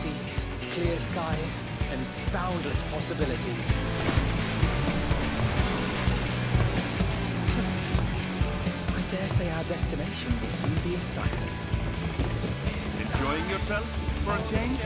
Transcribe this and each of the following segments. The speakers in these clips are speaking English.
seas, clear skies, and boundless possibilities. I dare say our destination will soon be in sight. Enjoying yourself for a change?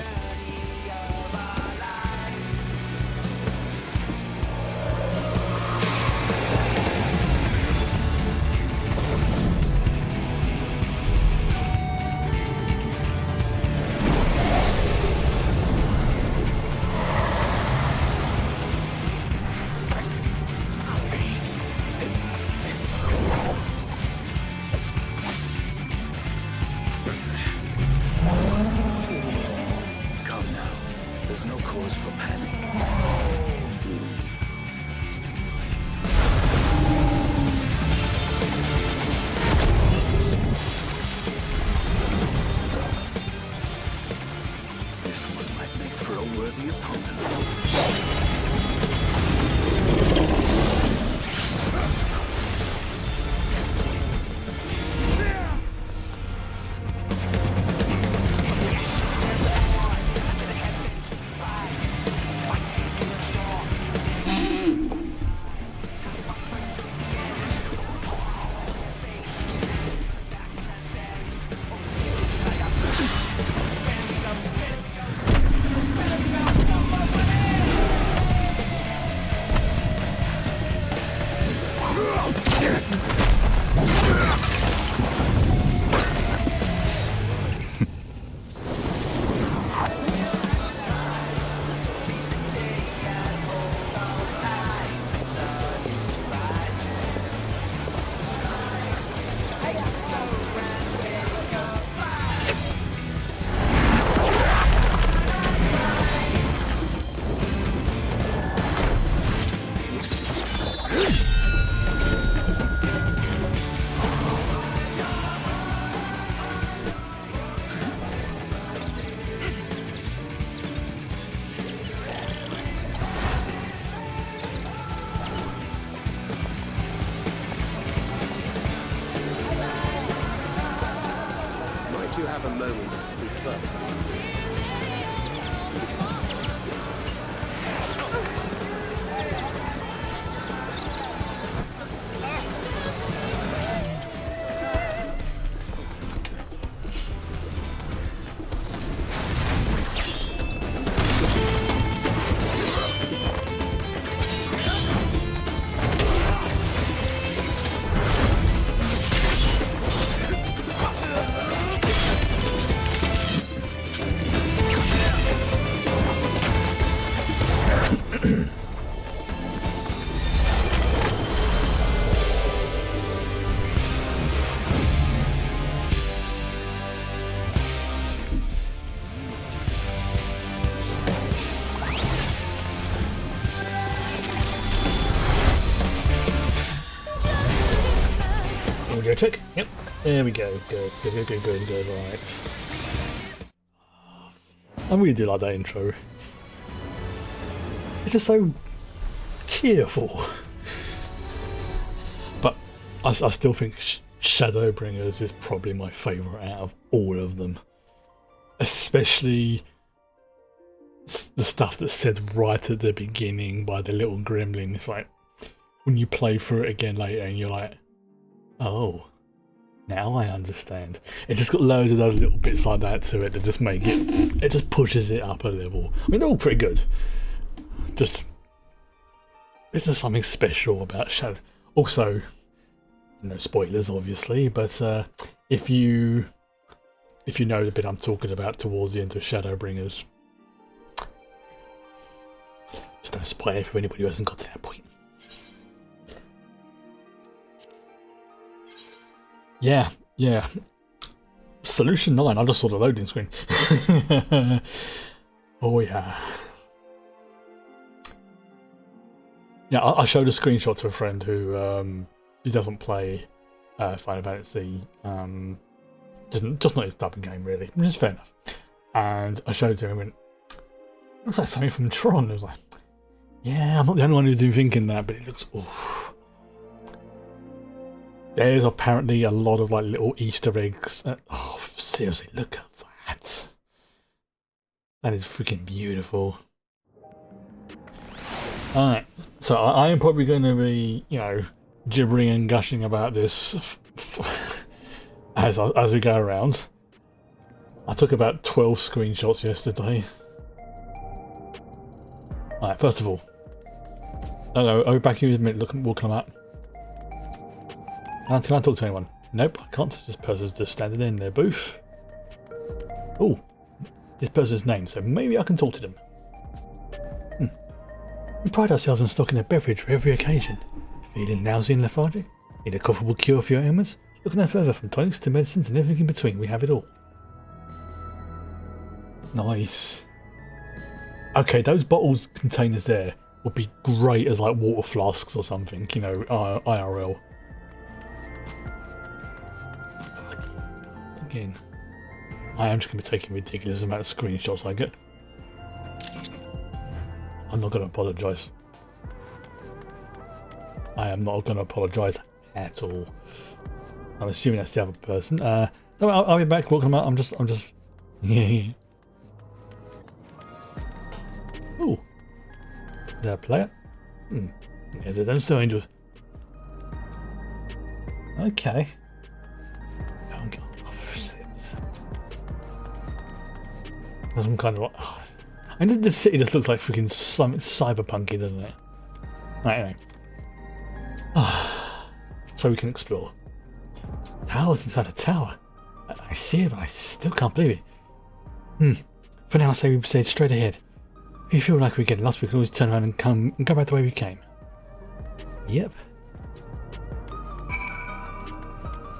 You have a moment to speak further. Audio check. Yep. There we go. Good. Right. I really do like that intro. It's just so cheerful. But I still think Shadowbringers is probably my favourite out of all of them. Especially the stuff that's said right at the beginning by the little gremlin. It's like, when you play through it again later and you're like, oh, now I understand. It just got loads of those little bits like that to it that just make it just pushes it up a level. I mean, they're all pretty good. There's just something special about Shadow. Also, no spoilers obviously, but if you know the bit I'm talking about towards the end of Shadowbringers, just don't spoil it for anybody who hasn't got to that point. Yeah. Solution 9, I just saw the loading screen. Oh yeah. Yeah, I showed a screenshot to a friend who doesn't play Final Fantasy, just not his type of game really, which is fair enough. And I showed it to him and went, looks like something from Tron. I was like, yeah, I'm not the only one who's been thinking that, but it looks, oof. There's apparently a lot of like little Easter eggs. Oh, seriously, look at that. That is freaking beautiful. Alright, so I am probably going to be, you know, gibbering and gushing about this as we go around. I took about 12 screenshots yesterday. Alright, first of all, hello, are we back here with me? Look, walking up. Can I talk to anyone? Nope, I can't. This person's just standing in their booth. Oh, this person's name, so maybe I can talk to them. We pride ourselves on stocking a beverage for every occasion. Feeling lousy and lethargic? Need a comfortable cure for your ailments? Look no further, from tonics to medicines and everything in between, we have it all. Nice. Okay, those bottles containers there would be great as like water flasks or something, you know, IRL. Again, I am just going to be taking a ridiculous amount of screenshots I get. I'm not going to apologise. I am not going to apologise at all. I'm assuming that's the other person. No, I'll be back. Welcome out. I'm just. Yeah. Ooh. Is that a player? Is it them still angels? Okay. Some kind of. I mean, this city just looks like freaking cyberpunky, doesn't it? Right, anyway. So we can explore. Towers inside a tower. I see it, but I still can't believe it. For now, I say we proceed straight ahead. If you feel like we're getting lost, we can always turn around and go back the way we came. Yep.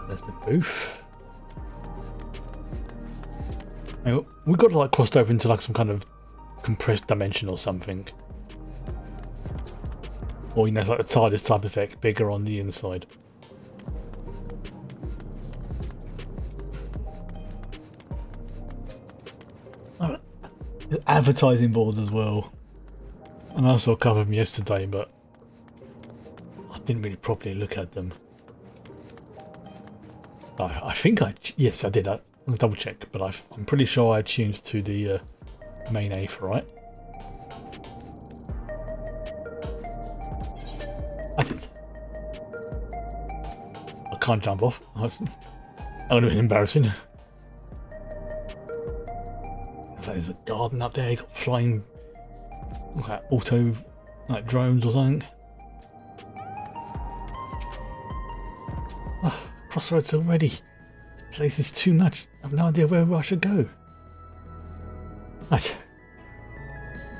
There's the booth. Anyway, we got like crossed over into like some kind of compressed dimension or something. Or, you know, it's like the TARDIS type effect, bigger on the inside. Oh, advertising boards as well. And I saw a couple of them yesterday, but I didn't really properly look at them. I think yes, I did. I'll double check, but I'm pretty sure I tuned to the main A for right. I did. I can't jump off. That would have been embarrassing. There's a garden up there. You got flying, what's that, auto, like drones or something. Oh, crossroads already. This place is too much. I have no idea where I should go. Right.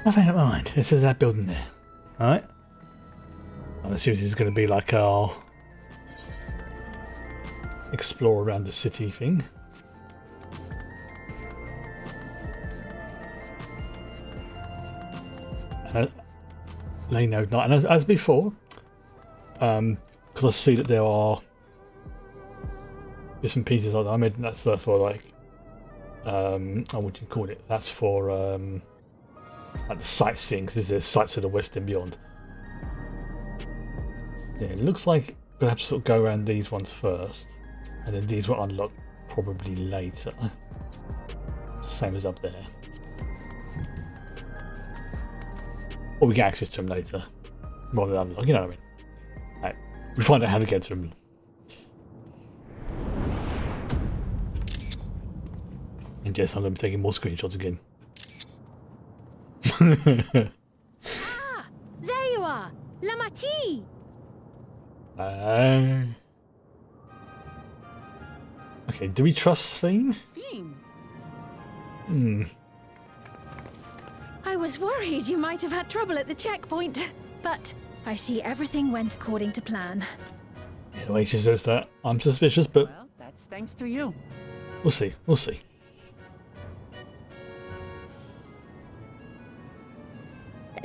Nothing at my mind. This is that building there. Alright. I'm assuming this is going to be like our explore around the city thing. And lane node 9. And as before, because I see that there are bits and pieces like that. I mean, that's for like, oh, what do you call it? That's for like the sightseeing, because there's sights to the west and beyond. Yeah, it looks like we'll have to sort of go around these ones first, and then these will unlock probably later. Same as up there. Or we get access to them later. Rather than unlock, you know what I mean. Right, we find out how to get to them. And yes, I'm going to be taking more screenshots again. Ah! There you are! La Mati! Okay, do we trust Sphene? I was worried you might have had trouble at the checkpoint, but I see everything went according to plan. Yeah, the way she says that, I'm suspicious, but Well, that's thanks to you. we'll see. We'll see.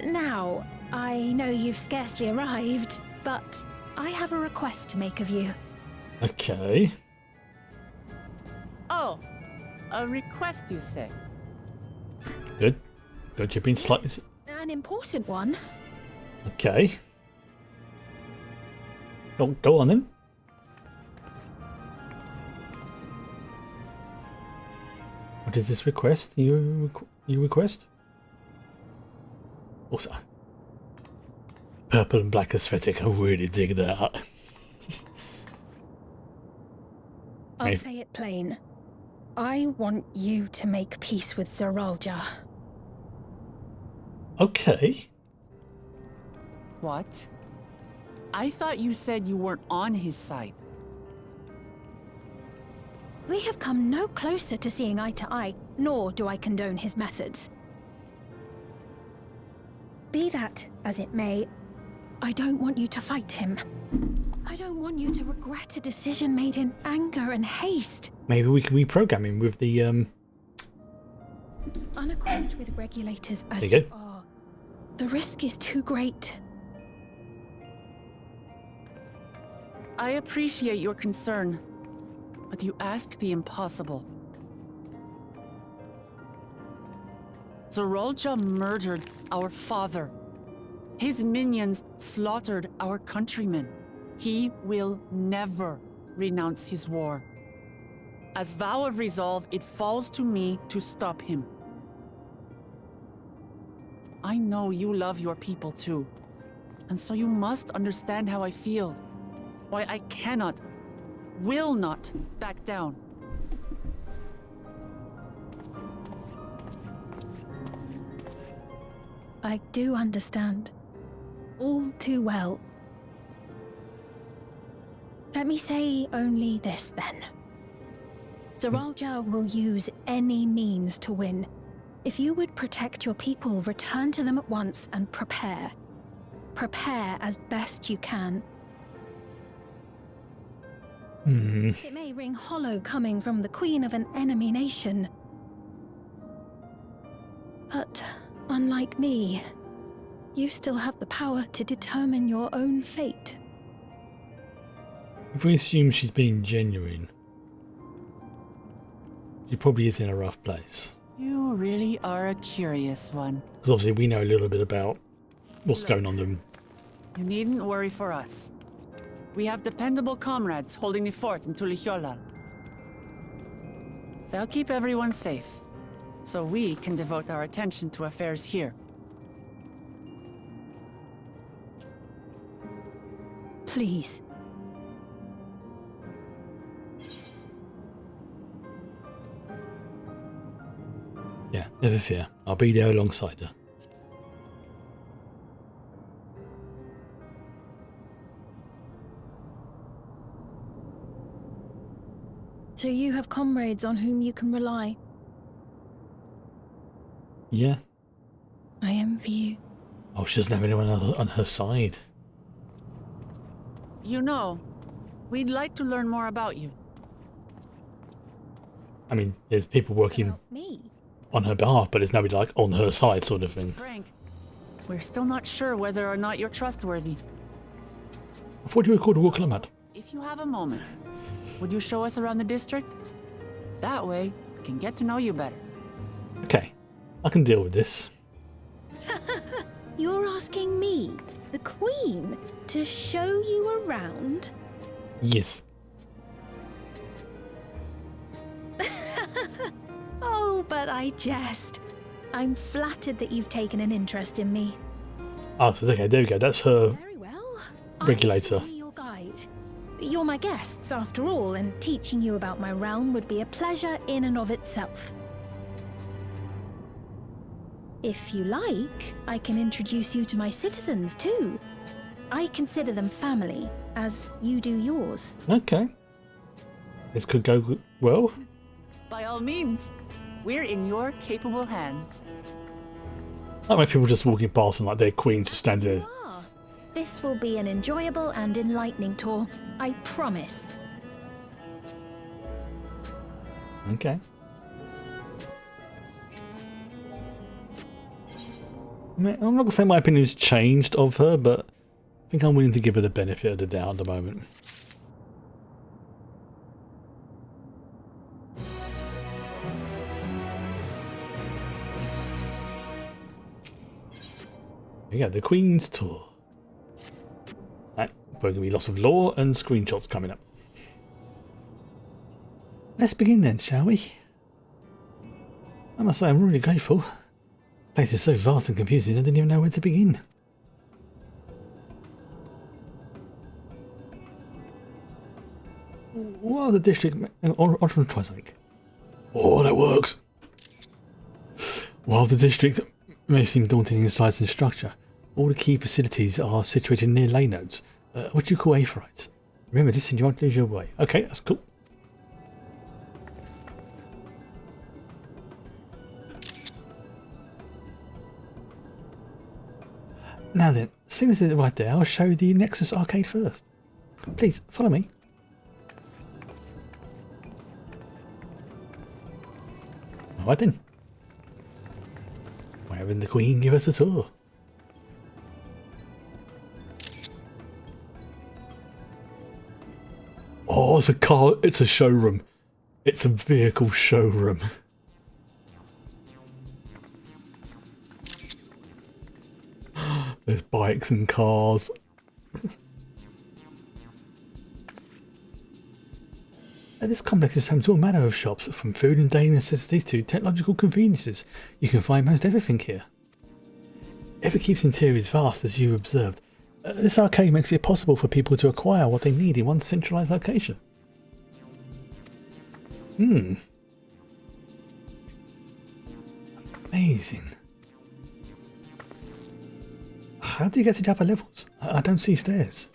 Now, I know you've scarcely arrived, but I have a request to make of you. Okay. Oh, a request, you say? Good. Good, you've been slightly... An important one. Okay. Go on then. What is this request? You request? Also, purple and black aesthetic. I really dig that. I'll say it plain. I want you to make peace with Zeralja. Okay. What? I thought you said you weren't on his side. We have come no closer to seeing eye to eye, nor do I condone his methods. Be that as it may, I don't want you to fight him. I don't want you to regret a decision made in anger and haste. Maybe we can reprogram him with the Unequipped with regulators as There you you are, the risk is too great. I appreciate your concern, but you ask the impossible. Zeralja murdered our father. His minions slaughtered our countrymen. He will never renounce his war. As vow of resolve, it falls to me to stop him. I know you love your people too, and so you must understand how I feel. Why I cannot, will not back down. I do understand. All too well. Let me say only this then. Zeralja will use any means to win. If you would protect your people, return to them at once and prepare. Prepare as best you can. It may ring hollow coming from the queen of an enemy nation. But unlike me, you still have the power to determine your own fate. If we assume she's being genuine, she probably is in a rough place. You really are a curious one. Because obviously we know a little bit about what's going on them. You needn't worry for us. We have dependable comrades holding the fort in Tulichola. They'll keep everyone safe, so we can devote our attention to affairs here. Please. Yeah, never fear. I'll be there alongside her. So you have comrades on whom you can rely. Yeah. I envy you. Oh, she doesn't have anyone on her side. You know, we'd like to learn more about you. I mean, there's people working About me. on her behalf, but there's nobody like on her side sort of thing. Frank, we're still not sure whether or not you're trustworthy. I thought you were called a war Lamad. If you have a moment, would you show us around the district? That way, we can get to know you better. Okay, I can deal with this. You're asking me, the Queen, to show you around? Yes. Oh, but I jest. I'm flattered that you've taken an interest in me. Oh, so okay, there we go. That's her Very well. regulator. I shall be your guide. You're my guests, after all, and teaching you about my realm would be a pleasure in and of itself. If you like, I can introduce you to my citizens, too. I consider them family, as you do yours. Okay. This could go well. By all means, we're in your capable hands. I like people just walking past and like their queen just stand there. Ah, this will be an enjoyable and enlightening tour, I promise. Okay. I mean, I'm not going to say my opinion's changed of her, but I think I'm willing to give her the benefit of the doubt at the moment. Here we go, the Queen's Tour. Right, probably going to be lots of lore and screenshots coming up. Let's begin then, shall we? I must say I'm really grateful. The place is so vast and confusing I didn't even know where to begin. While the district... I'll try something. Oh, that works! While the district may seem daunting in size and structure, all the key facilities are situated near ley nodes. What do you call aphorites? Remember this and you won't lose your way. Okay, that's cool. Now then, seeing as it's right there, I'll show you the Nexus arcade first. Please, follow me. Alright then. We're having the Queen give us a tour. Oh, it's a showroom. It's a vehicle showroom. There's bikes and cars. This complex is home to all manner of shops, from food and daily necessities to technological conveniences. You can find most everything here. Everkeep's interior is vast, as you observed. This arcade makes it possible for people to acquire what they need in one centralized location. Amazing. How do you get to the upper levels? I don't see stairs.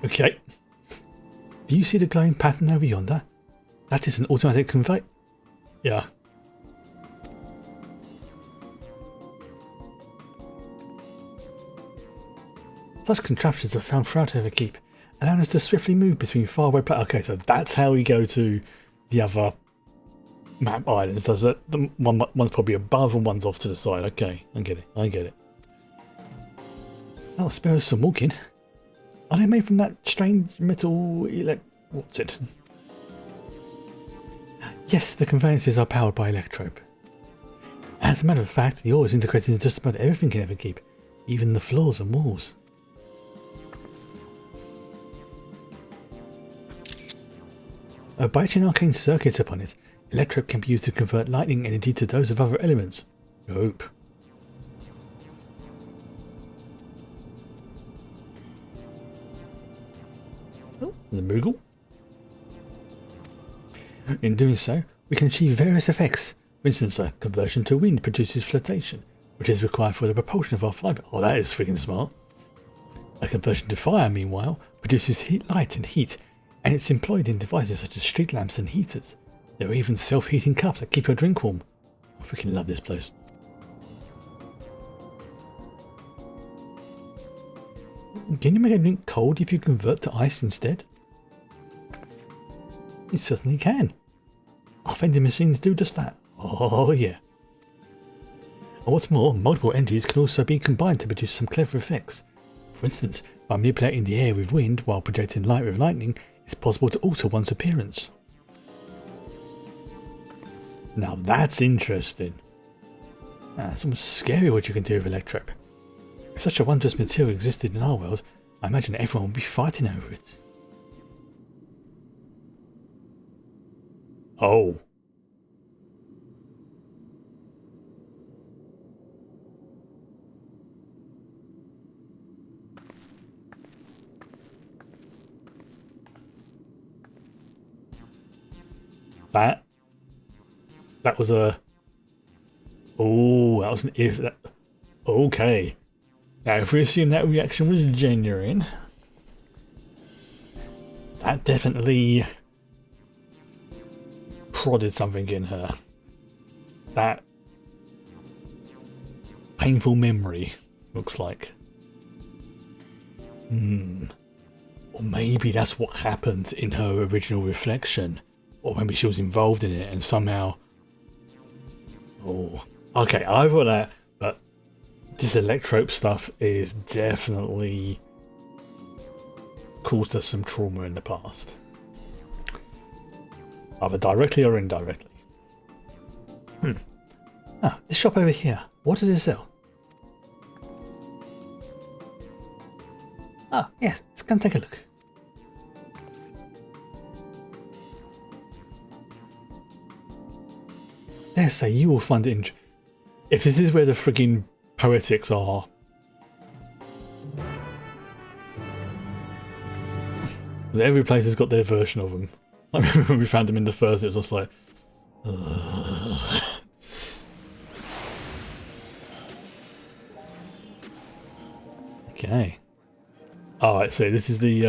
Okay. Do you see the glowing pattern over yonder? That is an automatic convey. Yeah. Such contraptions are found throughout Everkeep, allowing us to swiftly move between faraway places. Okay, so that's how we go to the other map islands, does it? One's probably above and one's off to the side. Okay, I get it. That'll spare us some walking. Are they made from that strange metal what's it? Yes, the conveyances are powered by electrope. As a matter of fact, the ore is integrated into just about everything in Everkeep, even the floors and walls. By etching arcane circuits upon it, electrope can be used to convert lightning energy to those of other elements. Dope. Oh, the Moogle. In doing so, we can achieve various effects. For instance, a conversion to wind produces flotation, which is required for the propulsion of our fibre. Oh, that is freaking smart. A conversion to fire, meanwhile, produces light and heat, and it's employed in devices such as street lamps and heaters. There are even self-heating cups that keep your drink warm. I freaking love this place. Can you make a drink cold if you convert to ice instead? You certainly can. Our vending machines do just that. Oh yeah. And what's more, multiple entities can also be combined to produce some clever effects. For instance, by manipulating the air with wind while projecting light with lightning, it's possible to alter one's appearance. Now that's interesting. It's almost scary what you can do with electrope. If such a wondrous material existed in our world, I imagine everyone would be fighting over it. Oh. That was a... Oh, that was an if... That, okay. Now, if we assume that reaction was genuine, that definitely prodded something in her. That painful memory, looks like. Or maybe that's what happened in her original reflection. Or maybe she was involved in it and somehow... Oh, okay, either that, but this electrope stuff is definitely caused us some trauma in the past. Either directly or indirectly. This shop over here, what does it sell? Yes, let's go and take a look. dare say you will find it if this is where the frigging poetics are. Every place has got their version of them. I remember when we found them in the first, it was just like, ugh. Okay. Alright, so this is the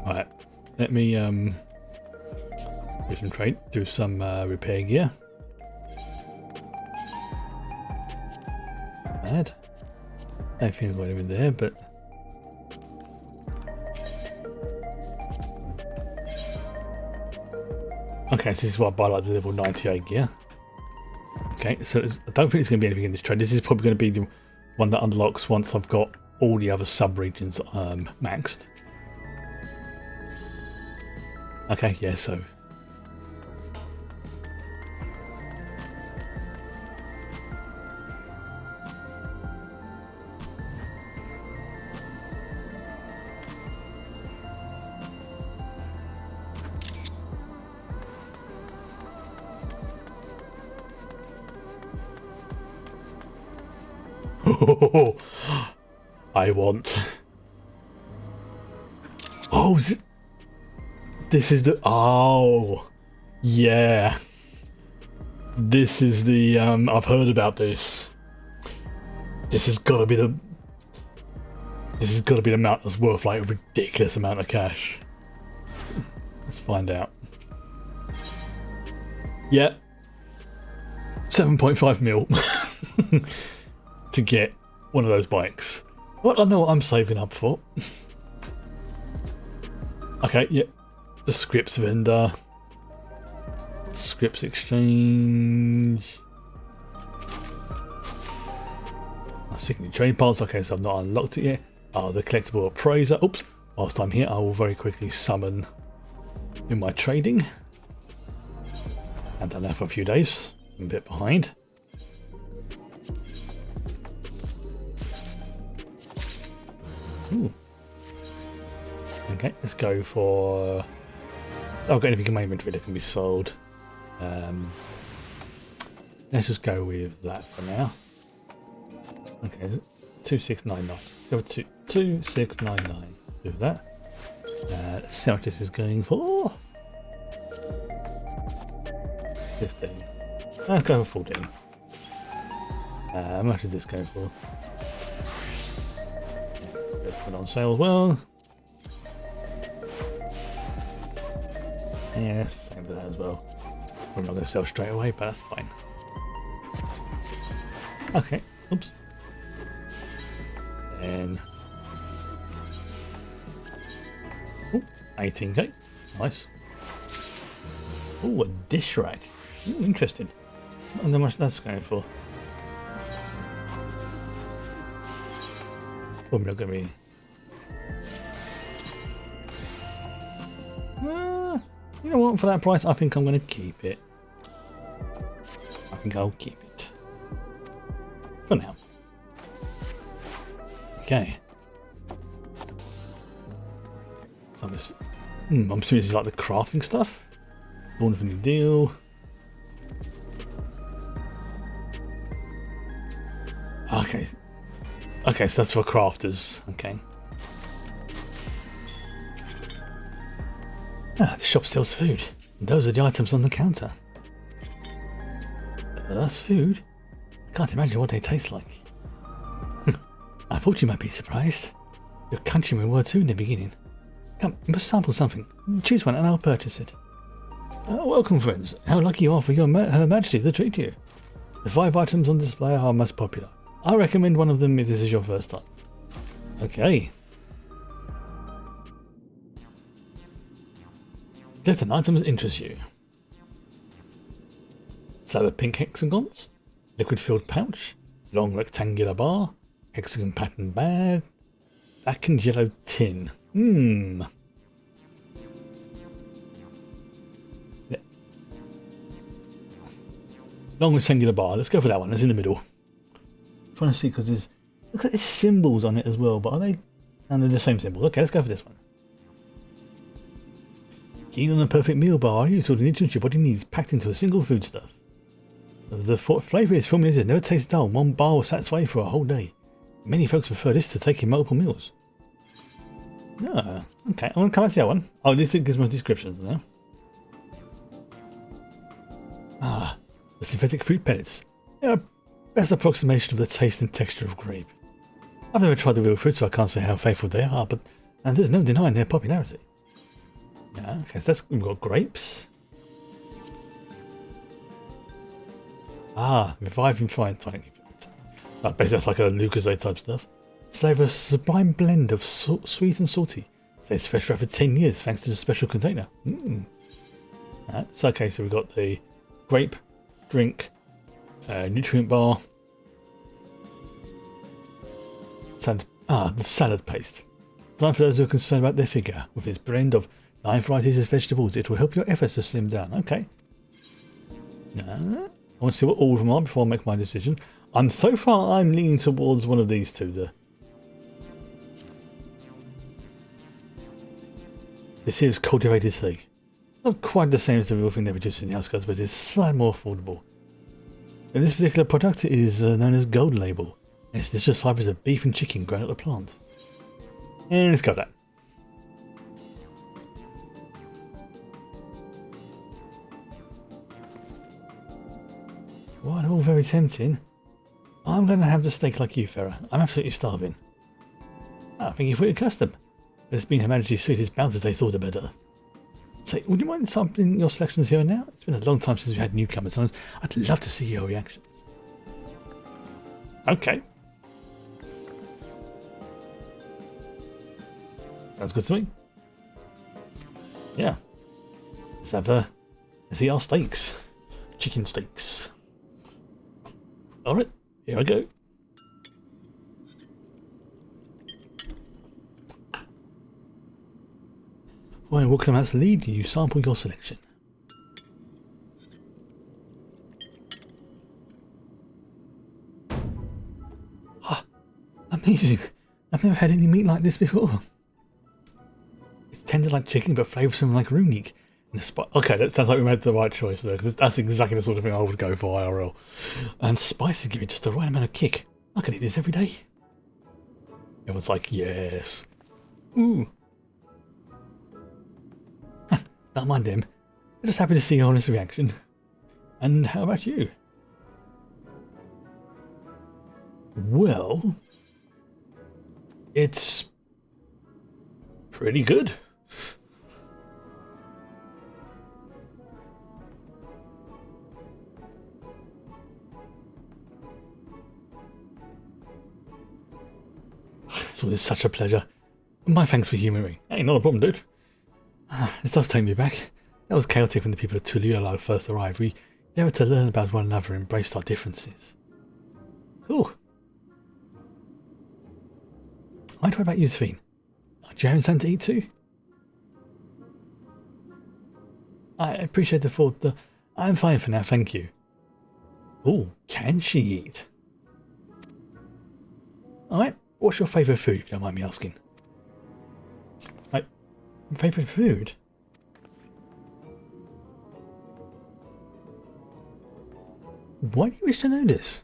Alright. Let me do some trade, do some repair gear. Bad. I don't think I've got anything there, but okay, so this is what I buy, like the level 98 gear. Okay, so I don't think there's going to be anything in this trade. This is probably going to be the one that unlocks once I've got all the other sub-regions maxed. Okay, yeah, so... I want... Oh, this is the... Oh, yeah. This is the... I've heard about this. This has got to be the... This has got to be the amount that's worth like a ridiculous amount of cash. Let's find out. Yeah. 7.5 mil. To get one of those bikes. Well, I know what I'm saving up for. Okay, yeah. The scripts vendor. Scripts exchange. Signature train parts. Okay, so I've not unlocked it yet. Oh, the collectible appraiser. Oops. Whilst I'm here, I will very quickly summon in my trading. Haven't done that for a few days. I'm a bit behind. Ooh. Okay, let's go for... Oh, I've got anything in my inventory that can be sold. Let's just go with that for now. Okay, 2699. Go with 2699. Do that. Let's see how much this is going for. 15. I'll go for 14. How much is this going for? Let's put on sale as well. Yes, same for that as well. We're not going to sell straight away, but that's fine. Okay, oops. And 18k, nice. Oh, a dish rack. Ooh, interesting. I wonder how much that's going for. Probably not going to be. You know what? For that price, I think I'm going to keep it. I think I'll keep it for now. Okay. So I'm assuming this is like the crafting stuff. Born for new deal. Okay. Okay, so that's for crafters. Okay. Ah, the shop sells food. Those are the items on the counter. That's food. I can't imagine what they taste like. I thought you might be surprised. Your countrymen were too in the beginning. Come, you must sample something. Choose one and I'll purchase it. Welcome, friends. How lucky you are for Her Majesty to treat you. The 5 items on display are most popular. I recommend one of them if this is your first time. Okay. Let an item interest you. Slab of pink hexagons, liquid filled pouch, long rectangular bar, hexagon pattern bag, black and yellow tin. Yeah. Long rectangular bar, let's go for that one, that's in the middle. I'm trying to see because there's, look at the symbols on it as well, but are they? And they're the same symbols. Okay, let's go for this one. Keen on a perfect meal bar, are you? It's all the nutrients your body needs, packed into a single foodstuff. The flavour is formulated, never tastes dull. One bar will satisfy you for a whole day. Many folks prefer this to taking multiple meals. Ah, okay. I'm going to come back to that one. Oh, this gives me descriptions now. Ah, the synthetic fruit pellets. They're a best approximation of the taste and texture of grape. I've never tried the real fruit, so I can't say how faithful they are, but and there's no denying their popularity. Yeah, okay, so we've got grapes. Ah, reviving fine tonic. Basically, that's like a Lucozade type stuff. Flavour a sublime blend of sweet and salty. Stays fresh for over 10 years thanks to the special container. So okay, so we've got the grape, drink, nutrient bar. Salad, the salad paste. Designed for those who are concerned about their figure. With its blend of 9 varieties of vegetables, it will help your efforts to slim down. Okay. I want to see what all of them are before I make my decision. So far, I'm leaning towards one of these two. This here is cultivated steak. Not quite the same as the real thing they produce in the outskirts, but it's slightly more affordable. And this particular product is known as Gold Label. And it's just hybrids of beef and chicken grown at the plant. And let's go with that. Well, they're all very tempting. I'm going to have the steak like you, Farah. I'm absolutely starving. I think you've accustomed. But it's been Her Majesty's sweet, it's bound to taste all the better. Say, would you mind sampling your selections here and now? It's been a long time since we've had newcomers, and I'd love to see your reactions. Okay. Sounds good to me. Yeah. Let's see our steaks. Chicken steaks. Alright, here I go. While walking out to lead, you sample your selection. Ah, amazing. I've never had any meat like this before. It's tender like chicken, but flavoursome like runique. Okay, that sounds like we made the right choice there, because that's exactly the sort of thing I would go for IRL. And spices give it just the right amount of kick. I can eat this every day. Everyone's like, yes. Ooh. Don't mind them. I'm just happy to see your honest reaction. And how about you? Well, it's pretty good. It's always such a pleasure. My thanks for humouring me. Hey, not a problem, dude. This does take me back. That was chaotic when the people of Tuliula first arrived. We endeavoured to learn about one another and embraced our differences. Cool. What about you, Sven? Do you have something to eat too? I appreciate the thought. I'm fine for now, thank you. Oh, can she eat? Alright, what's your favourite food, if you don't mind me asking? Favourite food? Why do you wish to know this?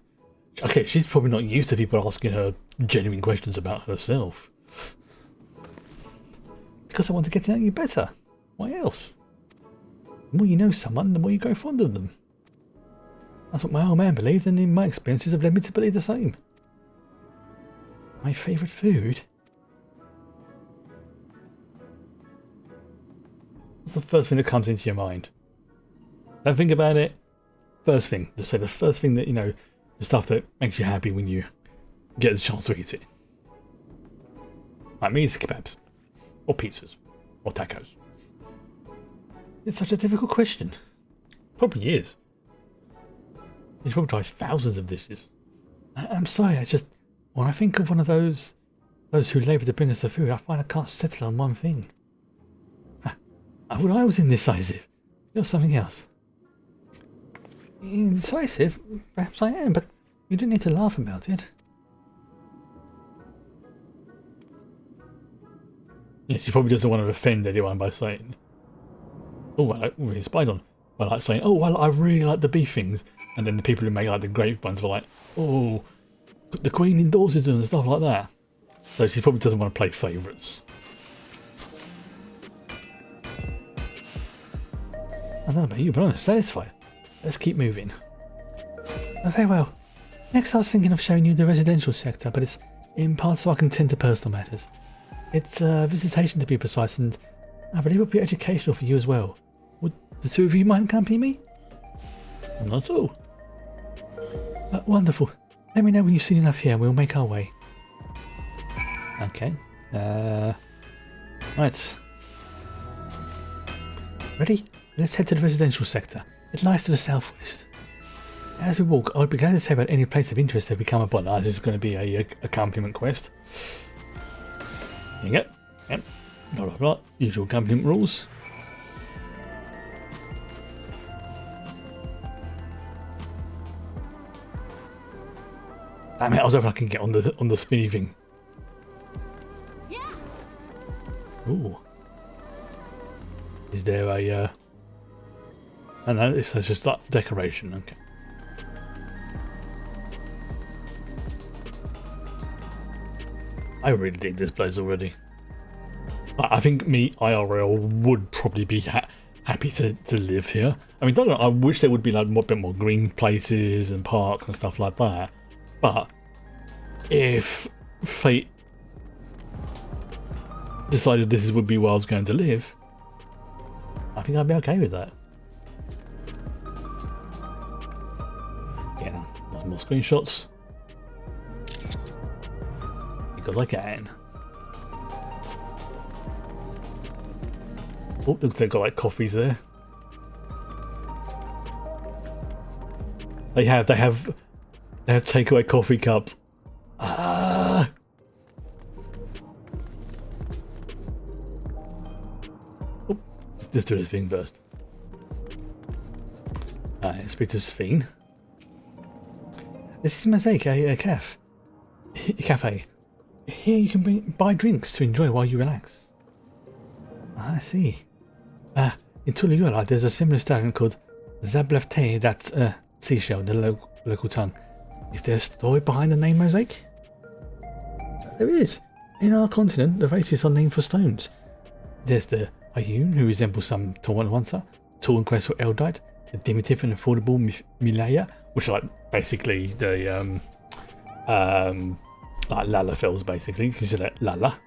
Okay, she's probably not used to people asking her genuine questions about herself. Because I want to get to know you better. Why else? The more you know someone, the more you grow fond of them. That's what my old man believed, and in my experiences have led me to believe the same. My favourite food? What's the first thing that comes into your mind? Don't think about it. First thing. Just say the first thing that, you know, the stuff that makes you happy when you get the chance to eat it. Like me, it's kebabs. Or pizzas. Or tacos. It's such a difficult question. Probably is. You probably try thousands of dishes. I'm sorry, when I think of one of those who labour to bring us the food, I find I can't settle on one thing. I thought I was indecisive. You're something else. Indecisive? Perhaps I am, but you don't need to laugh about it. Yeah, she probably doesn't want to offend anyone by saying. oh, well, really spied on. By like saying, oh, well, I really like the beef things. And then the people who make like the grape ones were like, oh, but the Queen endorses them and stuff like that. So she probably doesn't want to play favourites. I don't know about you, but I'm satisfied. Let's keep moving. Oh, very well. Next I was thinking of showing you the residential sector, but it's in part so I can tend to personal matters. It's a visitation to be precise, and I believe it will be educational for you as well. Would the two of you mind accompanying me? Not at all. Wonderful. Let me know when you've seen enough here and we'll make our way. Okay. Right. Ready? Let's head to the residential sector. It lies to the southwest. As we walk, I would be glad to say about any place of interest that we come upon. This is going to be a accompaniment quest. Here you go. Yep. Blah blah blah. Usual accompaniment rules. Damn it, I was hoping I can get on the spinny thing. Ooh. Is there a oh no, this is just that decoration, okay. I really dig this place already. I think me IRL would probably be happy to live here. I mean, don't know, I wish there would be like a bit more green places and parks and stuff like that. But if fate decided this would be where I was going to live, I think I'd be okay with that. Yeah, there's more screenshots. Because I can. Oh, looks like they've got like coffees there. They have takeaway coffee cups. Ah. Oh, let's do this thing first. Alright, speak to Sphene. This is Mosaic, a cafe. Here you can buy drinks to enjoy while you relax. I see. In Tuliyola, there's a similar establishment called Zablefte, that's seashell in the local tongue. Is there a story behind the name Mosaic? There is. In our continent, the races are named for stones. There's the Ayun, who resembles some Tawanwansa, tall and graceful Eldite, the diminutive and affordable Milaya, which are like basically the like Lalafells basically, because you're like Lala.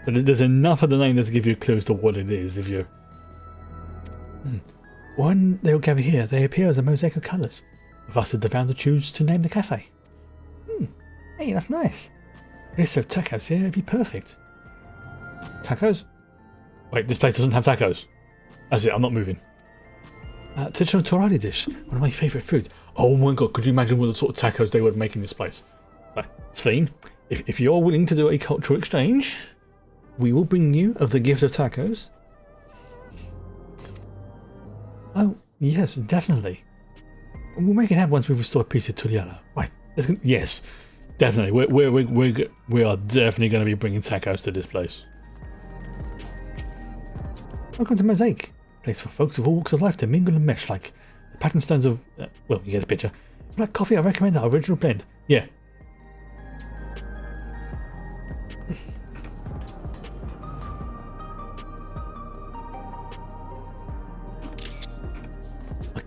But there's enough of the name there to give you a clue as to what it is if you... When they all gather here, they appear as a mosaic of colours. Thus did the founder choose to name the cafe. Hey, that's nice. If they serve tacos here, it'd be perfect. Tacos? Wait, this place doesn't have tacos. That's it, I'm not moving. Traditional Torali dish, one of my favourite foods. Oh my god, could you imagine what the sort of tacos they would make in this place? Sphene, if you're willing to do a cultural exchange, we will bring you of the gift of tacos. Oh, yes, definitely. We'll make it happen once we've restored peace to Tuliyola. Right, yes, definitely. We are definitely going to be bringing tacos to this place. Welcome to Mosaic, a place for folks of all walks of life to mingle and mesh like the pattern stones of... well, you get the picture. Black coffee, I recommend our original blend. Yeah. I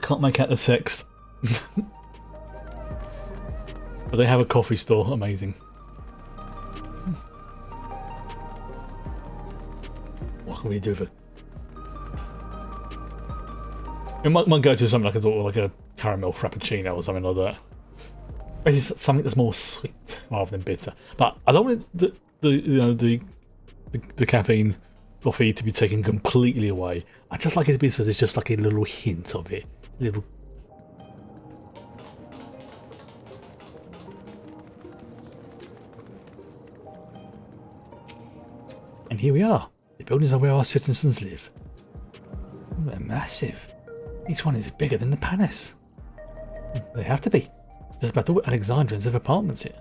can't make out the text. But they have a coffee store, amazing. What can we do with it? It might go to something like a caramel frappuccino or something like that. Basically something that's more sweet rather than bitter. But I don't want the caffeine coffee to be taken completely away. I just like it to be so there's just like a little hint of it. Little. And here we are. The buildings are where our citizens live. They're massive. Each one is bigger than the palace. They have to be. Just about all Alexandrians have apartments here.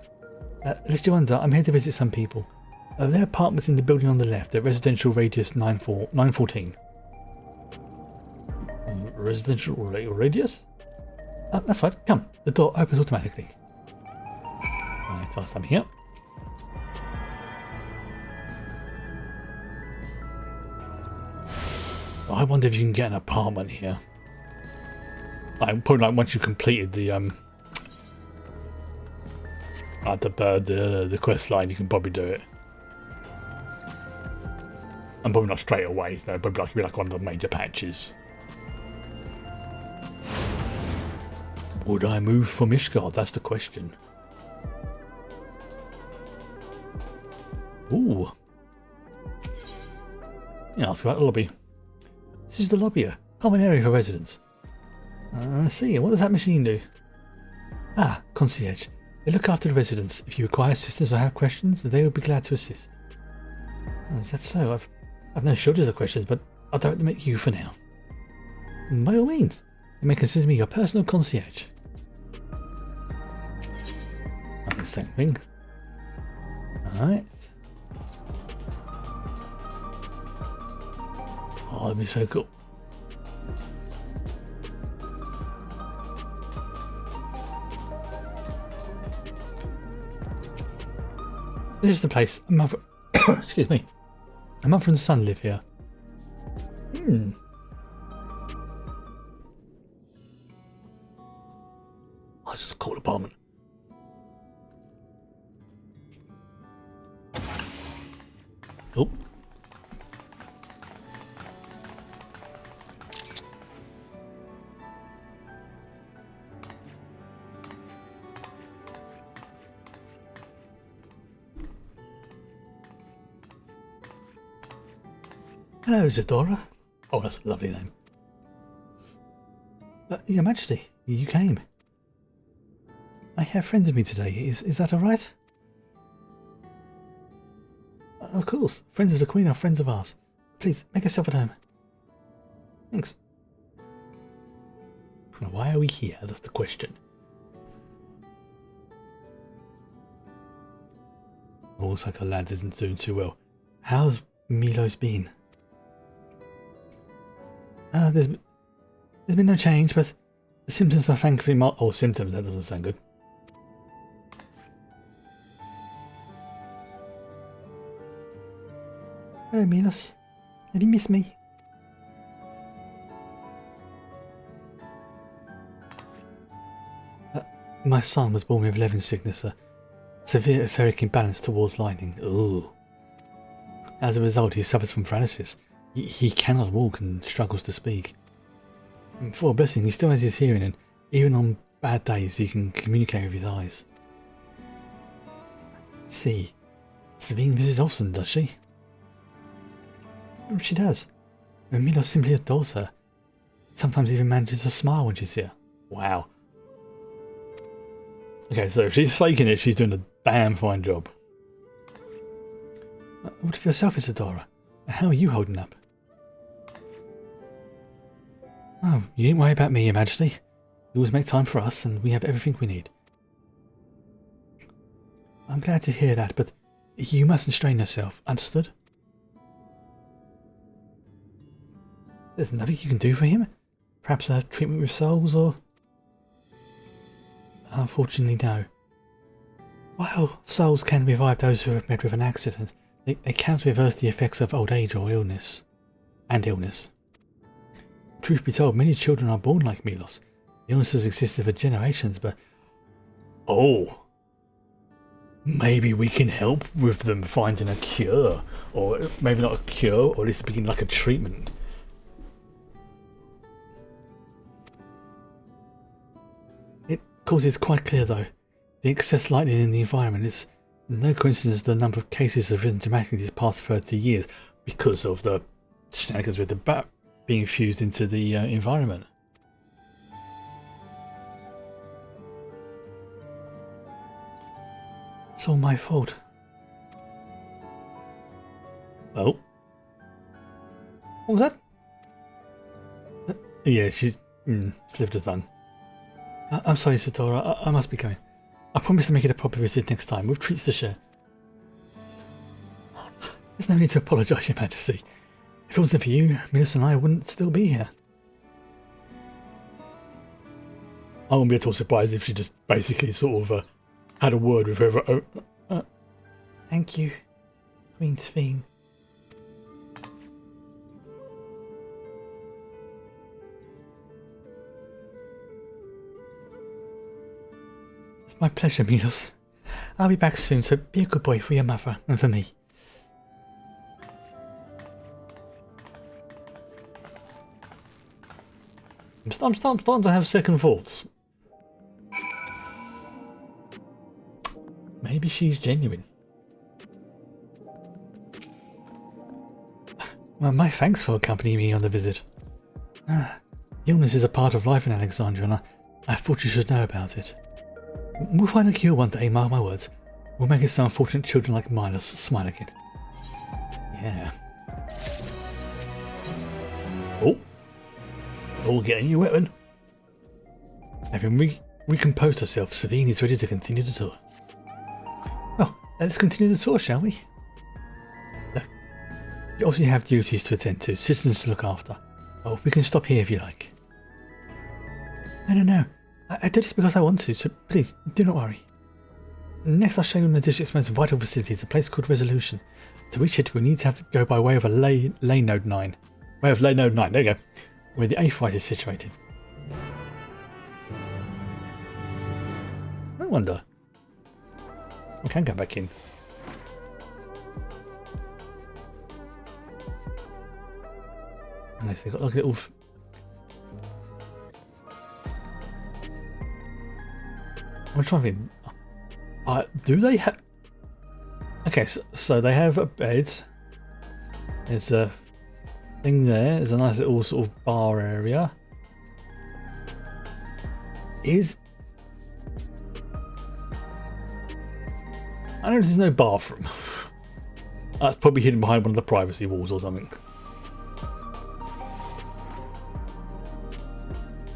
Lest you wonder, I'm here to visit some people. There are apartments in the building on the left, at residential radius 914. residential radius? That's right, come. The door opens automatically. Alright, so I'm here. I wonder if you can get an apartment here. Like, probably like once you've completed the quest line, you can probably do it. And probably not straight away, so probably like, be like one of the major patches. Would I move from Ishgard? That's the question. Ooh. Yeah, ask about the lobby. This is the lobby, a common area for residents. Let's see, what does that machine do? Ah, concierge. They look after the residents. If you require assistance or have questions, they will be glad to assist. Oh, is that so? I've no shortage of questions, but I'll direct them at you for now. By all means, you may consider me your personal concierge. That's the same thing. Alright. Oh, that'd be so cool. This is the place. Excuse me. A mother and son live here. Oh, this is a cool apartment. Oh. Hello, Zadora. Oh, that's a lovely name. Your Majesty, you came. I have friends with me today. Is that all right? Of course. Friends of the Queen are friends of ours. Please, make yourself at home. Thanks. Why are we here? That's the question. Oh, looks like our lad isn't doing too well. How's Milos been? There's been no change, but the symptoms are thankfully mild. Oh, symptoms, that doesn't sound good. Hello, Milos. Did you miss me? My son was born with Levin sickness, a severe etheric imbalance towards lightning. Ooh. As a result, he suffers from paralysis. He cannot walk and struggles to speak. For a blessing, he still has his hearing, and even on bad days, he can communicate with his eyes. See, Sabine visits often, does she? She does. And Milos simply adores her. Sometimes even manages to smile when she's here. Wow. Okay, so if she's faking it, she's doing a damn fine job. What of yourself, Isadora? How are you holding up? Oh, you needn't worry about me, Your Majesty. You always make time for us, and we have everything we need. I'm glad to hear that, but you mustn't strain yourself, understood? There's nothing you can do for him? Perhaps a treatment with souls, or... Unfortunately, no. While souls can revive those who have met with an accident, they can't reverse the effects of old age or illness. And illness. Truth be told, many children are born like Milos. Illnesses existed for generations, but... Oh! Maybe we can help with them finding a cure. Or maybe not a cure, or at least begin like a treatment. It causes quite clear though. The excess lightning in the environment is no coincidence the number of cases have risen dramatically these past 30 years because of the shenanigans with the bat being fused into the environment. It's all my fault. Oh. What was that? Yeah, she's slipped her tongue. I'm sorry, Sadora. I must be going. I promise to make it a proper visit next time, with treats to share. There's no need to apologise, Your Majesty. If it wasn't for you, Milos and I wouldn't still be here. I wouldn't be at all surprised if she just basically sort of had a word with whoever. Thank you, Queen Sphene. It's my pleasure, Milos. I'll be back soon, so be a good boy for your mother and for me. I'm starting to have second thoughts. Maybe she's genuine. Well, my thanks for accompanying me on the visit. Illness is a part of life in Alexandria, and I thought you should know about it. We'll find a cure one day, mark my words. We'll make it so unfortunate children like Milos smile again. Yeah. Oh, get a new weapon. Having recomposed herself, Sphene is ready to continue the tour. Well, let's continue the tour, shall we? Look, you obviously have duties to attend to, citizens to look after. Oh, we can stop here if you like. No. I do this because I want to, so please, do not worry. Next I'll show you the district's most vital facilities, a place called Resolution. To reach it, we need to have to go by way of a lane node 9. Way of lane node 9, there you go. Where the A-Fight is situated. I wonder. I can go back in. Nice, they've got like a little... I'm trying to think. Do they have... Okay, so they have a bed. There's a thing there. There's a nice little sort of bar area. I notice there's no bathroom. That's probably hidden behind one of the privacy walls or something.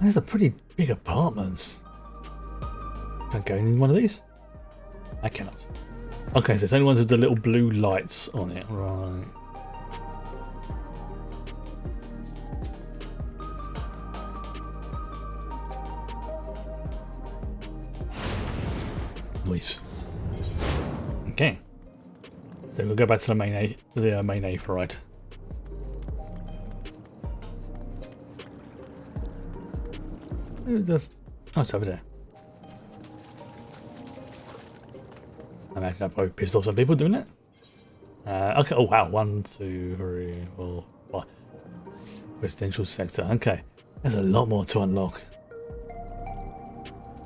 There's a pretty big apartments. Can I go in one of these? I cannot. Okay, so it's only ones with the little blue lights on it, right? Nice. Okay. So we'll go back to the main A for right. Oh, it's over there. I imagine I've probably pissed off some people doing it. Okay, oh wow, 1, 2, 3, 4, 5. Residential sector, okay. There's a lot more to unlock.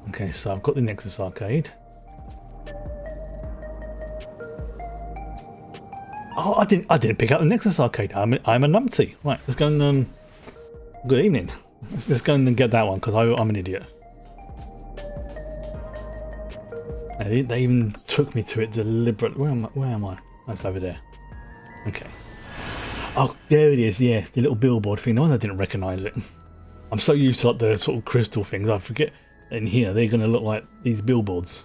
Okay, so I've got the Nexus Arcade. Oh, I didn't pick up the Nexus Arcade. I'm a numpty. Right, let's go and good evening. Let's go and get that one because I'm an idiot. They even took me to it deliberately. Where am I? Oh, it's over there. Okay. Oh, there it is. Yeah, the little billboard thing. No wonder I didn't recognise it. I'm so used to like the sort of crystal things. I forget. In here, they're going to look like these billboards.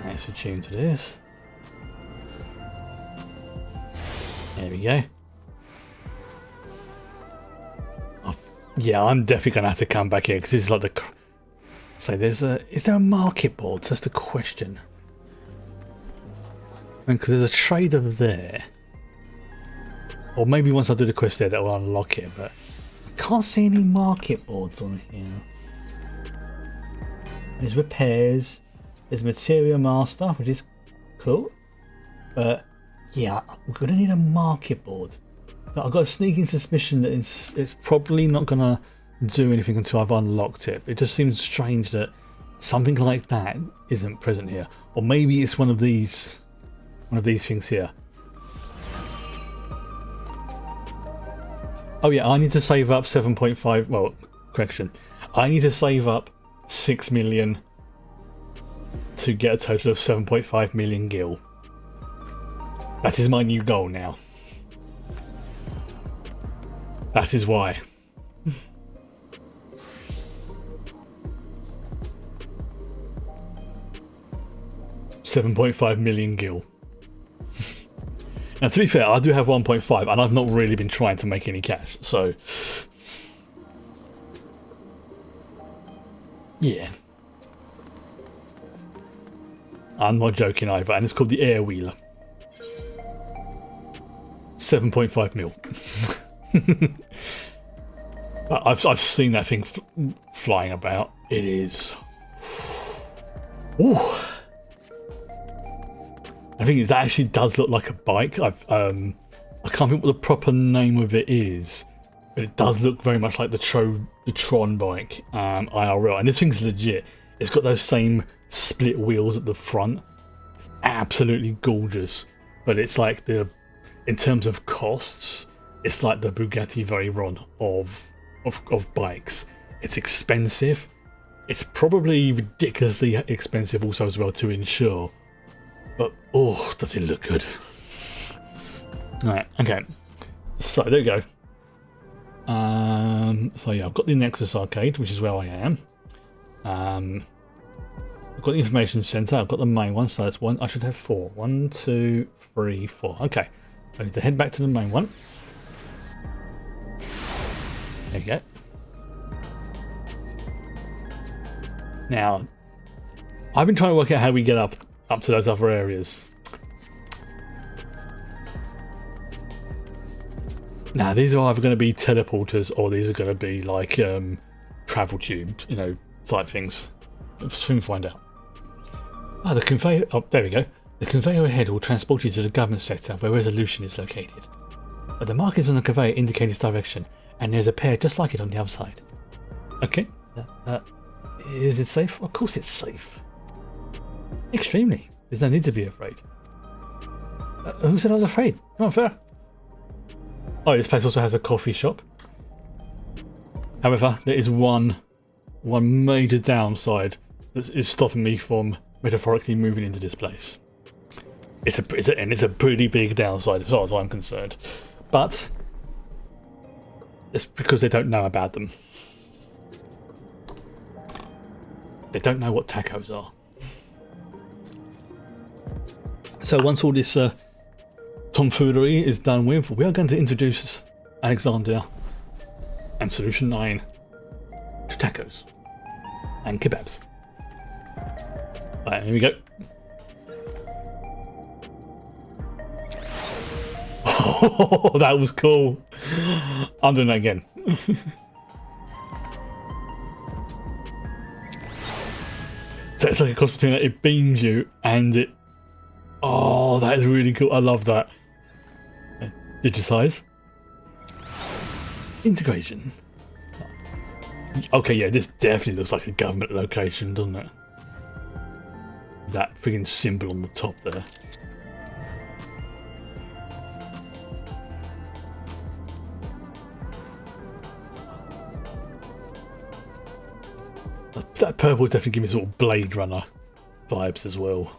Let's attune to this. There we go. Oh, yeah, I'm definitely going to have to come back here because this is like the... So is there a market board? That's the question. I mean, because there's a trader there. Or maybe once I do the quest there, that will unlock it, but I can't see any market boards on here. There's repairs. There's Materia Master, which is cool. But yeah, we're going to need a market board. But I've got a sneaking suspicion that it's probably not going to do anything until I've unlocked it. It just seems strange that something like that isn't present here. Or maybe it's one of these things here. Oh yeah, I need to save up 7.5, well, correction. I need to save up 6 million to get a total of 7.5 million gil. That is my new goal now. That is why. 7.5 million gil. Now, to be fair, I do have 1.5, and I've not really been trying to make any cash, so... yeah. I'm not joking either, and it's called the Air Wheeler. 7.5 mil. But I've seen that thing flying about. It is... ooh. I think that actually does look like a bike. I can't think what the proper name of it is, but it does look very much like the Tron bike IRL. And this thing's legit. It's got those same split wheels at the front. It's absolutely gorgeous. But it's like in terms of costs, it's like the Bugatti Veyron of bikes. It's expensive. It's probably ridiculously expensive also as well to insure. But, oh, does it look good. Right, okay. So, there we go. So, yeah, I've got the Nexus Arcade, which is where I am. I've got the Information Centre. I've got the main one, so that's one. I should have 4. 1, 2, 3, 4. Okay. So I need to head back to the main one. There you go. Now, I've been trying to work out how we get up to those other areas. Now, these are either going to be teleporters or these are going to be like travel tubes, you know, type things. We'll soon find out. Ah, the conveyor. Oh, there we go. The conveyor ahead will transport you to the government sector where Resolution is located. But the markers on the conveyor indicate its direction, and there's a pair just like it on the other side. Okay. Is it safe? Of course it's safe. Extremely. There's no need to be afraid. Who said I was afraid? Come on, fair. Oh, this place also has a coffee shop. However, there is one major downside that is stopping me from metaphorically moving into this place. It's a pretty big downside as far as I'm concerned. But it's because they don't know about them. They don't know what tacos are. So once all this tomfoolery is done with, we are going to introduce Alexandria and Solution 9 to tacos and kebabs. Right, here we go. Oh, that was cool. I'm doing that again. So it's like a cross between it beams you and it... oh, that is really cool. I love that. Digitize. Integration. Okay, yeah, this definitely looks like a government location, doesn't it? That friggin' symbol on the top there. That purple definitely gives me sort of Blade Runner vibes as well.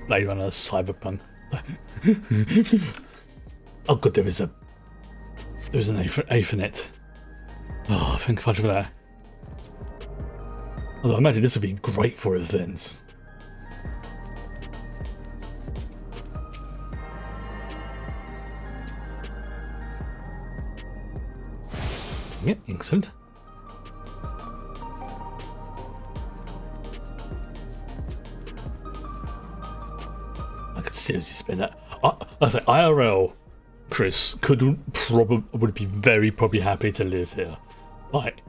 Blade Runner, Cyberpunk. Oh god, there's an Ethernet. Oh, thank God for that. Although I imagine this would be great for events. Yep, excellent. I could seriously spend that. I say IRL, Chris would be very probably happy to live here. Like,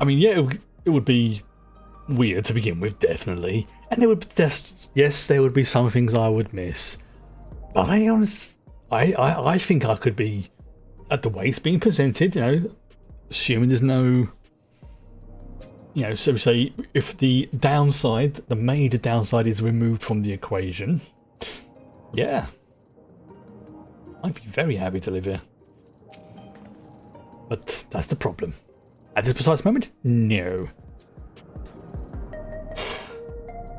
I mean, yeah, it would be weird to begin with, definitely, and there would there would be some things I would miss. But I think I could be at the way it's being presented, you know, assuming there's no, you know, so we say if the major downside is removed from the equation, yeah, I'd be very happy to live here. But that's the problem. At this precise moment, no.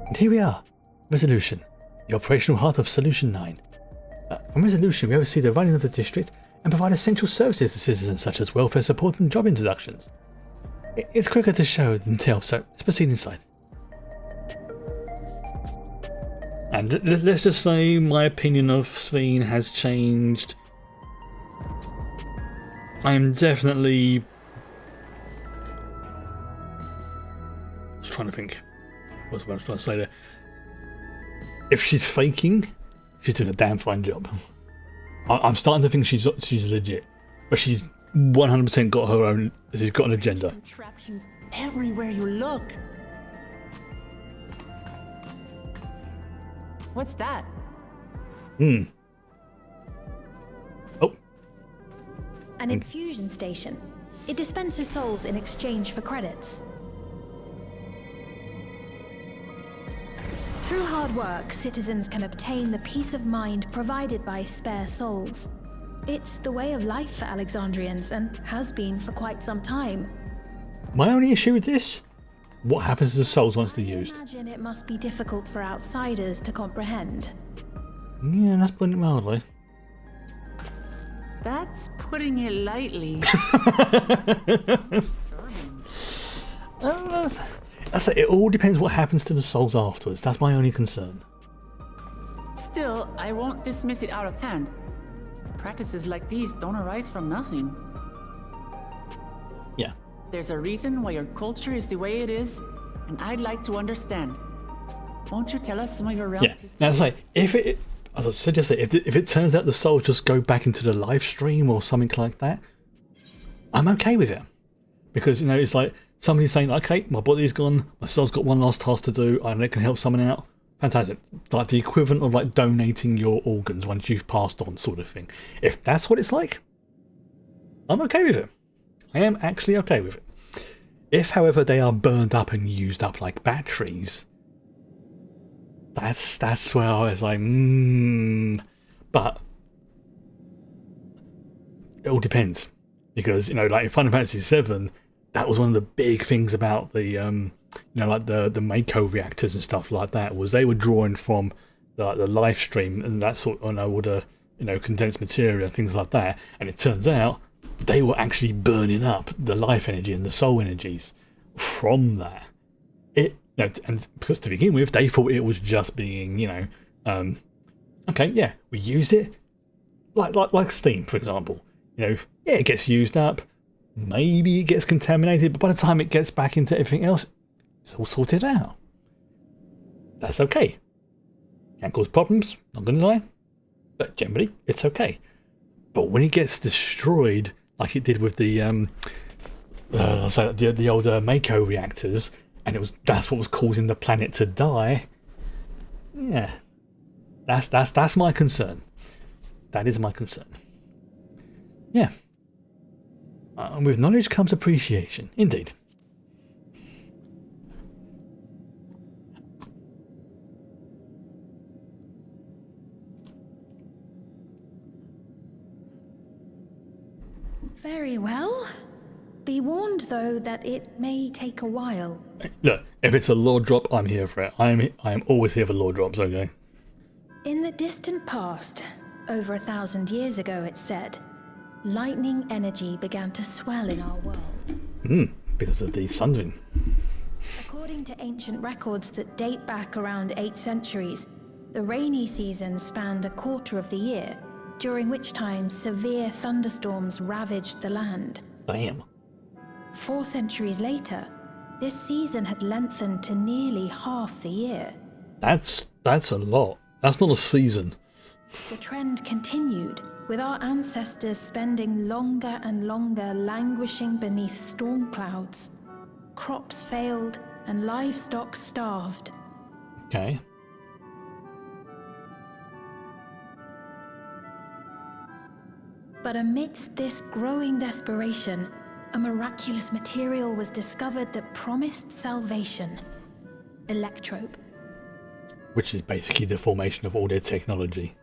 And here we are, Resolution, the operational heart of Solution 9. From Resolution, we oversee the running of the district and provide essential services to citizens such as welfare support and job introductions. It's quicker to show than tell, so let's proceed inside. And let's just say my opinion of Sveen has changed. I am definitely... I was trying to think. What's what I was trying to say there? If she's faking, she's doing a damn fine job. I'm starting to think she's legit, but she's 100% got her own. She's got an agenda. Contraptions everywhere you look. What's that? Oh, An infusion station. It dispenses souls in exchange for credits. Through hard work, citizens can obtain the peace of mind provided by spare souls. It's the way of life for Alexandrians and has been for quite some time. my only issue with this: what happens to the souls once they're used? I imagine it must be difficult for outsiders to comprehend. Yeah, that's putting it mildly. That's putting it lightly. I say it all depends what happens to the souls afterwards. That's my only concern. Still, I won't dismiss it out of hand. Practices like these don't arise from nothing. Yeah. There's a reason why your culture is the way it is, and I'd like to understand. Won't you tell us some of your realm's Yeah. history? Now, say if it, as I said yesterday, if it turns out the souls just go back into the live stream or something like that, I'm okay with it, because it's like somebody saying, okay, my body's gone, my soul's got one last task to do, and it can help someone out. Fantastic. Like the equivalent of like donating your organs once you've passed on, sort of thing. If that's what it's like, I'm okay with it. I am actually okay with it. If, however, they are burned up and used up like batteries, that's where I was like, But it all depends, because like in Final Fantasy VII, that was one of the big things about the like the Mako reactors and stuff like that, was they were drawing from the live stream and that sort of all the condensed material and things like that, and it turns out they were actually burning up the life energy and the soul energies from that. And because to begin with, they thought it was just being okay, yeah, we use it like steam, for example. Yeah, it gets used up, maybe it gets contaminated, but by the time it gets back into everything else, it's all sorted out. That's okay. Can cause problems, not gonna lie, but generally it's okay. But when it gets destroyed, like it did with the older Mako reactors, and that's what was causing the planet to die. Yeah, that's my concern. That is my concern. Yeah. And with knowledge comes appreciation, indeed. Very well. Be warned, though, that it may take a while. Look, if it's a lore drop, I'm here for it. I am always here for lore drops, okay? In the distant past, over 1,000 years ago, it's said, lightning energy began to swell in our world. Because of the Sundering. According to ancient records that date back around 8 centuries, the rainy season spanned a quarter of the year, during which time severe thunderstorms ravaged the land. Damn. 4 centuries later, this season had lengthened to nearly half the year. That's a lot. That's not a season. The trend continued, with our ancestors spending longer and longer languishing beneath storm clouds. Crops failed and livestock starved. Okay. But amidst this growing desperation, a miraculous material was discovered that promised salvation. Electrope. Which is basically the formation of all their technology.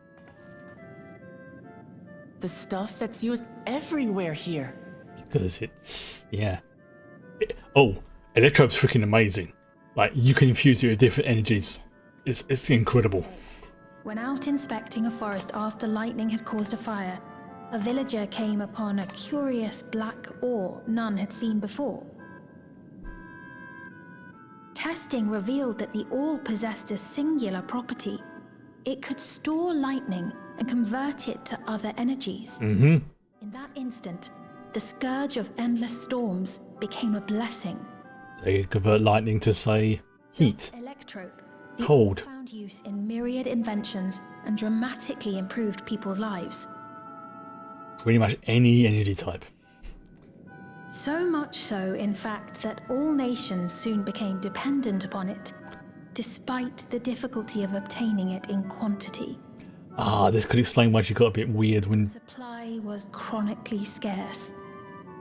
The stuff that's used everywhere here. Because it's, yeah. Electrope's freaking amazing. Like, you can infuse it with different energies. It's incredible. When out inspecting a forest after lightning had caused a fire, a villager came upon a curious black ore none had seen before. Testing revealed that the ore possessed a singular property, it could store lightning and convert it to other energies. Mm-hmm. In that instant, the scourge of endless storms became a blessing. So you convert lightning to, say, heat. Electrope, the Cold. found use in myriad inventions and dramatically improved people's lives. Pretty much any energy type. So much so, in fact, that all nations soon became dependent upon it, despite the difficulty of obtaining it in quantity. Ah, this could explain why she got a bit weird when... Supply was chronically scarce,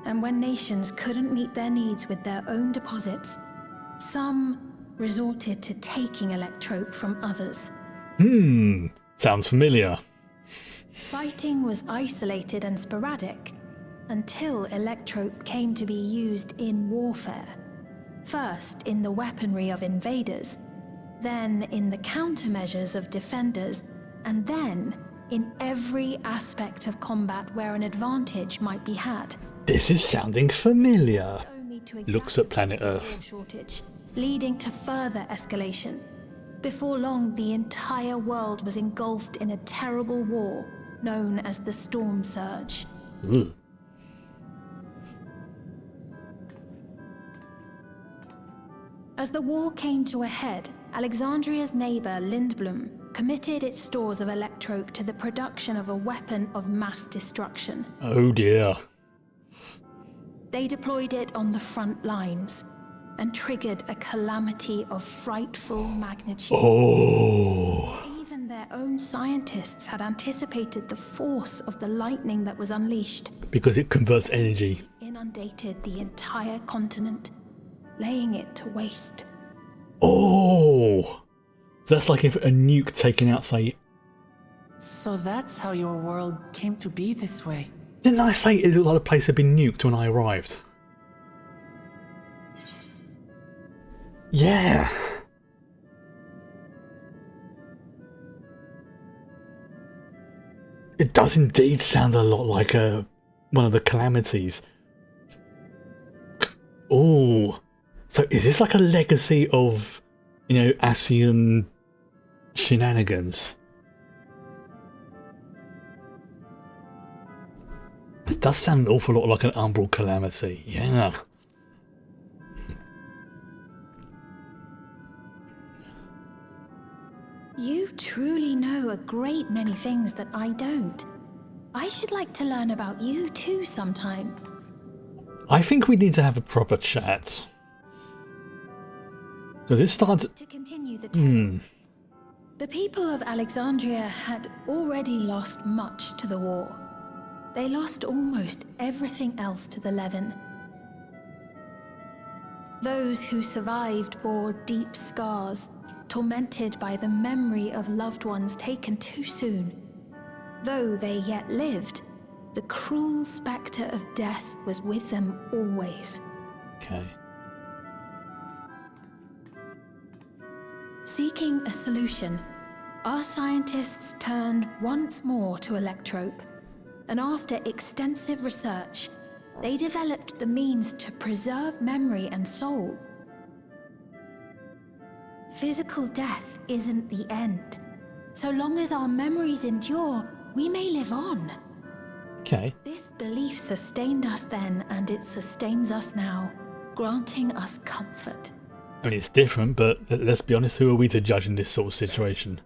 and when nations couldn't meet their needs with their own deposits, some resorted to taking electrope from others. Sounds familiar. Fighting was isolated and sporadic until electrope came to be used in warfare. First in the weaponry of invaders, then in the countermeasures of defenders, and then in every aspect of combat where an advantage might be had. This is sounding familiar. Only to Looks at planet exacerbate the Earth. war shortage, leading to further escalation. Before long, the entire world was engulfed in a terrible war known as the Storm Surge. Ugh. As the war came to a head, Alexandria's neighbor Lindblum committed its stores of electrope to the production of a weapon of mass destruction. Oh dear. They deployed it on the front lines and triggered a calamity of frightful magnitude. Oh. Even their own scientists had anticipated the force of the lightning that was unleashed, Because it converts energy. inundated the entire continent, laying it to waste. Oh. That's like if a nuke taken out, say... So that's how your world came to be this way. Didn't I say it looked like the place had been nuked when I arrived? Yeah. It does indeed sound a lot like one of the calamities. Oh. So is this like a legacy of, you know, Asian shenanigans? This does sound an awful lot like an Umbral calamity, yeah. You truly know a great many things that I don't. I should like to learn about you too sometime. I think we need to have a proper chat. Because it starts... To continue the tale, the people of Alexandria had already lost much to the war. They lost almost everything else to the Levin. Those who survived bore deep scars, tormented by the memory of loved ones taken too soon. Though they yet lived, the cruel spectre of death was with them always. Okay. Seeking a solution, our scientists turned once more to electrope, and after extensive research, they developed the means to preserve memory and soul. Physical death isn't the end. So long as our memories endure, we may live on. Okay. This belief sustained us then, and it sustains us now, granting us comfort. I mean, it's different, but let's be honest, who are we to judge in this sort of situation?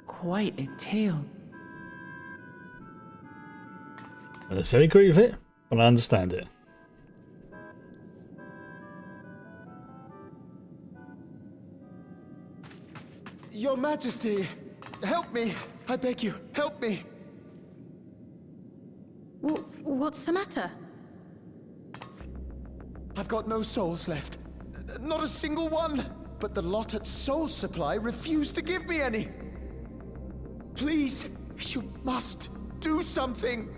Quite a tale. I don't necessarily agree with it, but I understand it. Your Majesty, help me! I beg you, help me! What's the matter? I've got no souls left. Not a single one! But the lot at Soul Supply refused to give me any! Please, you must do something!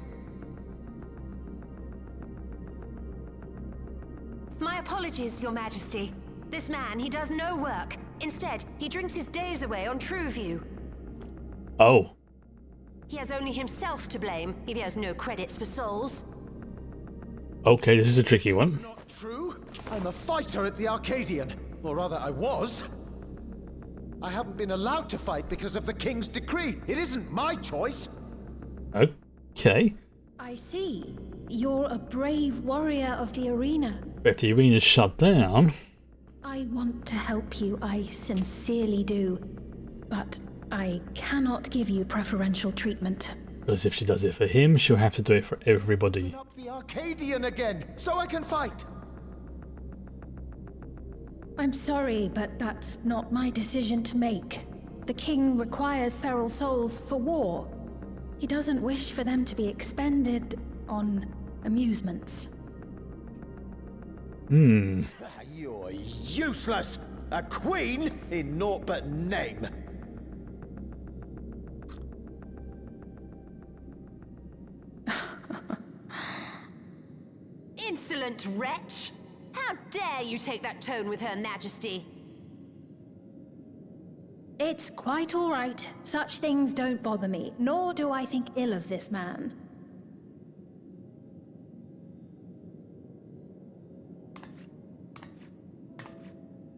My apologies, Your Majesty. This man, he does no work. Instead, he drinks his days away on Trueview. Oh. He has only himself to blame if he has no credits for souls. Okay, this is a tricky one. Not true. I'm a fighter at the Arcadian. Or rather, I was. I haven't been allowed to fight because of the king's decree. It isn't my choice. Okay. I see. You're a brave warrior of the arena. But if the arena's shut down... I want to help you, I sincerely do. But I cannot give you preferential treatment. Because if she does it for him, she'll have to do it for everybody. Up the Arcadian again, so I can fight. I'm sorry, but that's not my decision to make. The king requires feral souls for war. He doesn't wish for them to be expended on amusements. You're useless. A queen in naught but name. Insolent wretch! How dare you take that tone with Her Majesty? It's quite all right. Such things don't bother me, nor do I think ill of this man.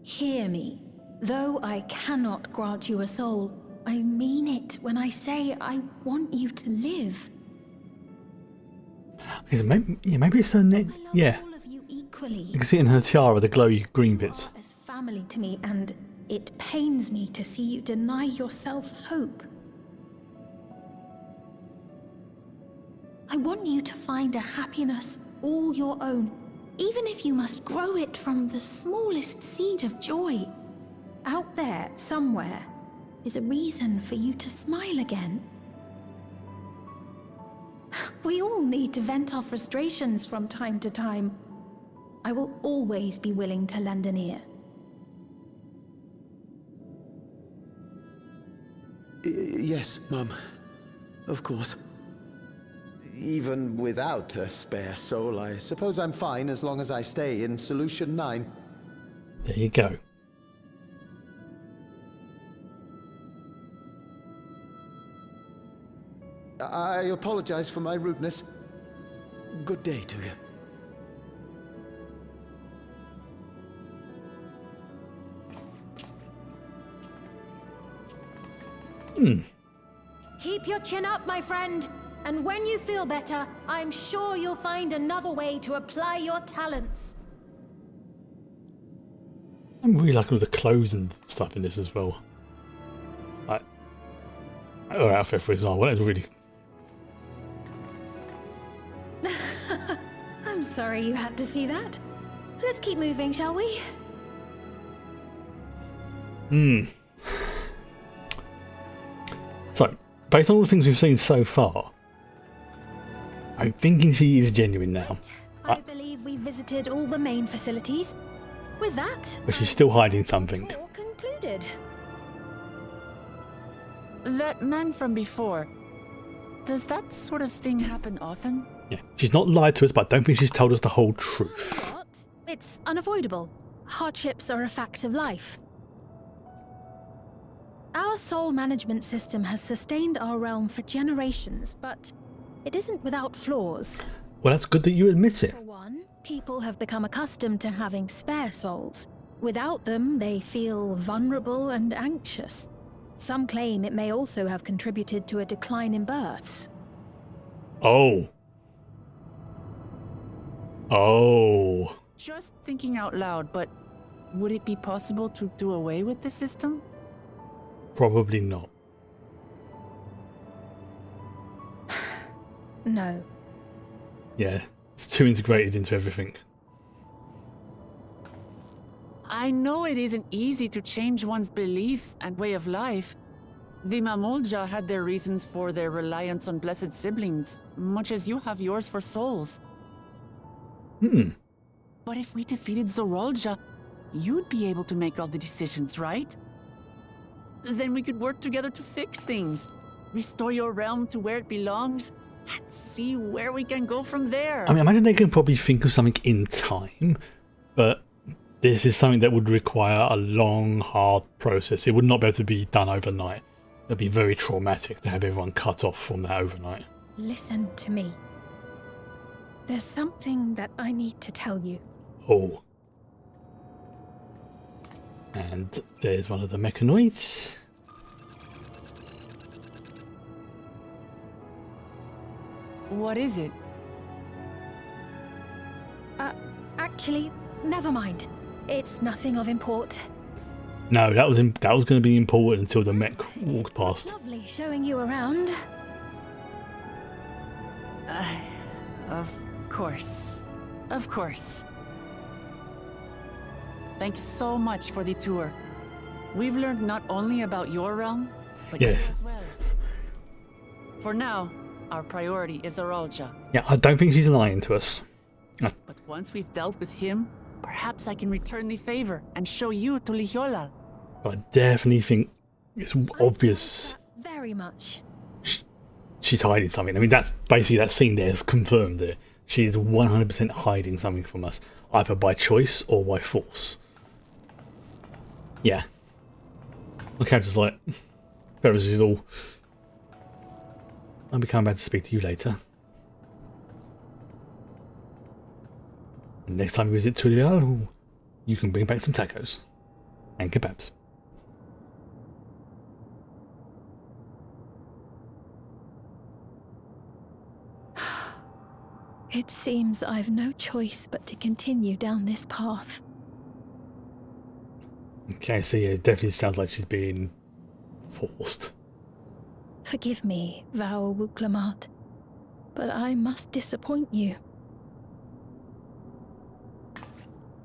Hear me. Though I cannot grant you a soul, I mean it when I say I want you to live. Maybe it's her neck. I love Yeah. all of you equally. You can see it in her tiara, the glowy green bits. You are as family to me, and it pains me to see you deny yourself hope. I want you to find a happiness all your own, even if you must grow it from the smallest seed of joy. Out there, somewhere, is a reason for you to smile again. We all need to vent our frustrations from time to time. I will always be willing to lend an ear. Yes, Mum. Of course. Even without a spare soul, I suppose I'm fine as long as I stay in Solution 9. There you go. I apologize for my rudeness. Good day to you. Keep your chin up, my friend. And when you feel better, I'm sure you'll find another way to apply your talents. I'm really liking all the clothes and stuff in this as well. Like her outfit, for example, that is really... I'm sorry you had to see that. Let's keep moving, shall we? So, based on all the things we've seen so far, I'm thinking she is genuine now. I believe we visited all the main facilities. With that, But she's still hiding something. tour concluded. That man from before, does that sort of thing happen often? Yeah, she's not lied to us, but I don't think she's told us the whole truth. What? It's unavoidable. Hardships are a fact of life. Our soul management system has sustained our realm for generations, but it isn't without flaws. Well, that's good that you admit it. For one, people have become accustomed to having spare souls. Without them, they feel vulnerable and anxious. Some claim it may also have contributed to a decline in births. Oh. Oh. Just thinking out loud, but would it be possible to do away with the system? Probably not. No. Yeah, it's too integrated into everything. I know it isn't easy to change one's beliefs and way of life. The Mamolja had their reasons for their reliance on blessed siblings, much as you have yours for souls. But if we defeated Zorolja, you'd be able to make all the decisions, right? Then we could work together to fix things, restore your realm to where it belongs, and see where we can go from there. I mean, I imagine they can probably think of something in time, but this is something that would require a long, hard process. It would not be able to be done overnight. It'd be very traumatic to have everyone cut off from that overnight. Listen to me. There's something that I need to tell you. Oh. And there's one of the mechanoids. What is it? Actually, never mind. It's nothing of import. No, that was going to be important until the mech walked past. Lovely showing you around. Of course. Of course. Thanks so much for the tour. We've learned not only about your realm, but yours as well. For now, our priority is Aralja. Yeah, I don't think she's lying to us. But once we've dealt with him, perhaps I can return the favor and show you to Lihiolal. But I definitely think it's obvious Very much. she's hiding something. I mean, that's basically that scene there is confirmed there. She is 100% hiding something from us, either by choice or by force. Yeah. My character's like, Ferris is all, I'll be coming back to speak to you later. And next time you visit Tulio, you can bring back some tacos and kebabs. It seems I've no choice but to continue down this path. Okay, so yeah, it definitely sounds like she's being forced. Forgive me, Vau Wuklamat, but I must disappoint you.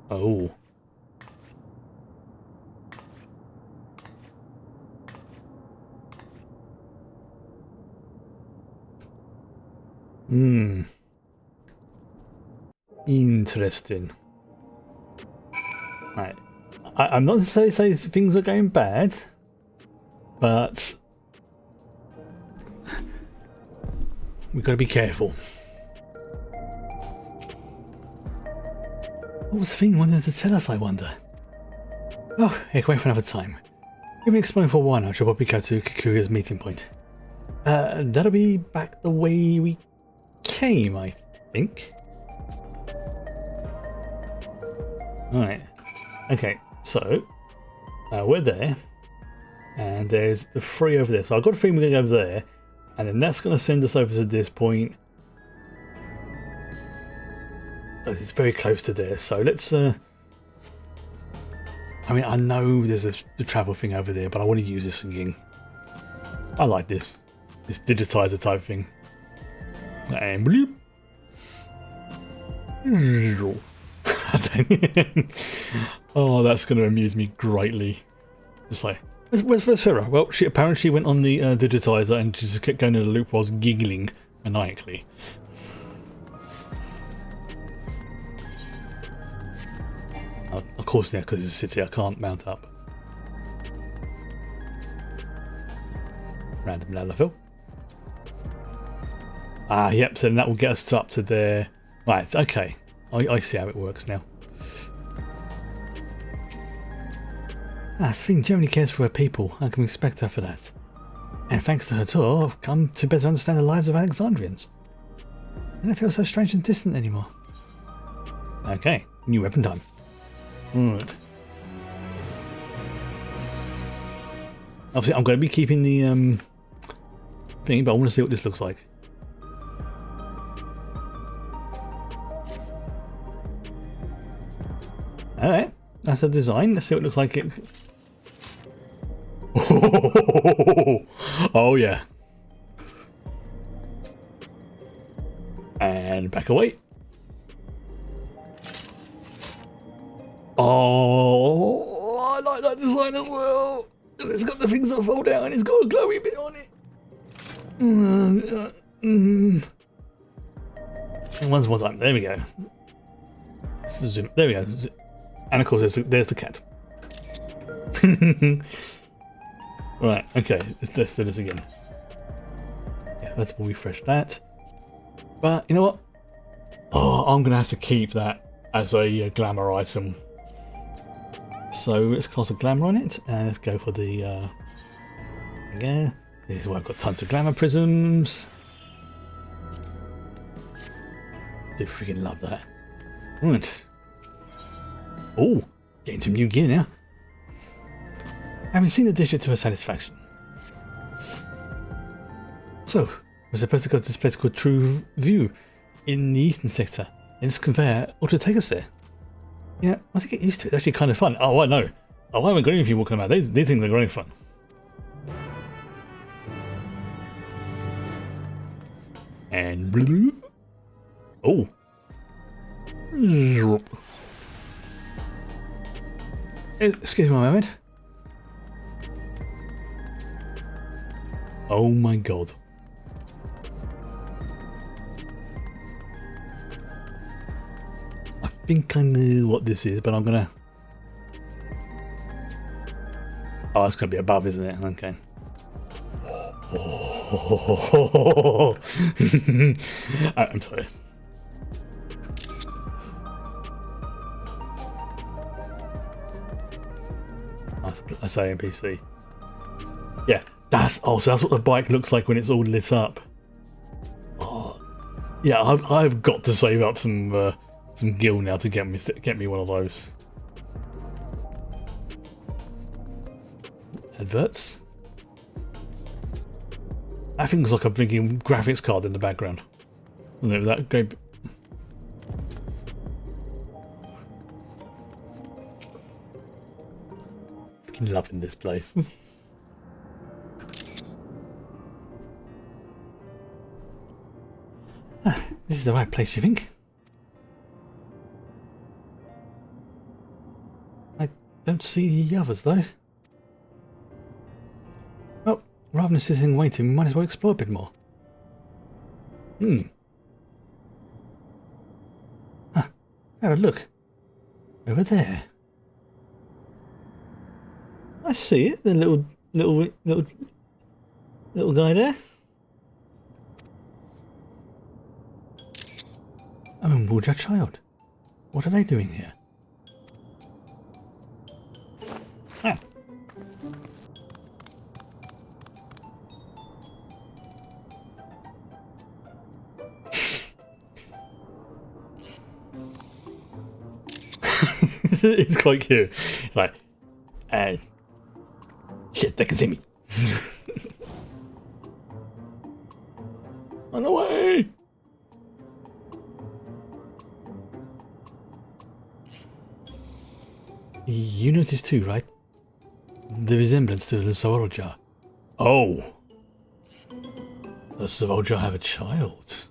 Oh. Hmm. Interesting. Right. I'm not necessarily saying things are going bad, but we've got to be careful. What was the thing you wanted to tell us, I wonder? Oh, heck, wait for another time. We've been exploring for a while now. Should probably go to Kikuya's meeting point. That'll be back the way we came, I think. Alright. Okay, so we're there. And there's the 3 over there. So I've got a feeling we're going to go over there. And then that's going to send us over to this point. It's very close to there, so let's I mean, I know there's the travel thing over there, but I want to use this again. I like this digitizer type thing. And bloop. Oh, that's going to amuse me greatly. Just like, where's Farah? Well, she apparently went on the digitizer and she just kept going in the loop whilst giggling maniacally. Of course, yeah, because it's a city, I can't mount up. Random landfill. Ah, yep, so then that will get us up to there. Right, okay. I see how it works now. Sphene generally cares for her people. I can respect her for that. And thanks to her tour, I've come to better understand the lives of Alexandrians. I don't feel so strange and distant anymore. Okay, new weapon time. Right. Obviously, I'm going to be keeping the thing, but I want to see what this looks like. Alright, that's the design. Let's see what it looks like. Oh yeah. And back away. Oh, I like that design as well. It's got the things that fall down. It's got a glowy bit on it. Once more time. There we go. Zoom. There we go. And of course, there's the cat. Right. Okay. Let's do this again. Yeah, let's refresh that. But you know what? Oh, I'm gonna have to keep that as a glamour item. So let's cast a glamour on it, and let's go for the yeah. This is where I've got tons of glamour prisms. Do freaking love that. Right. Oh, getting some new gear now. Having seen the district to her satisfaction. So, we're supposed to go to this place called True View in the eastern sector. And this conveyor ought to take us there. Yeah, once you get used to it, it's actually kind of fun. Oh, I know. Oh, I haven't got anything walking about. These things are great fun. And blue. Oh. Excuse me a moment. Oh my god. I think I know what this is, but I'm gonna... Oh, it's gonna be above, isn't it? Okay. I'm sorry. I say NPC. Yeah, so that's what the bike looks like when it's all lit up. Oh, yeah, I've got to save up some gil now to get me one of those. Adverts. I think it's like a blinking graphics card in the background. That game. Fucking loving this place. This is the right place, you think? I don't see the others though. Well, rather than sitting and waiting, we might as well explore a bit more. Have a look. Over there. I see it, the little guy there. I'm a Moja child. What are they doing here? Ah. It's quite cute. It's like, shit, they can see me. On the way. You noticed too, right? The resemblance to the Savarja. Oh! Does Savarja have a child?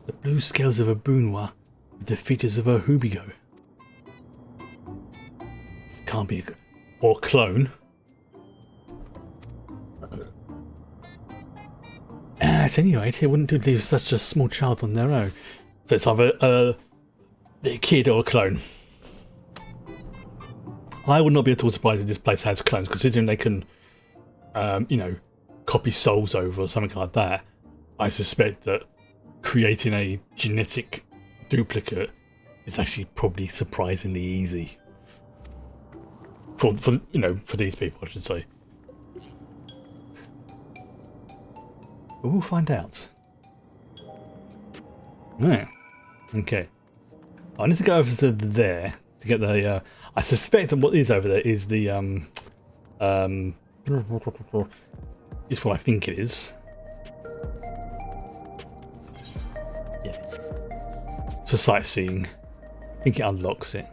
The blue scales of a Bunwa with the features of a Hubigo. This can't be or clone. At any rate, it wouldn't do to leave such a small child on their own. So it's either a kid or a clone. I would not be at all surprised if this place has clones, considering they can, you know, copy souls over or something like that. I suspect that creating a genetic duplicate is actually probably surprisingly easy. For you know, for these people, I should say. But we'll find out. Yeah. Okay. I need to go over to there to get the. I suspect that what is over there is the. Is what I think it is. Yeah. For sightseeing. I think it unlocks it.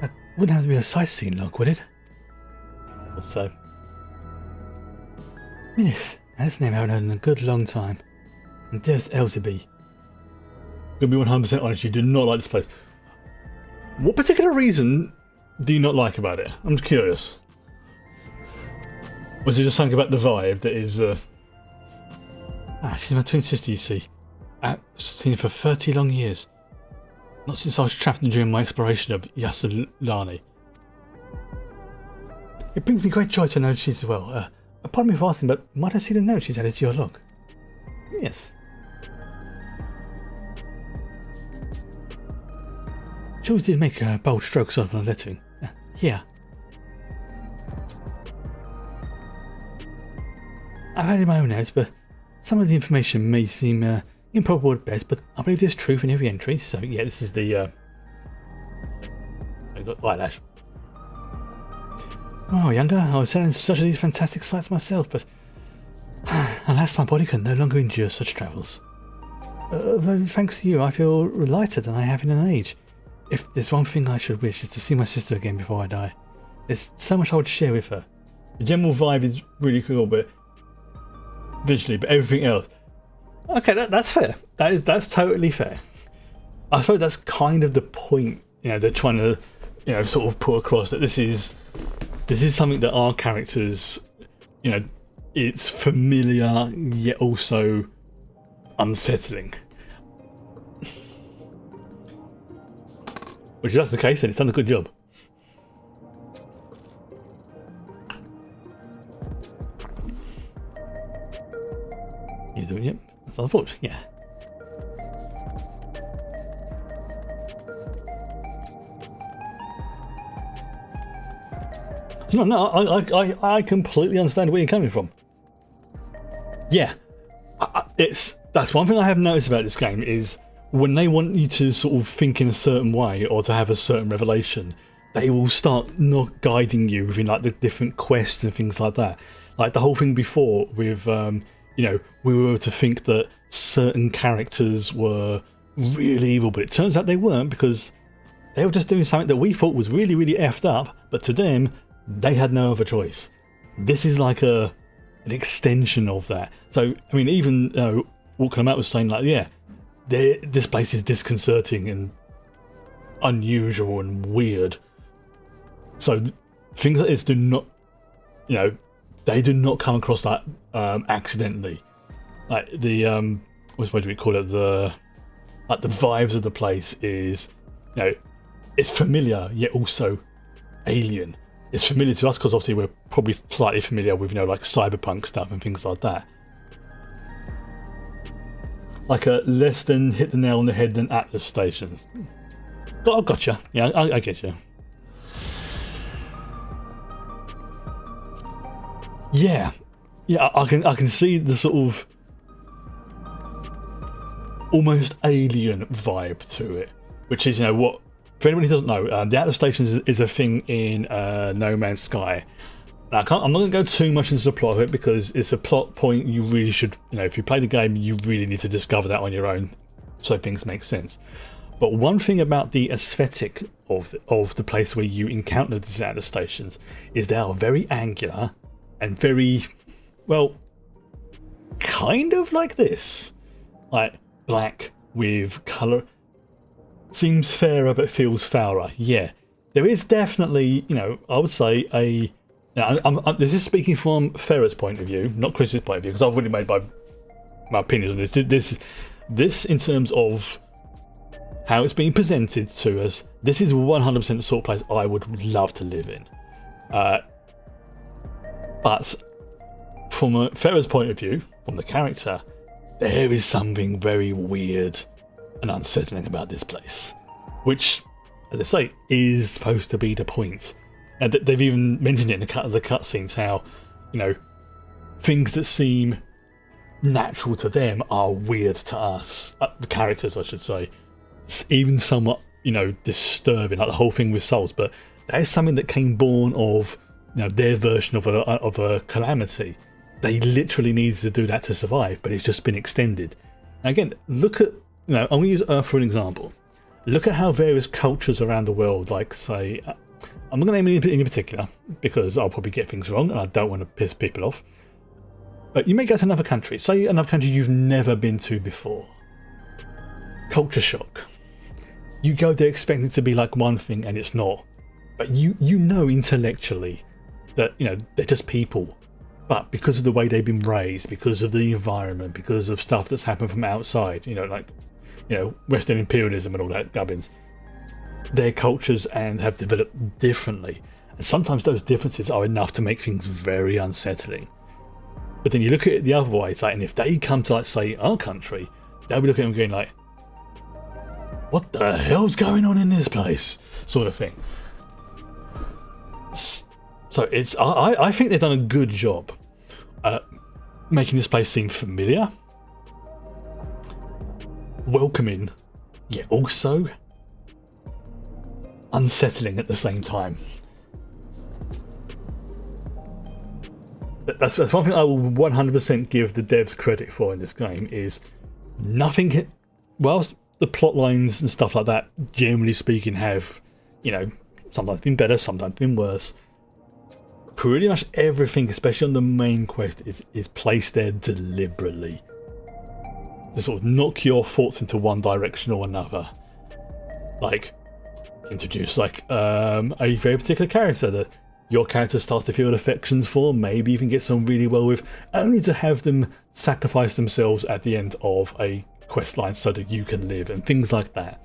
That wouldn't have to be a sightseeing log, would it? Or so. Minif, that's name I haven't heard in a good long time. And there's Elzeby. Gonna be 100% honest, you do not like this place. What particular reason do you not like about it? I'm just curious. Was it just something about the vibe that is... she's my twin sister, you see. I've seen her for 30 long years. Not since I was trapped during my exploration of Yasulani. It brings me great joy to know she's well. Pardon me for asking, but might I see the note she's added to your log? Yes. Jules did make a bold strokes of on lettering. Yeah. I've had my own notes, but some of the information may seem improbable at best, but I believe there's truth in every entry. So yeah, this is the I got eyelash. When I was younger, I was selling such of these fantastic sights myself, but alas, my body can no longer endure such travels. Though thanks to you, I feel lighter than I have in an age. If there's one thing I should wish, is to see my sister again before I die. There's so much I would share with her. The general vibe is really cool, but visually, but everything else. Okay, that's fair. That's totally fair. I suppose that's kind of the point. You know, they're trying to, you know, sort of put across that this is something that our characters, you know, it's familiar yet also unsettling. Which, if that's the case, then it's done a good job. You doing it? That's what I thought, yeah. No, I completely understand where you're coming from. Yeah, that's one thing I have noticed about this game is when they want you to sort of think in a certain way or to have a certain revelation, they will start not guiding you within like the different quests and things like that. Like the whole thing before with, you know, we were to think that certain characters were really evil, but it turns out they weren't because they were just doing something that we thought was really, really effed up, but to them, they had no other choice. This is like an extension of that. So, I mean, even Walker was saying like, yeah, this place is disconcerting and unusual and weird. So things like this do not, you know, they do not come across that accidentally. Like the what do we call it? The vibes of the place is, you know, it's familiar yet also alien. It's familiar to us because obviously we're probably slightly familiar with, you know, like cyberpunk stuff and things like that. Like a less than hit the nail on the head than Atlas Station. Oh, gotcha. Yeah, I get you. Yeah, I can see the sort of almost alien vibe to it, which is, you know, what. For anyone who doesn't know, the Atlas Station is a thing in No Man's Sky. Now, I'm not going to go too much into the plot of it because it's a plot point you really should, you know, if you play the game, you really need to discover that on your own so things make sense. But one thing about the aesthetic of the place where you encounter these Atlas Stations is they are very angular and very, well, kind of like this. Like black with colour. Seems fairer but feels fouler. Yeah, there is definitely, you know, I would say this is speaking from Farah's point of view, not Chris's point of view, because I've already made my opinions on this. This in terms of how it's being presented to us, this is 100% the sort of place I would love to live in. But from Farah's point of view, from the character, there is something very weird and unsettling about this place, which, as I say, is supposed to be the point. And they've even mentioned it in the cutscenes how, you know, things that seem natural to them are weird to us. The characters, I should say, it's even somewhat, you know, disturbing, like the whole thing with souls. But that is something that came born of, you know, their version of a calamity. They literally needed to do that to survive, but it's just been extended. Now again, look at. You know, I'm going to use Earth for an example. Look at how various cultures around the world, like say, I'm not going to name any in particular because I'll probably get things wrong and I don't want to piss people off. But you may go to another country, say another country you've never been to before. Culture shock. You go there expecting it to be like one thing and it's not. But you know intellectually that, you know, they're just people. But because of the way they've been raised, because of the environment, because of stuff that's happened from outside, you know, like, you know, Western imperialism and all that gubbins, their cultures and have developed differently. And sometimes those differences are enough to make things very unsettling. But then you look at it the other way, it's like, and if they come to, like, say, our country, they'll be looking at them going like, what the hell's going on in this place? Sort of thing. So it's I think they've done a good job making this place seem familiar, welcoming, yet also unsettling at the same time. That's one thing I will 100% give the devs credit for in this game is nothing. Whilst the plot lines and stuff like that, generally speaking, have, you know, sometimes been better, sometimes been worse. Pretty much everything, especially on the main quest, is placed there deliberately to sort of knock your thoughts into one direction or another. Like, introduce like a very particular character that your character starts to feel affections for, maybe even gets on really well with, only to have them sacrifice themselves at the end of a quest line so that you can live, and things like that.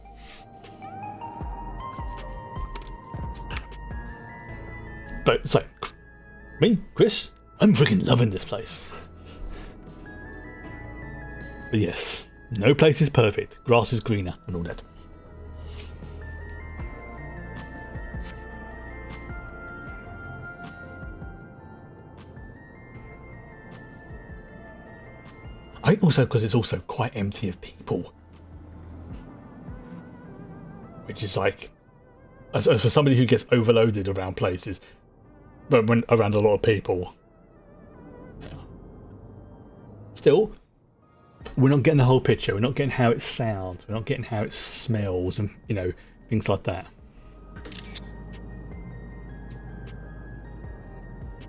But it's like, me, Chris, I'm freaking loving this place. But yes, no place is perfect. Grass is greener and all that. I think also because it's also quite empty of people. Which is like, as for somebody who gets overloaded around places, but when around a lot of people, yeah. Still, we're not getting the whole picture. We're not getting how it sounds. We're not getting how it smells, and you know, things like that.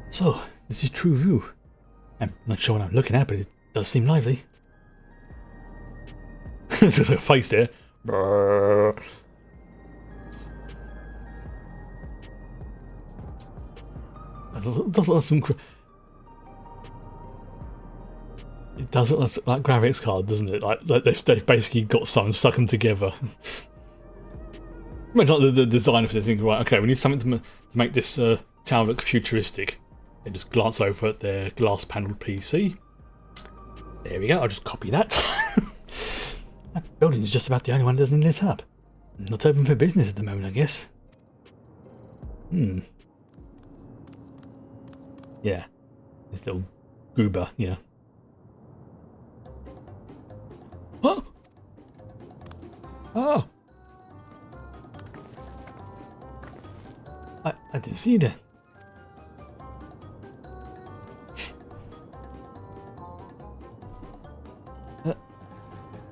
So this is true view. I'm not sure what I'm looking at, but it does seem lively. There's just a face there. Brrr. It does look like some. It does look like graphics card, doesn't it? Like they've basically got some, stuck them together. Imagine like the designer for this thing, right? Okay, we need something to make this town look futuristic. They just glance over at their glass panel PC. There we go. I'll just copy that. That building is just about the only one that doesn't lit up. Not open for business at the moment, I guess. Yeah. This little goober, yeah. Oh! Oh! I didn't see that.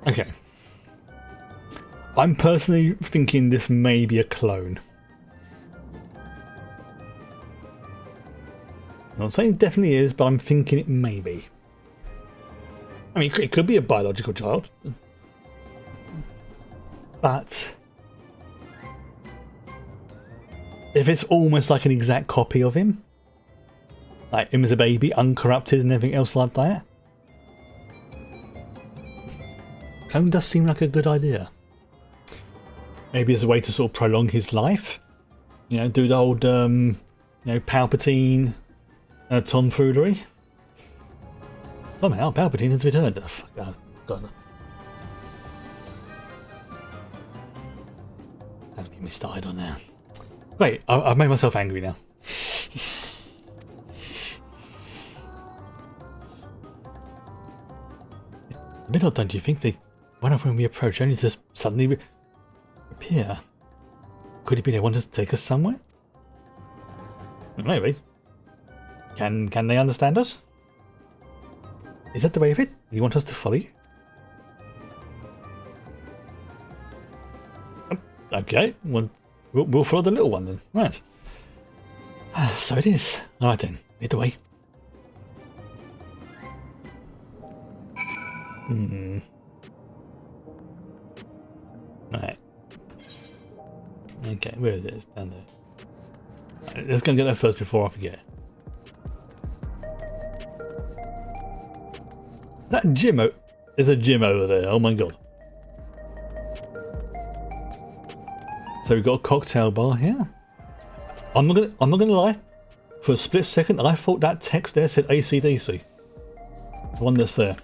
Okay. I'm personally thinking this may be a clone. Not saying it definitely is, but I'm thinking it may be. I mean, it could be a biological child. But if it's almost like an exact copy of him, like him as a baby, uncorrupted and everything else like that, clone does seem like a good idea. Maybe as a way to sort of prolong his life. You know, do the old, you know, Palpatine tomfoolery. Somehow Palpatine has returned. Oh, fuck, oh, God. Don't get me started on that. Wait, I've made myself angry now. A bit odd, don't you think? They went up when we approached, only to suddenly appear. Could it be they wanted to take us somewhere? Maybe. Can they understand us? Is that the way of it? You want us to follow you? Okay, we'll follow the little one then. Right. So it is. Alright then, lead the way. Right. Okay, where is it? It's down there. Right, let's go and get there first before I forget. That gym, there's a gym over there. Oh my god. So we've got a cocktail bar here. I'm not gonna lie. For a split second, I thought that text there said AC/DC. The one that's there.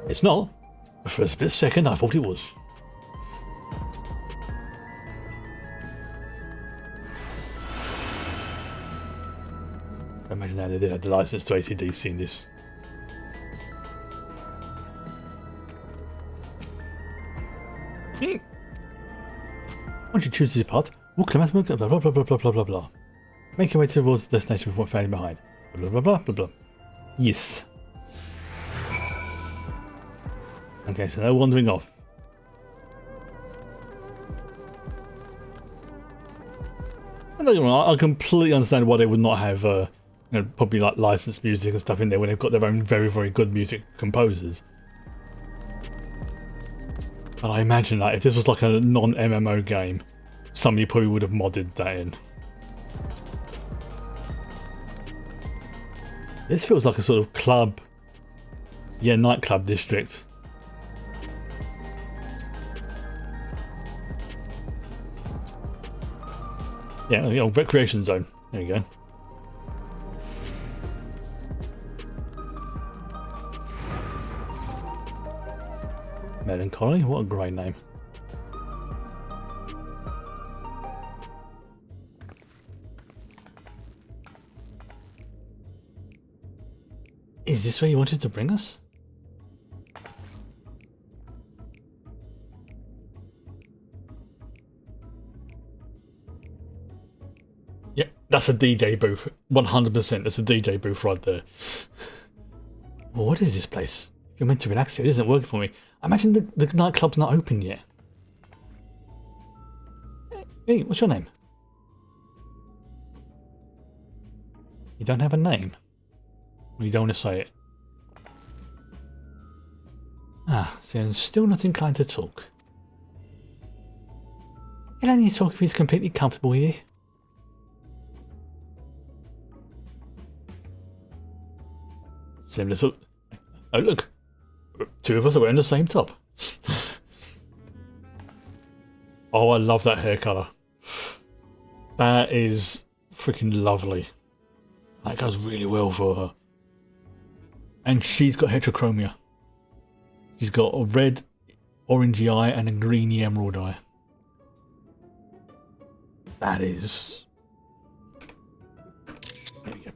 It's not. But for a split second, I thought it was. imagine that they did have the license to AC/DC in this. Once you choose to depart, walk kilometers, blah blah blah blah blah blah blah blah. Make your way towards the destination before falling behind. Blah blah blah blah blah. Yes. Okay, so they're wandering off. I completely understand why they would not have, probably like licensed music and stuff in there when they've got their own very, very good music composers. But I imagine that if this was like a non-MMO game, somebody probably would have modded that in. This feels like a sort of club, nightclub district. Yeah, recreation zone. There you go. Melancholy? What a great name. Is this where you wanted to bring us? Yeah, that's a DJ booth. 100%. That's a DJ booth right there. Well, what is this place? You're meant to relax here. It isn't working for me. I imagine the nightclub's not open yet. Hey, what's your name? You don't have a name? Well, you don't want to say it. Ah, so you're still not inclined to talk. He'll only talk if he's completely comfortable here. Similar to... Oh, look. Two of us are wearing the same top. Oh, I love that hair colour. That is freaking lovely. That goes really well for her. And she's got heterochromia. She's got a red, orangey eye and a greeny emerald eye. That is... There we go.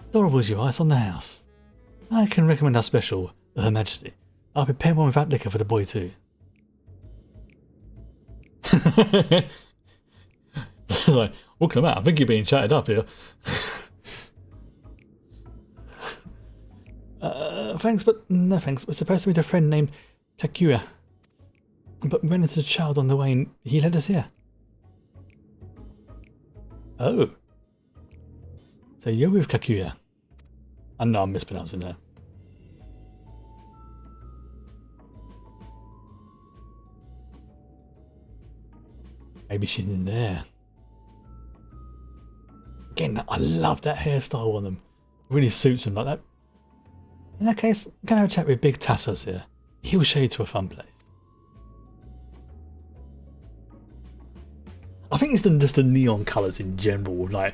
Adorable as you are, it's on the house. I can recommend our special, Her Majesty. I'll prepare one without liquor for the boy too. Like, walking about, I think you're being chatted up here. Thanks, but no thanks. We're supposed to meet a friend named Kakuya. But we ran into a child on the way and he led us here. Oh. So you're with Kakuya. I know I'm mispronouncing that. Maybe she's in there. Again, I love that hairstyle on them. It really suits them like that. In that case, I'm going to have a chat with Big Tassos here. He'll show you to a fun place. I think it's just the neon colours in general. Like,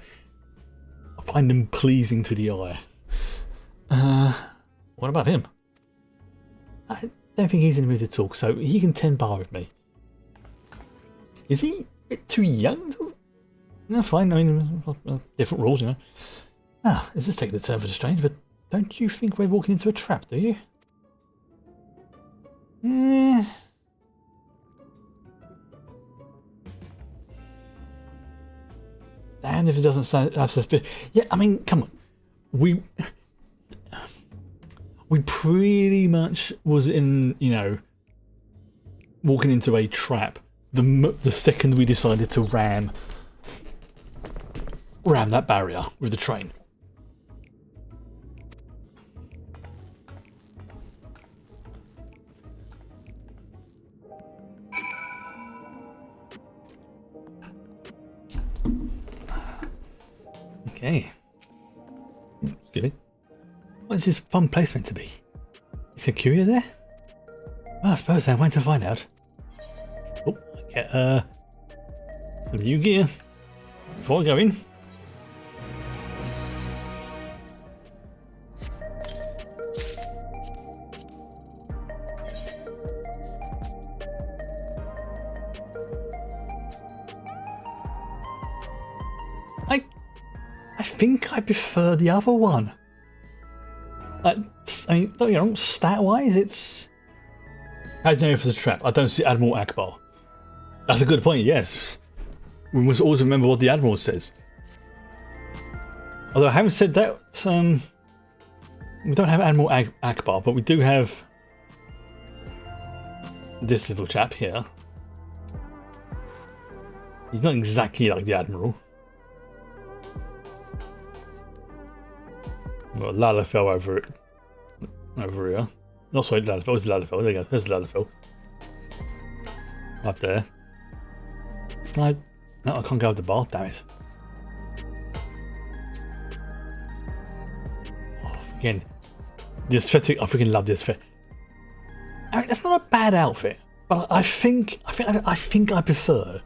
I find them pleasing to the eye. What about him? I don't think he's in the mood to talk, so he can tend bar with me. Is he a bit too young? No, fine. I mean, different rules, you know. Ah, this is taking a turn for the strange, but don't you think we're walking into a trap, do you? Damn if it doesn't have suspicion. Yeah, I mean, come on. We pretty much was in, walking into a trap the second we decided to ram that barrier with the train. Okay. Excuse me. What is this fun place meant to be? Is Kakuya there? Well, I suppose I'm waiting to find out. Oh, I get some new gear before I go in. I think I prefer the other one. I mean, don't get me wrong, stat-wise, it's... How do you know if it's a trap? I don't see Admiral Akbar. That's a good point, yes. We must always remember what the Admiral says. Although, having said that, we don't have Admiral Akbar, but we do have this little chap here. He's not exactly like the Admiral. Well, Lalafell over here. Not sorry, Lalafell. It's Lalafell. There you go. There's Lalafell. Right there. No, I can't go with the bar. Damn it. Oh, again, the aesthetic. I freaking love the aesthetic. I mean, that's not a bad outfit, but I think I prefer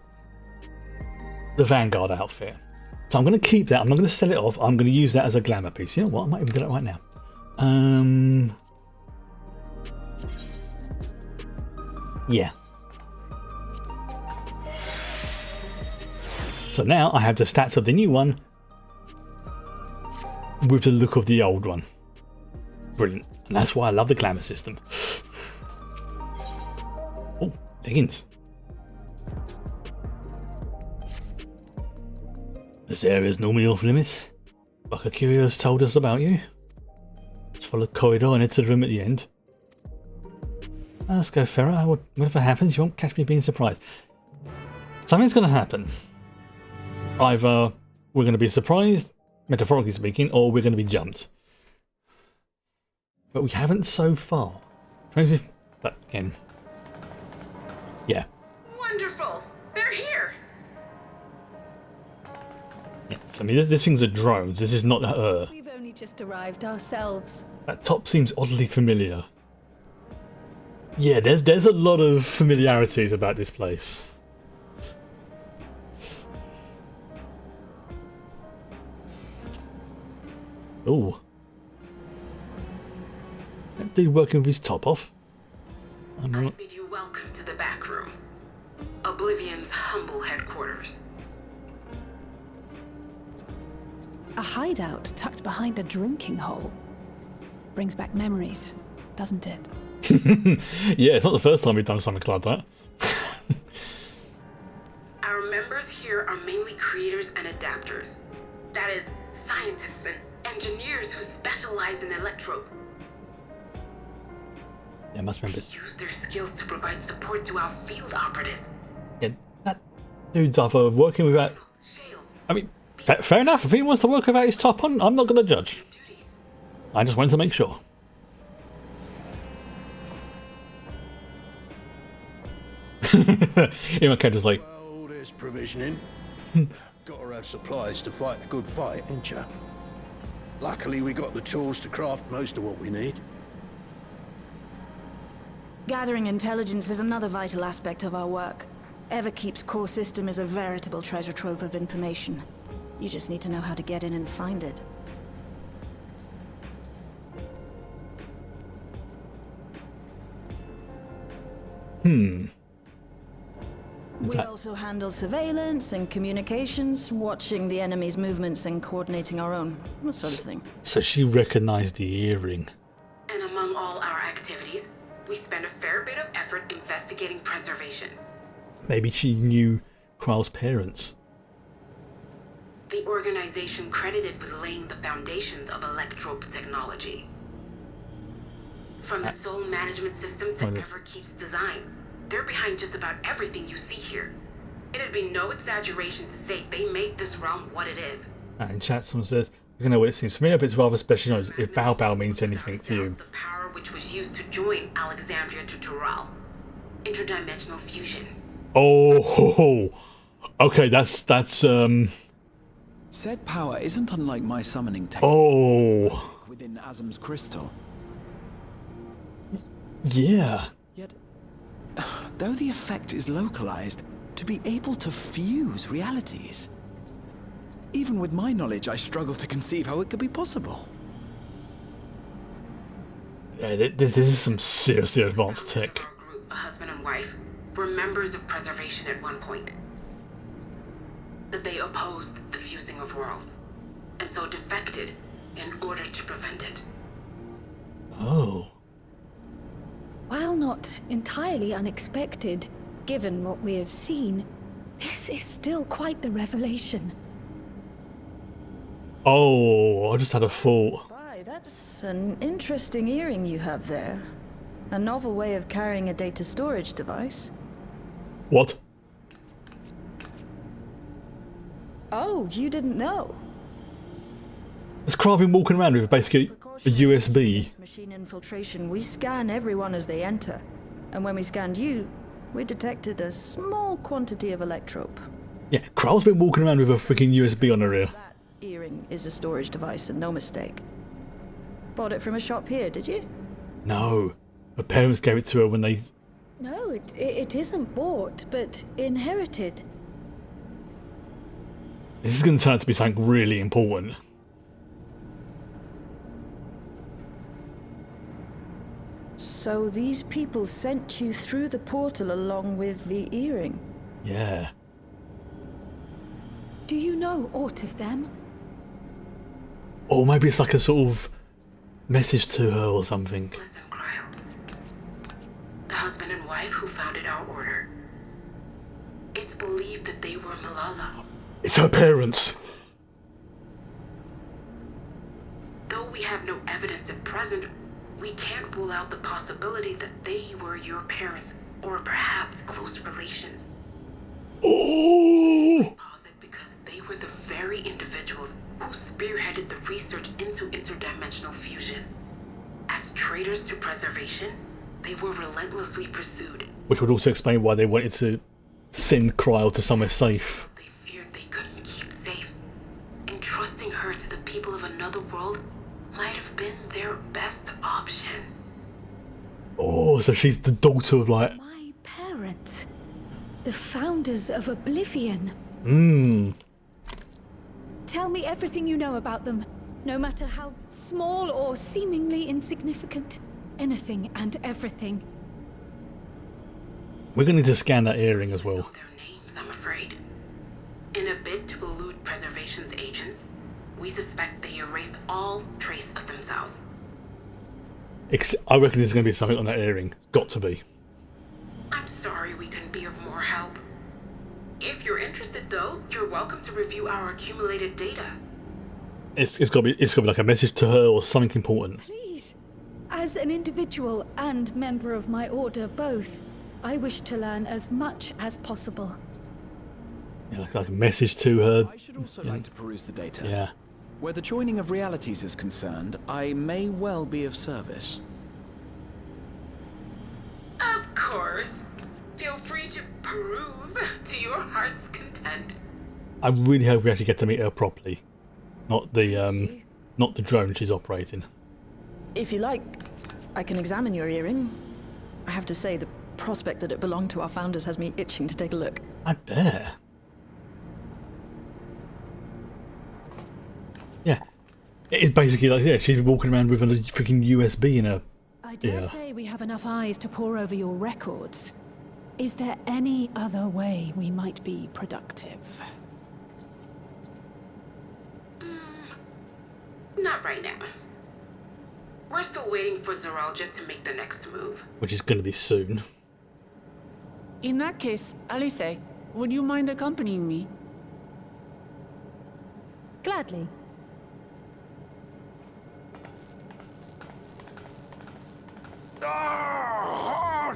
the Vanguard outfit. So I'm going to keep that. I'm not going to sell it off. I'm going to use that as a glamour piece. You know what? I might even do that right now. Yeah. So now I have the stats of the new one with the look of the old one. Brilliant. And that's why I love the glamour system. Oh, leggings. This area is normally off limits. Like a curious told us about you. Let's follow the corridor and head to the room at the end. Let's go, Farah. Whatever happens, you won't catch me being surprised. Something's going to happen. Either we're going to be surprised, metaphorically speaking, or we're going to be jumped. But we haven't so far. But again, yeah. Wonderful. They're here. Yeah, so, I mean, this thing's a drone. This is not her. We've only just arrived ourselves. That top seems oddly familiar. Yeah, there's a lot of familiarities about this place. Ooh. That dude working with his top off. I bid you welcome to the back room. Oblivion's humble headquarters. A hideout tucked behind a drinking hole. Brings back memories, doesn't it? Yeah, it's not the first time we've done something like that. Our members here are mainly creators and adapters. That is, scientists and engineers who specialize in electro. Yeah, must remember. They use their skills to provide support to our field operatives. Yeah, that dude's either working without... I mean, fair enough. If he wants to work without his top on, I'm not going to judge. I just wanted to make sure. Even Kendra's like... Well, there's provisioning. Gotta have supplies to fight a good fight, ain't ya? Luckily, we got the tools to craft most of what we need. Gathering intelligence is another vital aspect of our work. Everkeep's core system is a veritable treasure trove of information. You just need to know how to get in and find it. We also handle surveillance and communications, watching the enemy's movements and coordinating our own, that sort of thing. So she recognized the earring. And among all our activities, we spend a fair bit of effort investigating preservation. Maybe she knew Kral's parents. The organization credited with laying the foundations of electrope technology. From the soul management system to Everkeep's design, they're behind just about everything you see here. It'd be no exaggeration to say they made this realm what it is. In chat, someone says, "You can know what it seems to me, but it's rather special if Bao Bao means anything to you." The power which was used to join Alexandria to Tural. Interdimensional fusion. Oh, okay, that's Said power isn't unlike my summoning technique Oh, within Azam's crystal. yeah. Yet, though the effect is localized, to be able to fuse realities. Even with my knowledge, I struggle to conceive how it could be possible. Yeah, this is some seriously advanced tech. Our group, a husband and wife, were members of preservation at one point. They opposed the fusing of worlds, and so defected in order to prevent it. Oh. While not entirely unexpected, given what we have seen, this is still quite the revelation. Oh, I just had a thought. Why, that's an interesting earring you have there. A novel way of carrying a data storage device. What? Oh, you didn't know? Has Krav been walking around with basically a USB? Machine infiltration, we scan everyone as they enter. And when we scanned you, we detected a small quantity of electrope. Yeah, Krav's been walking around with a freaking USB on her ear. That earring is a storage device and no mistake. Bought it from a shop here, did you? No. Her parents gave it to her when they... No, it isn't bought, but inherited. This is going to turn out to be something really important. So these people sent you through the portal along with the earring? Yeah. Do you know aught of them? Or maybe it's like a sort of message to her or something. Listen, Kyle. The husband and wife who founded our order. It's believed that they were Malala. It's her parents. Though we have no evidence at present, we can't rule out the possibility that they were your parents, or perhaps close relations. Oh! Because they were the very individuals who spearheaded the research into interdimensional fusion. As traitors to preservation, they were relentlessly pursued. Which would also explain why they wanted to send Cryle to somewhere safe. They feared they couldn't keep safe. Entrusting her to the people of another world might have been their best option. Oh, so she's the daughter of like... My parents. The founders of Oblivion. Tell me everything you know about them, no matter how small or seemingly insignificant. Anything and everything. We're going to need to scan that earring as well. Their names, I'm afraid. In a bid to elude preservation's agents, we suspect they erased all trace of themselves. I reckon there's going to be something on that earring. Got to be. I'm sorry we couldn't be of more help. If you're interested, though, you're welcome to review our accumulated data. It's got to be like a message to her or something important. Please. As an individual and member of my order both, I wish to learn as much as possible. Yeah, like a message to her. I should also like to peruse the data. Yeah. Where the joining of realities is concerned, I may well be of service. Of course. Feel free to peruse to your heart's content. I really hope we actually get to meet her properly. Not the drone she's operating. If you like, I can examine your earring. I have to say, the prospect that it belonged to our founders has me itching to take a look. I bet. Yeah. It is basically like, yeah, she's walking around with a freaking USB in her I dare say we have enough eyes to pore over your records. Is there any other way we might be productive? Not right now. We're still waiting for Zoralja to make the next move. which is going to be soon. In that case, Alice, would you mind accompanying me? Gladly. Oh,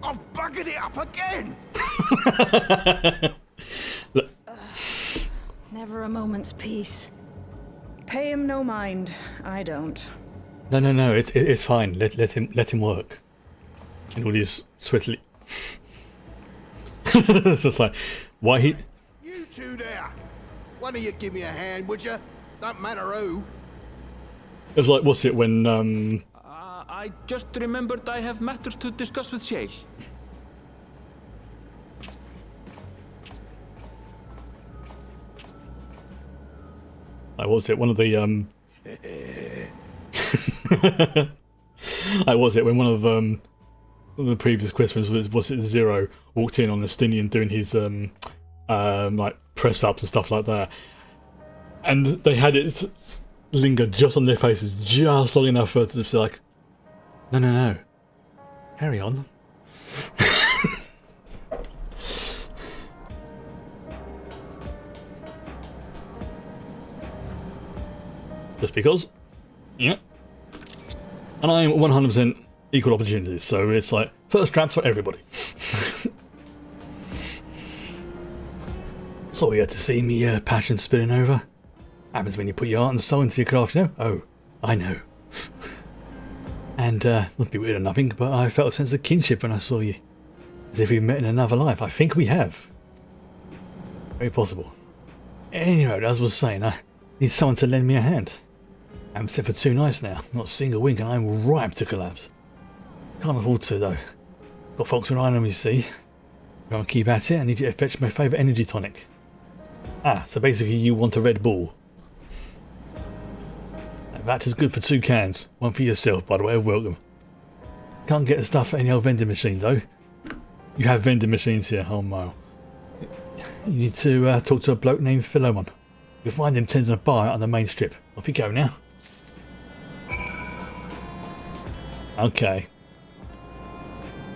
I've buggered it up again! Never a moment's peace. Pay him no mind. I don't. No, it's fine. Let him work. And all these swiftly. It's just like, why he? You two there! One of you give me a hand, would you? Don't matter who. It was like, what's it when I just remembered I have matters to discuss with Shay. I was it one of the I was it when one of the previous Christmas was it Zero walked in on Estinian doing his like press ups and stuff like that, And they had it linger just on their faces, just long enough for it to just be like, no, carry on. Just because, yeah. And I'm 100% equal opportunities, so it's like first traps for everybody. So you had to see me passion spilling over. Happens when you put your heart and soul into your craft, you know? Oh, I know. And, not to be weird or nothing, but I felt a sense of kinship when I saw you. As if we met in another life. I think we have. Very possible. Anyway, as I was saying, I need someone to lend me a hand. I haven't slept for 2 nights now. Not a single wink, and I'm ripe to collapse. Can't afford to, though. Got folks relying on me, you see. If I want to keep at it, I need you to fetch my favourite energy tonic. Ah, so basically you want a Red Bull. That is good for 2 cans. One for yourself, by the way, welcome. Can't get the stuff at any old vending machine, though. You have vending machines here, oh my. You need to talk to a bloke named Philemon. You'll find him tending a bar on the main strip. Off you go now. Okay.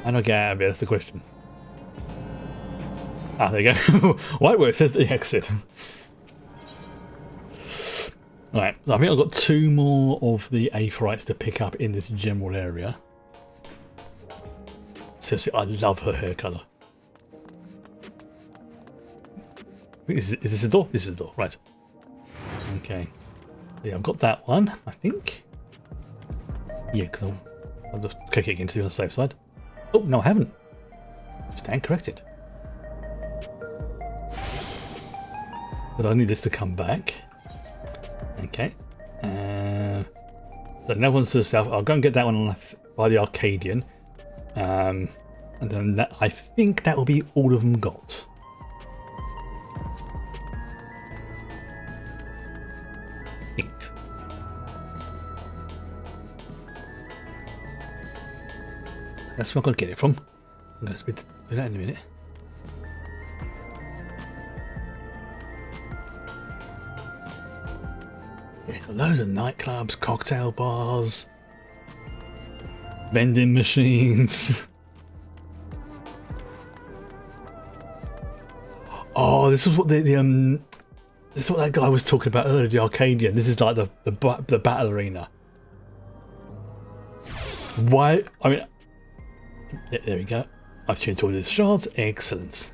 How do I get out of here? That's the question. Ah, there you go. Right where it says the exit. Right, so I think I've got 2 more of the aetherites to pick up in this general area. Seriously, I love her hair colour. Is this a door? This is a door, right. Okay. Yeah, I've got that one, I think. Yeah, because I'll just click it again to be on the safe side. Oh, no, I haven't. Stand corrected. But I need this to come back. Okay. So no one's to the south. I'll go and get that one by the Arcadian. And then that, I think that will be all of them got. That's where I'm going to get it from. I'm going to do that in a minute. Yeah, got loads of nightclubs, cocktail bars, vending machines. Oh, this is what this is what that guy was talking about earlier, the Arcadian. This is like the battle arena. Why? I mean, yeah, there we go. I've tuned all these shards. Excellent.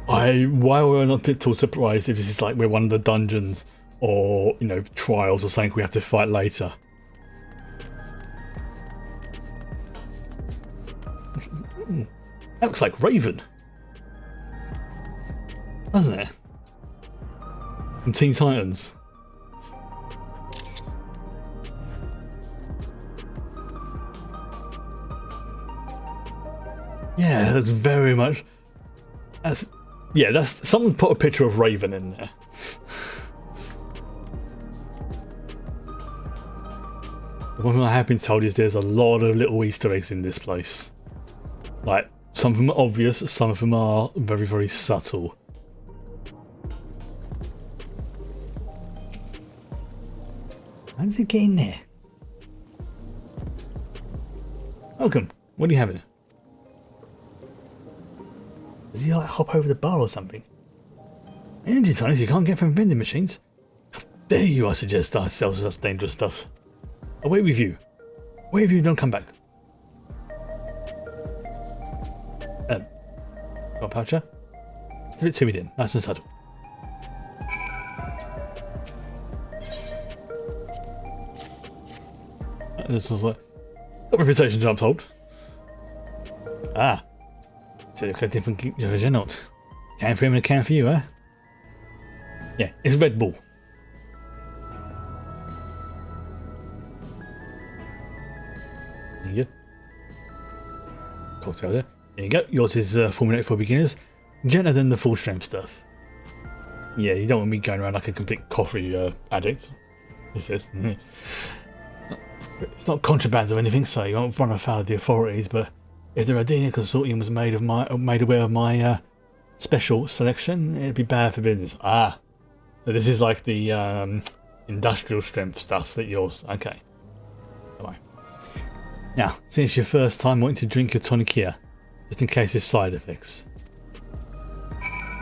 Why were I not a bit surprised if this is like we're one of the dungeons or, you know, trials or something we have to fight later. That looks like Raven, doesn't it? From Teen Titans. Yeah, that's very much. That's someone put a picture of Raven in there. The one thing I have been told is there's a lot of little Easter eggs in this place. Like, some of them are obvious, some of them are very, very subtle. How does it get in there? Welcome. What are you having? Does he like hop over the bar or something? Energy tonics you can't get from vending machines. How dare you, I suggest I sell such dangerous stuff. Away with you. Away with you, don't come back. Got a poucher? Give it to me then, nice and subtle. This is like got reputation to uphold. Ah. So you're collecting from you're not. Can for him and a can for you, eh? Yeah, it's Red Bull. There you go. Cocktail there. There you go. Yours is formulated for beginners. Gentler than the full strength stuff. Yeah, you don't want me going around like a complete coffee addict. He says. It's not contraband or anything, so you won't run afoul of the authorities, but if the Radina Consortium was made aware of my special selection, it'd be bad for business. Ah, So this is like the industrial strength stuff that yours. Okay. Bye. Now, since your first time wanting to drink your tonic here, just in case there's side effects.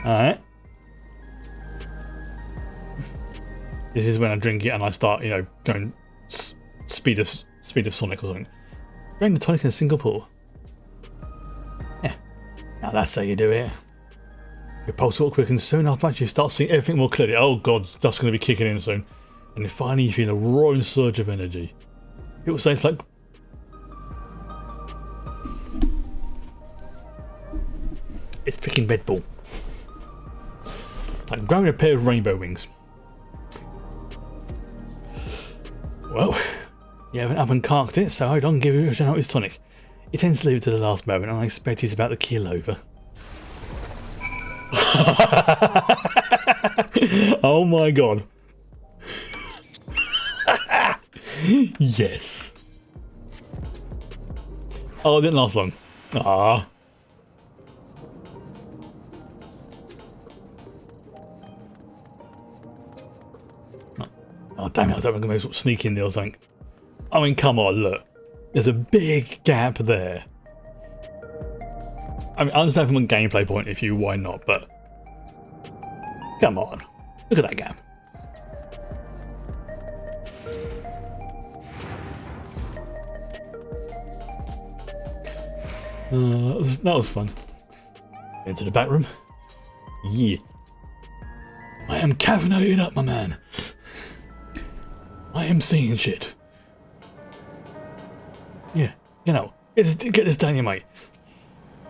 Alright. This is when I drink it and I start, you know, going speed of Sonic or something. Drain the tonic in a single pour. Yeah. Now that's how you do it. Your pulse will quicken soon after you start seeing everything more clearly. Oh god, stuff's going to be kicking in soon. And then finally you feel a roaring surge of energy. People say it's like... It's freaking Red Bull. Like growing a pair of rainbow wings. Well, you haven't up and carked it, so I don't give you a notice tonic. He tends to leave it to the last moment, and I expect he's about to keel over. Oh my god. Yes. Oh, it didn't last long. Ah. Oh damn it, I was hoping I could sneak in there or something. I mean, come on, look. There's a big gap there. I mean, I understand from a gameplay point of view, why not, but... Come on. Look at that gap. That was fun. Into the back room. Yeah. I am caffeinated up, my man. I am seeing shit. Yeah, you know, get this down, you mate.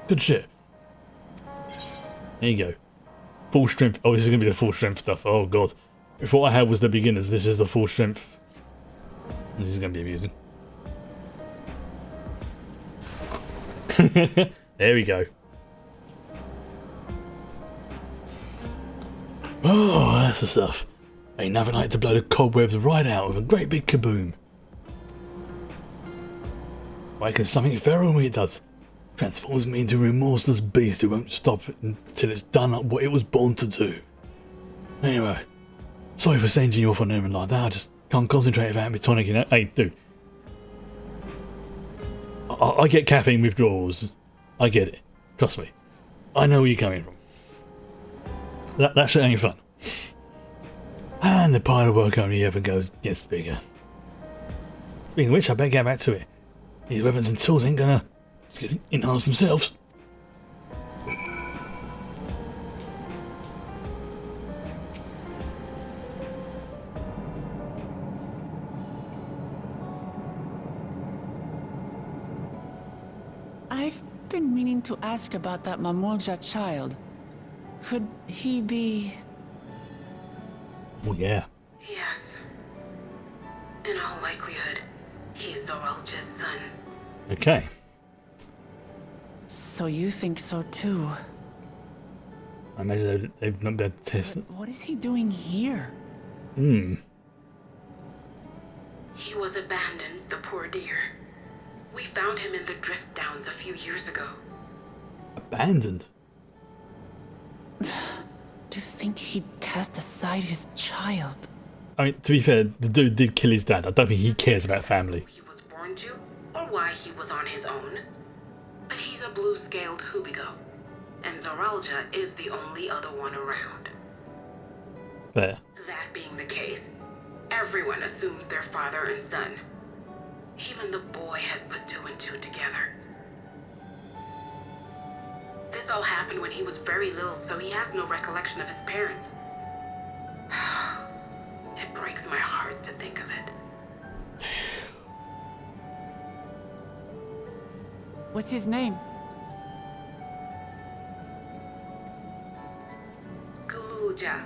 Good shit. There you go. Full strength. Oh, this is going to be the full strength stuff. Oh, God. If what I had was the beginners, this is the full strength. This is going to be amusing. There we go. Oh, that's the stuff. Ain't nothing like to blow the cobwebs right out with a great big kaboom. Wakens something feral when it does. Transforms me into a remorseless beast who won't stop until it's done what it was born to do. Anyway, sorry for sending you off on an errand like that. I just can't concentrate without my tonic, you know. Hey, dude. I get caffeine withdrawals. I get it. Trust me. I know where you're coming from. That shit ain't fun. And the pile of work only ever gets bigger. Speaking of which, I better get back to it. These weapons and tools ain't gonna enhance themselves. I've been meaning to ask about that Mamulja child. Could he be... Oh yeah. Yes. In all likelihood, he's Zoralja's son. Okay. So you think so too? I imagine they've not been tested. What is he doing here? Hmm. He was abandoned, the poor dear. We found him in the drift downs a few years ago. Abandoned? To think he'd cast aside his child. I mean, to be fair, the dude did kill his dad. I don't think he cares about family. He was born to, or why he was on his own. But he's a blue-scaled Hubigo, and Zoralja is the only other one around. Fair. That being the case, everyone assumes they're father and son. Even the boy has put two and two together. This all happened when he was very little, so he has no recollection of his parents. It breaks my heart to think of it. What's his name? Gulja.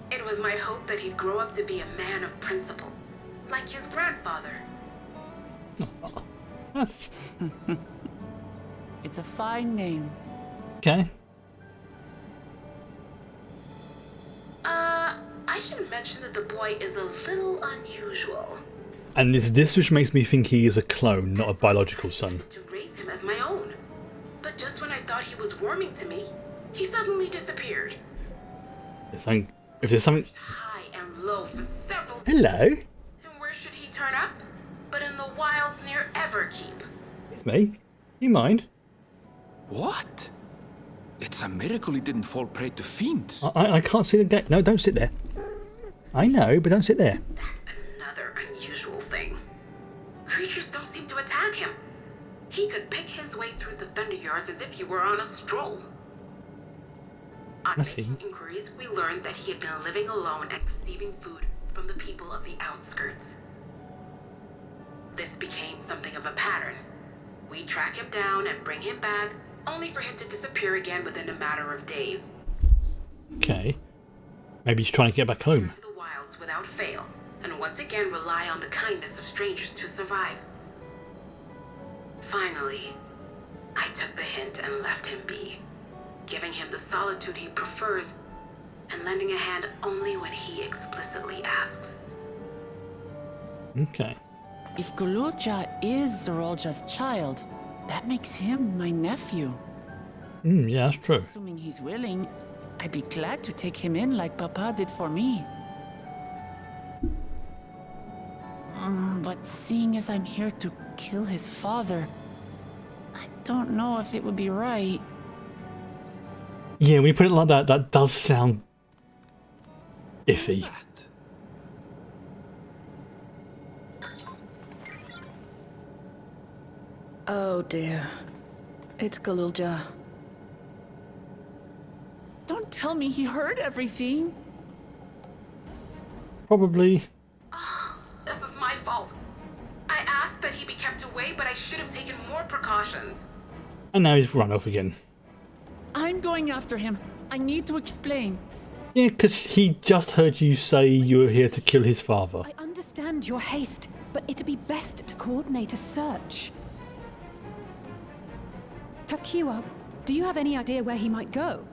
It was my hope that he'd grow up to be a man of principle, like his grandfather. It's a fine name. Okay. I should mention that the boy is a little unusual. And it's this which makes me think he is a clone, not a biological son. To raise him as my own. But just when I thought he was warming to me, He suddenly disappeared. If there's something... High and low for several days. Hello? And where should he turn up? But in the wilds near Everkeep. It's me. You mind? What? It's a miracle he didn't fall prey to fiends. I can't see the gate. No, don't sit there. I know, but don't sit there. That's another unusual thing. Creatures don't seem to attack him. He could pick his way through the Thunder Yards as if he were on a stroll. On making inquiries, we learned that he had been living alone and receiving food from the people of the outskirts. This became something of a pattern. We track him down and bring him back, only for him to disappear again within a matter of days. Okay. Maybe he's trying to get back home. To the wilds without fail, and once again rely on the kindness of strangers to survive. Finally, I took the hint and left him be, giving him the solitude he prefers and lending a hand only when he explicitly asks. Okay. If Gululja is Zorolja's child, that makes him my nephew. Yeah, that's true. Assuming he's willing, I'd be glad to take him in like Papa did for me. But seeing as I'm here to kill his father, I don't know if it would be right. Yeah, when you put it like that, that does sound iffy. Oh dear. It's Gululja. Don't tell me he heard everything. Probably. This is my fault. I asked that he be kept away, but I should have taken more precautions. And now he's run off again. I'm going after him. I need to explain. Yeah, because he just heard you say you were here to kill his father. I understand your haste, but it'd be best to coordinate a search. Kapkiwa, do you have any idea where he might go?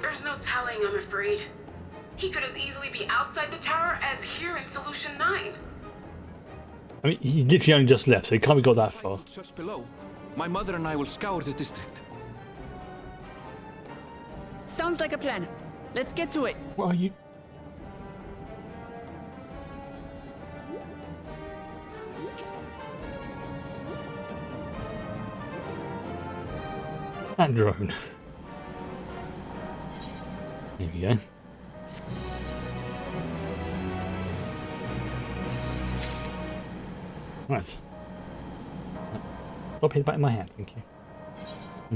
There's no telling, I'm afraid. He could as easily be outside the tower as here in Solution 9. I mean, he literally only just left, so he can't have got that far. Search below. My mother and I will scour the district. Sounds like a plan. Let's get to it. What are you? That drone. There we go. Right. Stop hitting back in my hand, thank you.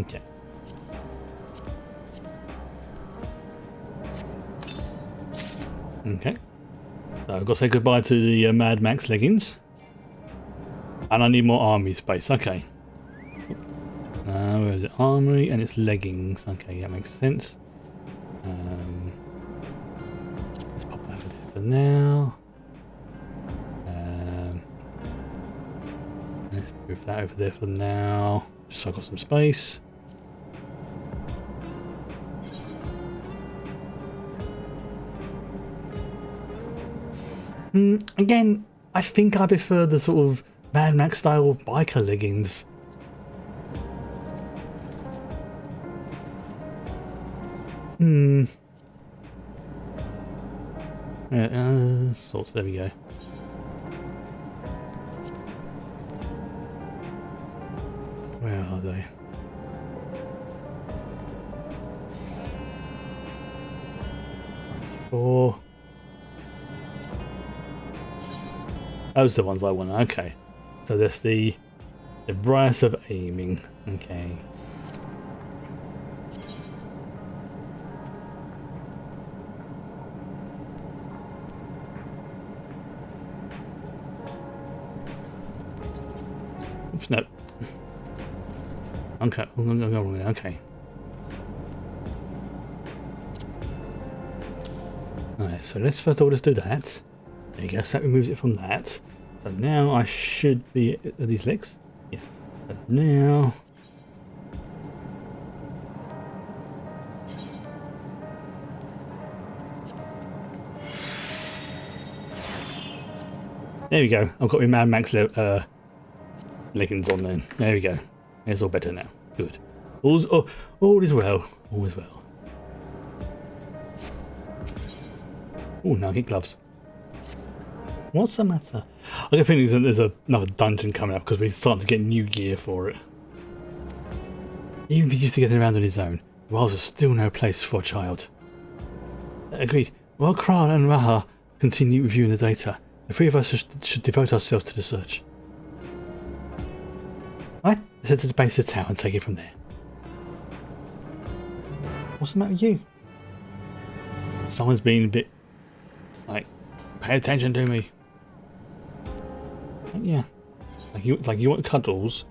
Okay. Okay. So I've got to say goodbye to the Mad Max leggings. And I need more army space, okay. Where is it? Armory and it's leggings. Okay, that makes sense. Let's pop that over there for now. Let's move that over there for now. Just so I've got some space. Again, I think I prefer the sort of Mad Max style of biker leggings. Sorts, there we go. Where are they? Four. Those are the ones I want. Okay. So there's the brass of aiming. Okay. Oops, no. Okay, okay. Alright, so let's first of all just do that. There you go, so that removes it from that. So now I should be... Are these legs? Yes. So now... There we go. I've got my Mad Max leggings on then. There we go. It's all better now. Good. All is well. All is well. Oh, now I get gloves. What's the matter? I don't think there's another dungeon coming up because we're starting to get new gear for it. Even if he used to get around on his own, the wilds are still no place for a child. Agreed. While Kral and Raha continue reviewing the data, the three of us should devote ourselves to the search. Right, let's head to the base of the tower and take it from there. What's the matter with you? Someone's being a bit like, pay attention to me. Yeah, like you want cuddles,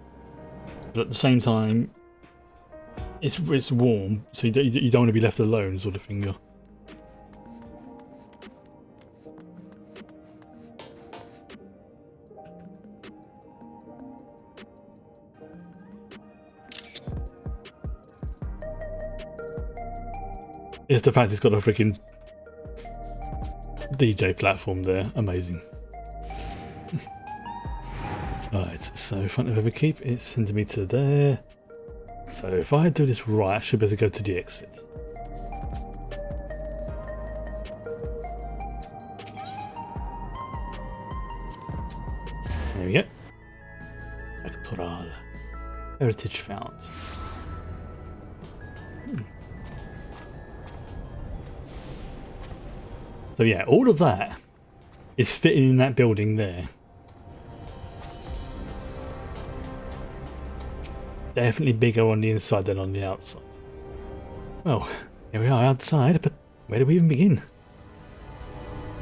but at the same time, it's warm, so you don't want to be left alone, sort of thing. It's the fact it's got a freaking DJ platform there. Amazing. Right, so front of Everkeep, it's sending me to there. So if I do this right, I should be able to go to the exit. There we go. Dawntrail. Heritage found. So yeah, all of that is fitting in that building there. Definitely bigger on the inside than on the outside. Well, here we are outside, but where do we even begin?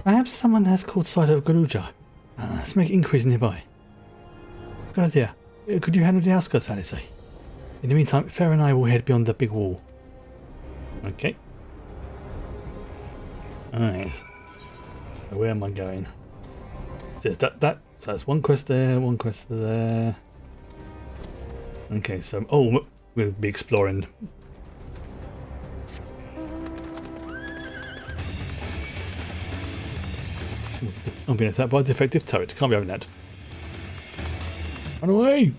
Perhaps someone has caught sight of Galuja. Let's make inquiries nearby. Good idea. Could you handle the outskirts, Alice? In the meantime, Farah and I will head beyond the big wall. Okay. Alright. So where am I going? So so that's one quest there, one quest there. Okay, so we'll be exploring. I'm being attacked by a defective turret. Can't be having that. Run away!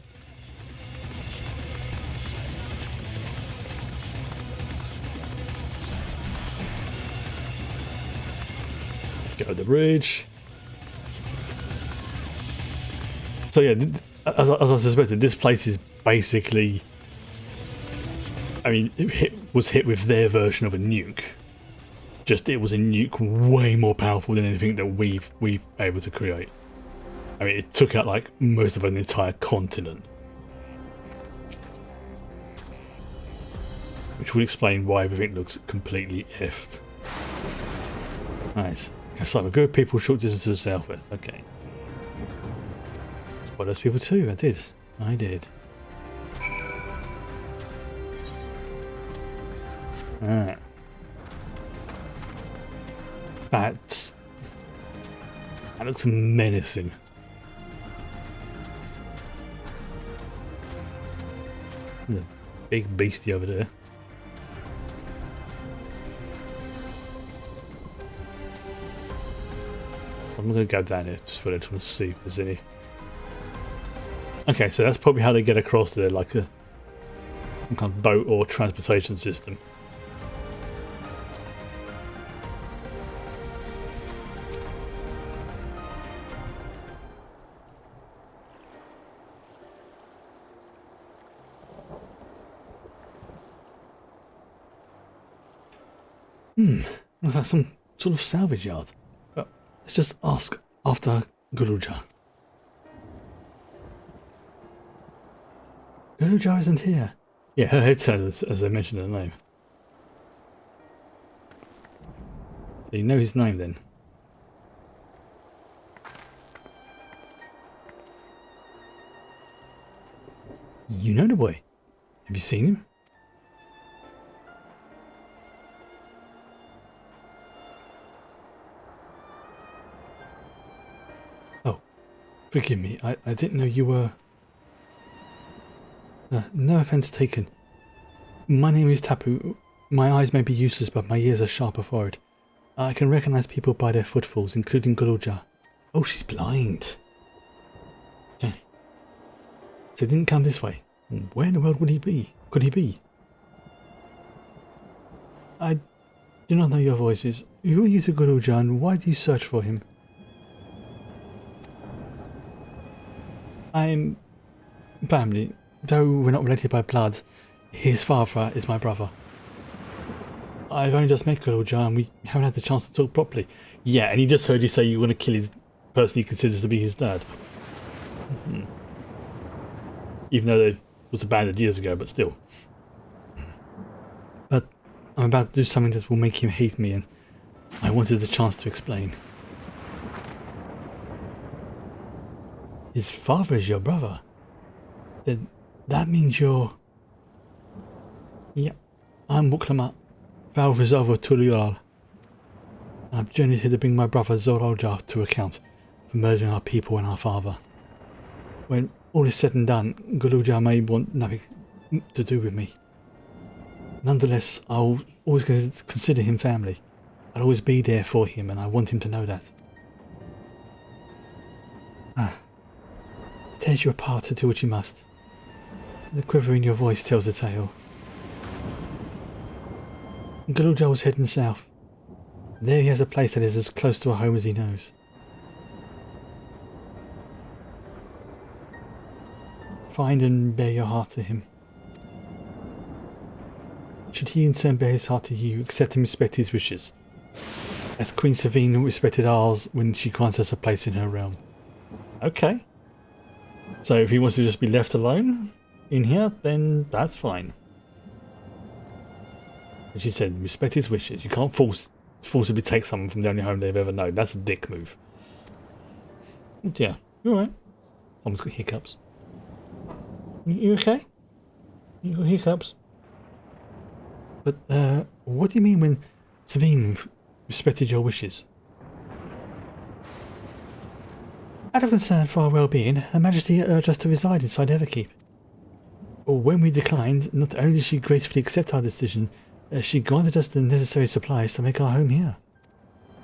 Get over the bridge. So yeah, as I suspected, this place is basically, I mean, it was hit with their version of a nuke. Just it was a nuke way more powerful than anything that we've been able to create. I mean, it took out like most of an entire continent, which would explain why everything looks completely effed. Right, so we're good people short distance to the southwest. Okay, spot those people too. I did. Alright. That looks menacing. There's a big beastie over there. So I'm going to go down here just for it to see if there's any. Okay, so that's probably how they get across there, like some kind of boat or transportation system. Looks like some sort of salvage yard. But let's just ask after Galuja. Galuja isn't here. Yeah, her head says, as I mentioned her name. So you know his name then? You know the boy. Have you seen him? Forgive me, I didn't know you were... no offense taken. My name is Tapu. My eyes may be useless, but my ears are sharper for it. I can recognize people by their footfalls, including Galuja. Oh, she's blind. Yeah. So he didn't come this way. Where in the world would he be? could he be? I do not know your voices. Who is Guruja and why do you search for him? I'm family, though we're not related by blood. His father is my brother. I've only just met Guruja and we haven't had the chance to talk properly. Yeah, and he just heard you say you want to kill his person he considers to be his dad. Even though it was abandoned years ago, but still. But I'm about to do something that will make him hate me, and I wanted the chance to explain. His father is your brother. Then that means you're... Yep, I'm Wuklama, Val Resolver Tulial. I've journeyed here to bring my brother Zoraljar to account for murdering our people and our father. When all is said and done, Guruja may want nothing to do with me. Nonetheless, I'll always consider him family. I'll always be there for him, and I want him to know that. It tears you apart to do what you must. The quiver in your voice tells the tale. Guruja was heading south. There he has a place that is as close to a home as he knows. Find and bear your heart to him. Should he in turn bear his heart to you, accept and respect his wishes, as Queen Savine respected ours when she granted us a place in her realm. Okay. So if he wants to just be left alone in here, then that's fine. As she said, respect his wishes. You can't forcibly take someone from the only home they've ever known. That's a dick move. But yeah, you're alright. Someone's got hiccups. You okay? You got hiccups? But, what do you mean when Savine respected your wishes? Out of concern for our well-being, Her Majesty urged us to reside inside Everkeep. When we declined, not only did she gracefully accept our decision, she granted us the necessary supplies to make our home here.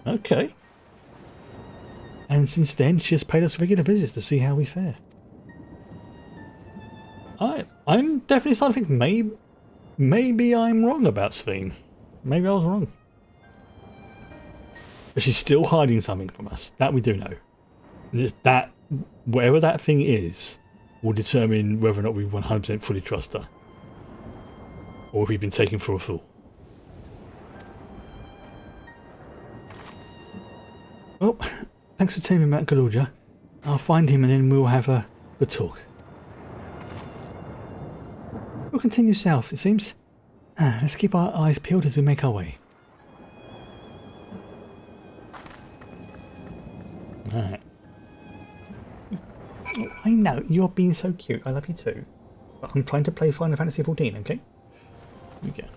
Okay. And since then, she has paid us regular visits to see how we fare. I'm definitely starting to think maybe I'm wrong about Savine. Maybe I was wrong. But she's still hiding something from us. That we do know. That, whatever that thing is, will determine whether or not we 100% fully trust her. Or if we've been taken for a fool. Well, thanks for telling me about Guruja. I'll find him and then we'll have a good talk. We'll continue south, it seems. Let's keep our eyes peeled as we make our way. Alright. Oh, I know, you're being so cute. I love you too. But I'm trying to play Final Fantasy XIV, okay? Here we go.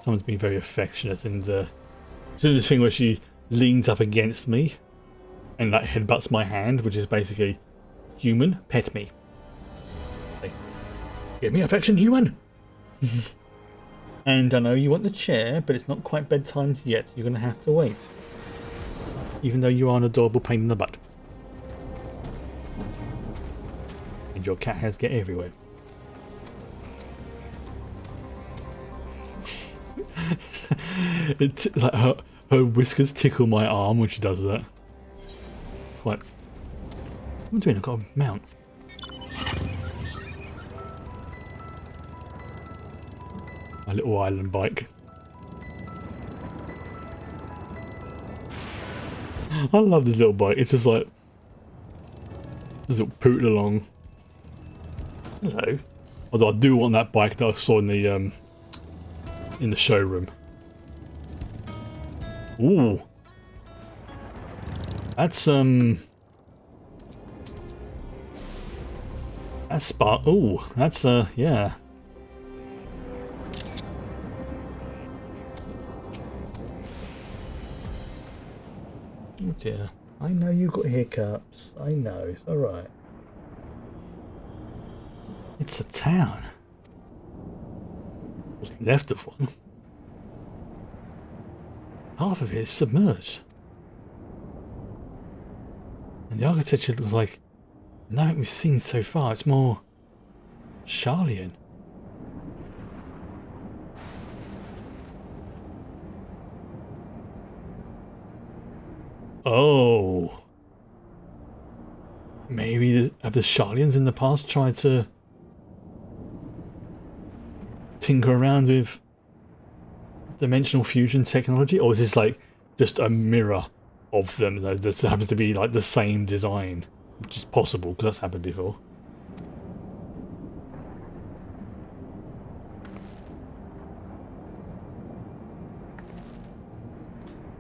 Someone's being very affectionate and she's doing this thing where she leans up against me and like headbutts my hand, which is basically human, pet me. Give me affection, human! And I know you want the chair, but it's not quite bedtime yet. You're going to have to wait. Even though you are an adorable pain in the butt. And your cat has get everywhere. It's like her whiskers tickle my arm when she does that. What? What am I doing? I've got a mount. My little island bike. I love this little bike. It's just like just pooting along. Hello. Although I do want that bike that I saw in the showroom. Ooh. That's spark. Ooh, that's yeah. Oh dear. I know you got hiccups. I know, it's alright. It's a town. What's left of one? Half of it is submerged. And the architecture looks like nothing we've seen so far. It's more Charlian. Oh. Maybe have the Sharlians in the past tried to tinker around with dimensional fusion technology? Or is this like just a mirror of them that happens to be like the same design? Which is possible, because that's happened before.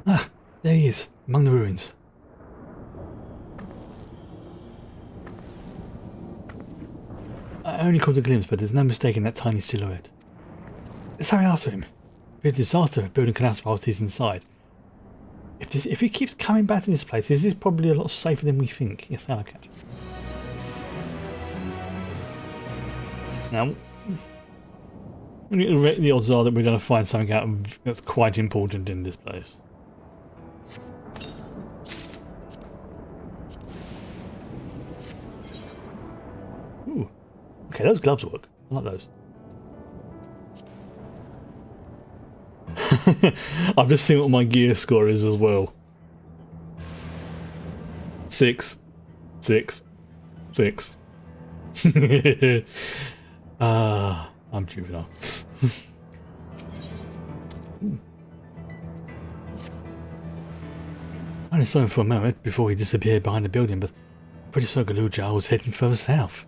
Ah, there he is, among the ruins. I only caught a glimpse, but there's no mistaking that tiny silhouette. Let's hurry after him. It'd be a disaster if building canals while he's inside. If he keeps coming back to this place, this is probably a lot safer than we think. Yes, Alacat. Now, the odds are that we're going to find something out that's quite important in this place. Ooh. Okay, those gloves work. I like those. I've just seen what my gear score is as well. 6. 6. 6. I'm juvenile. I only saw him for a moment before he disappeared behind the building, but I'm pretty sure Galuja was heading further south.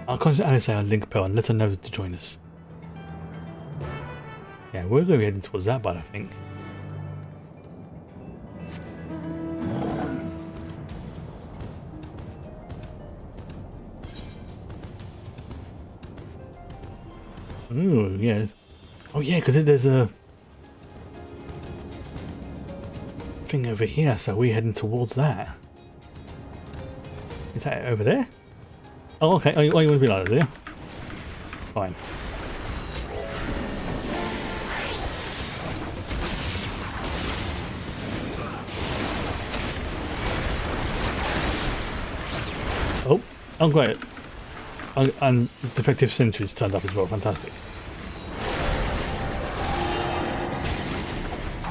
I'll contact Alice on Link Pearl and let her know to join us. Yeah, we're going to be heading towards that, but I think. Ooh, yeah. Oh, yeah, because there's a thing over here, so we're heading towards that. Is that over there? Oh, okay. Oh, you want to be like that, do you? Fine. Oh, great. And defective sentries turned up as well. Fantastic.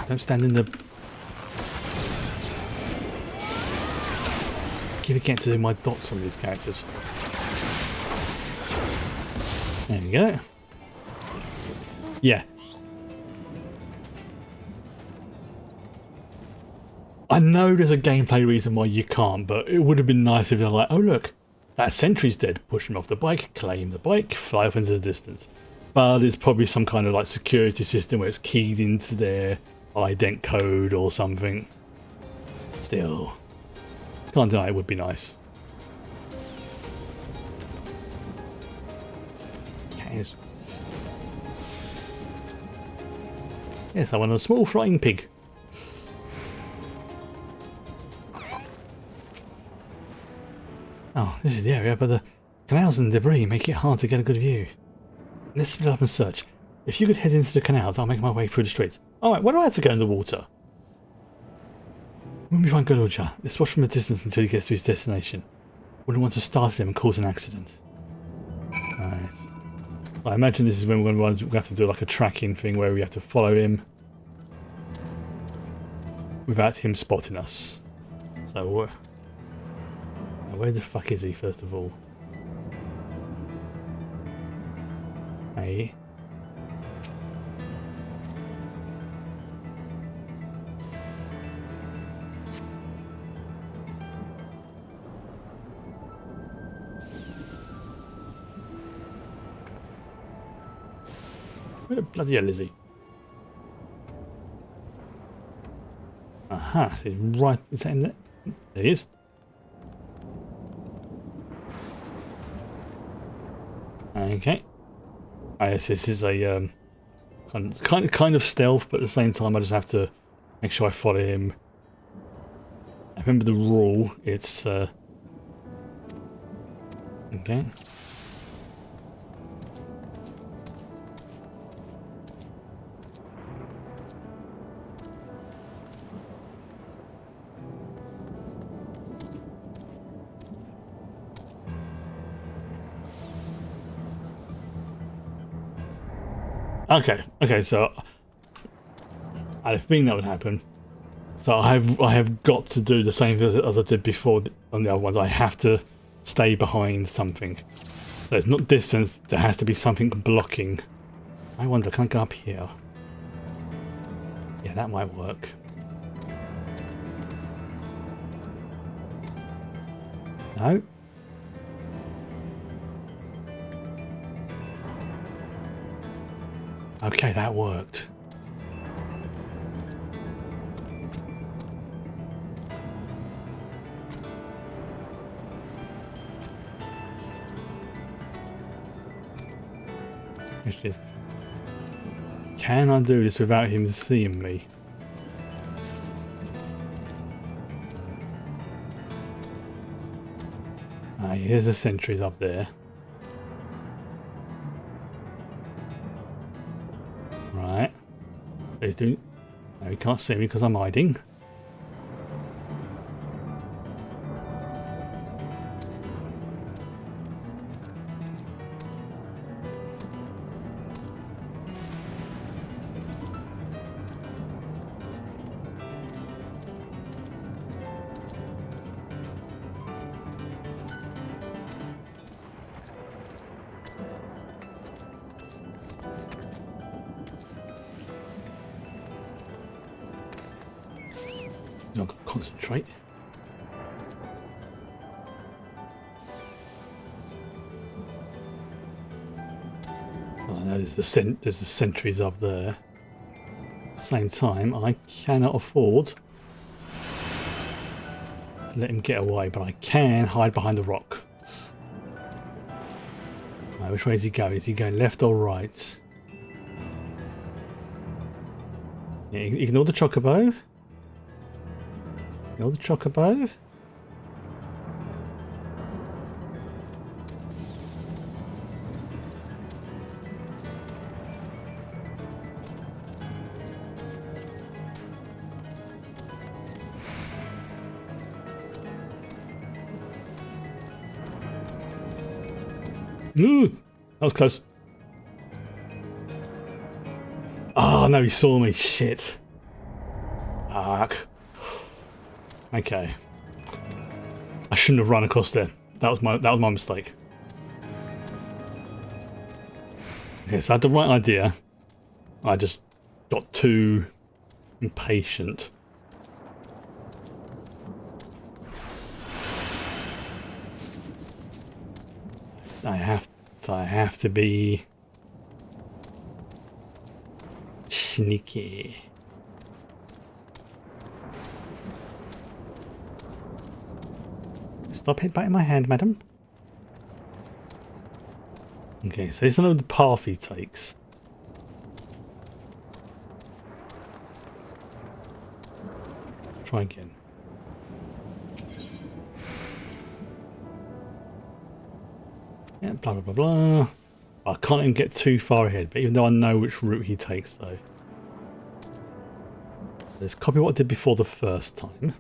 Don't stand in the... Keep forgetting to do my dots on these characters. There we go. Yeah. I know there's a gameplay reason why you can't, but it would have been nice if you're like, oh look, that sentry's dead, push him off the bike, claim the bike, fly off into the distance. But it's probably some kind of like security system where it's keyed into their ident code or something. Still, can't deny it would be nice. Yes, yes, I want a small flying pig. Oh, this is the area, but the canals and debris make it hard to get a good view. Let's split up and search. If you could head into the canals, I'll make my way through the streets. Alright, where do I have to go in the water? When we find Galuja, let's watch from a distance until he gets to his destination. Wouldn't want to startle him and cause an accident. Alright. I imagine this is when we have to do like a tracking thing where we have to follow him without him spotting us. So, where the fuck is he, first of all? Hey. Where the bloody hell is he? Aha, so he's right. Is that in there? There he is. Okay. I guess this is a kind of stealth, but at the same time I just have to make sure I follow him. I remember the rule. It's okay. Okay, so I had a thing that would happen. So I have got to do the same as I did before on the other ones. I have to stay behind something. So it's not distance, there has to be something blocking. I wonder, can I go up here? Yeah, that might work. No. Okay, that worked. Which is, can I do this without him seeing me? Here's the sentries up there. Right. He's doing. No, he can't see me because I'm hiding. I've got to concentrate. Oh, no, there's the sentries up there. At the same time, I cannot afford to let him get away, but I can hide behind the rock. Now, which way is he going? Is he going left or right? Yeah, ignore the chocobo. Ignore the chocobo. Ooh, that was close. Oh no, he saw me. Shit. Fuck. Okay. I shouldn't have run across there. That was my mistake. Okay, so I had the right idea. I just got too impatient. I have to be sneaky. Stop hitting my hand, madam. Okay, so this is the path he takes. Try again. Yeah, blah blah blah blah. I can't even get too far ahead, but even though I know which route he takes though. Let's copy what I did before the first time.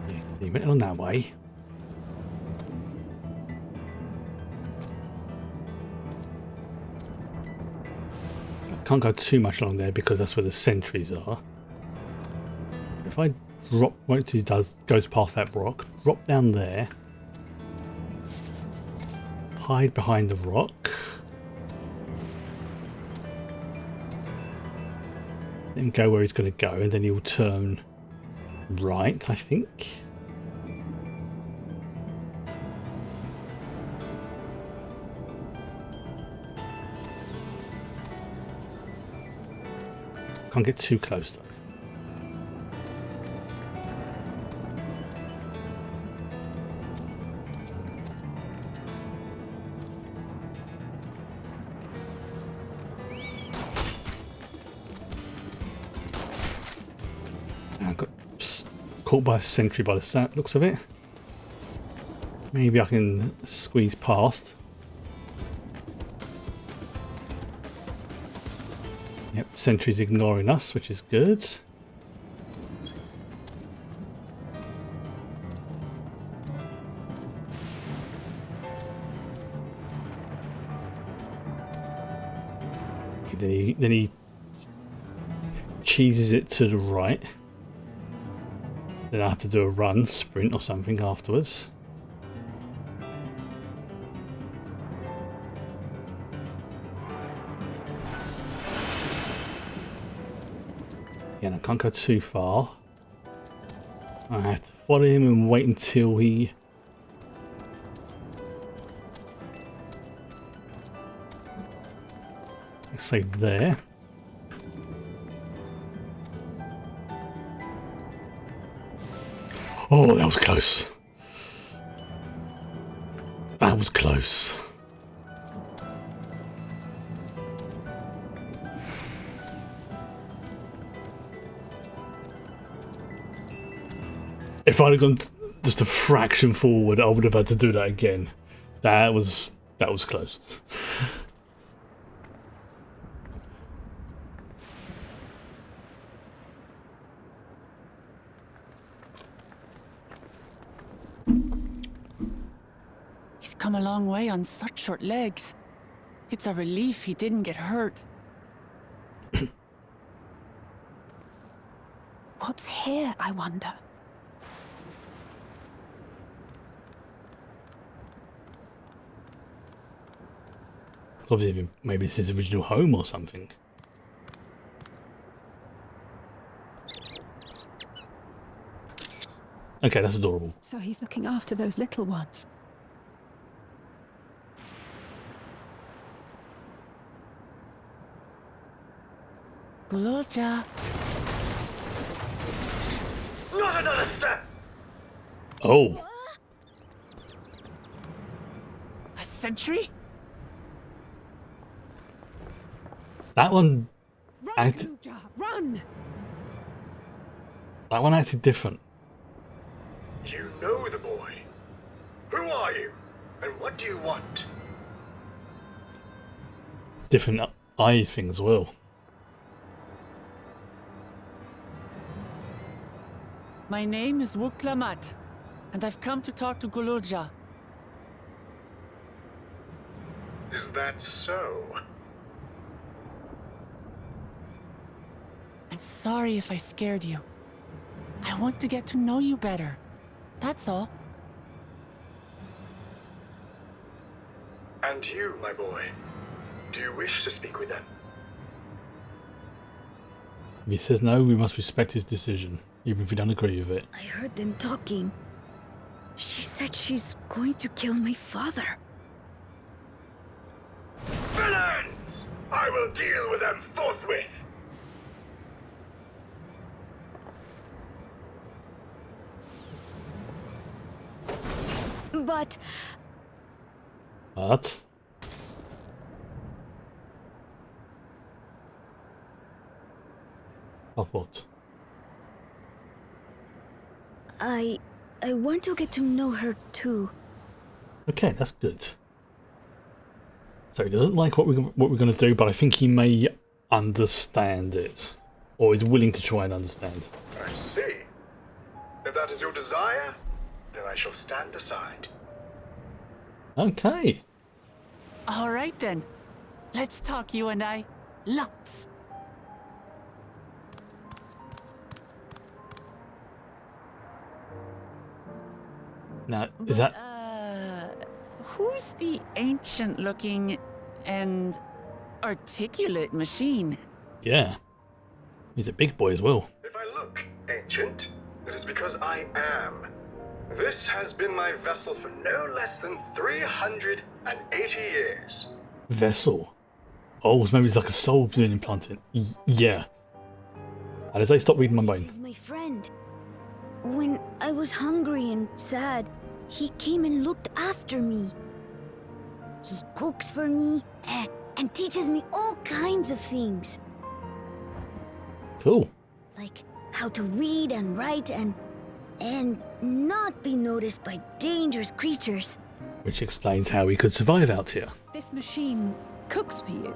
Yeah, he went on that way. Can't go too much along there because that's where the sentries are. If I drop, what he does, goes past that rock, drop down there, hide behind the rock, then go where he's going to go, and then he'll turn right, I think. Can't get too close though. I got caught by a sentry by the looks of it. Maybe I can squeeze past. Yep, sentry's ignoring us, which is good. then he cheeses it to the right. Then I have to do a run, sprint or something afterwards. Again, I can't go too far. I have to follow him and wait until he... let's say there. Oh, that was close. That was close. If I'd have gone just a fraction forward, I would have had to do that again. That was close. He's come a long way on such short legs. It's a relief he didn't get hurt. What's here, I wonder? Obviously, maybe it's his original home or something. Okay, that's adorable. So he's looking after those little ones. Gululja. Not another step! Oh. A sentry? That one Run, acted... Gululja, run! That one acted different. You know the boy. Who are you? And what do you want? Different eye thing as well. My name is Wuklamat, and I've come to talk to Gululja. Is that so? I'm sorry if I scared you. I want to get to know you better. That's all. And you, my boy, do you wish to speak with them? If he says no, we must respect his decision, even if we don't agree with it. I heard them talking. She said she's going to kill my father. Villains! I will deal with them forthwith! But... What? Of what? I want to get to know her too. Okay, that's good. So he doesn't like what we're going to do, but I think he may understand it, or is willing to try and understand. I see. If that is your desire, then I shall stand aside. Okay. All right then. Let's talk, you and I. Lots. Now, is that... Who's the ancient-looking and articulate machine? Yeah. He's a big boy as well. If I look ancient, it is because I am. This has been my vessel for no less than 380 years. Vessel? Oh, so maybe it's like a soul being implanted. Yeah. And as I stop reading my brain. He's my friend. When I was hungry and sad, he came and looked after me. He cooks for me and teaches me all kinds of things. Cool. Like how to read and write and not be noticed by dangerous creatures. Which explains how he could survive out here. This machine cooks for you.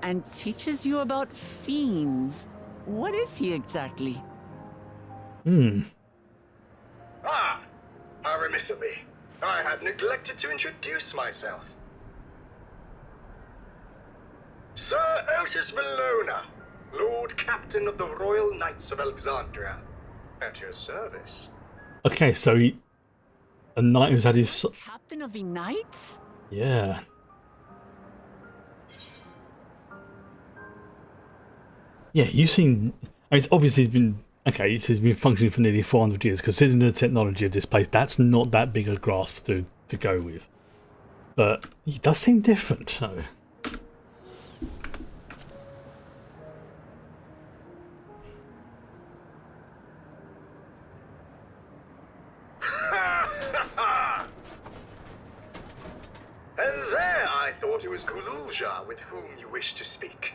And teaches you about fiends. What is he exactly? Hmm. Ah! How remiss of me. I had neglected to introduce myself. Sir Otis Valona, Lord Captain of the Royal Knights of Alexandria. At your service. Okay, so a knight who's had his... Captain of the Knights? Yeah. Yeah, you've seen... I mean, it's obviously been... Okay, it's been functioning for nearly 400 years. Considering the technology of this place, that's not that big a grasp to go with. But it does seem different, so... And there I thought it was Kululja with whom you wished to speak.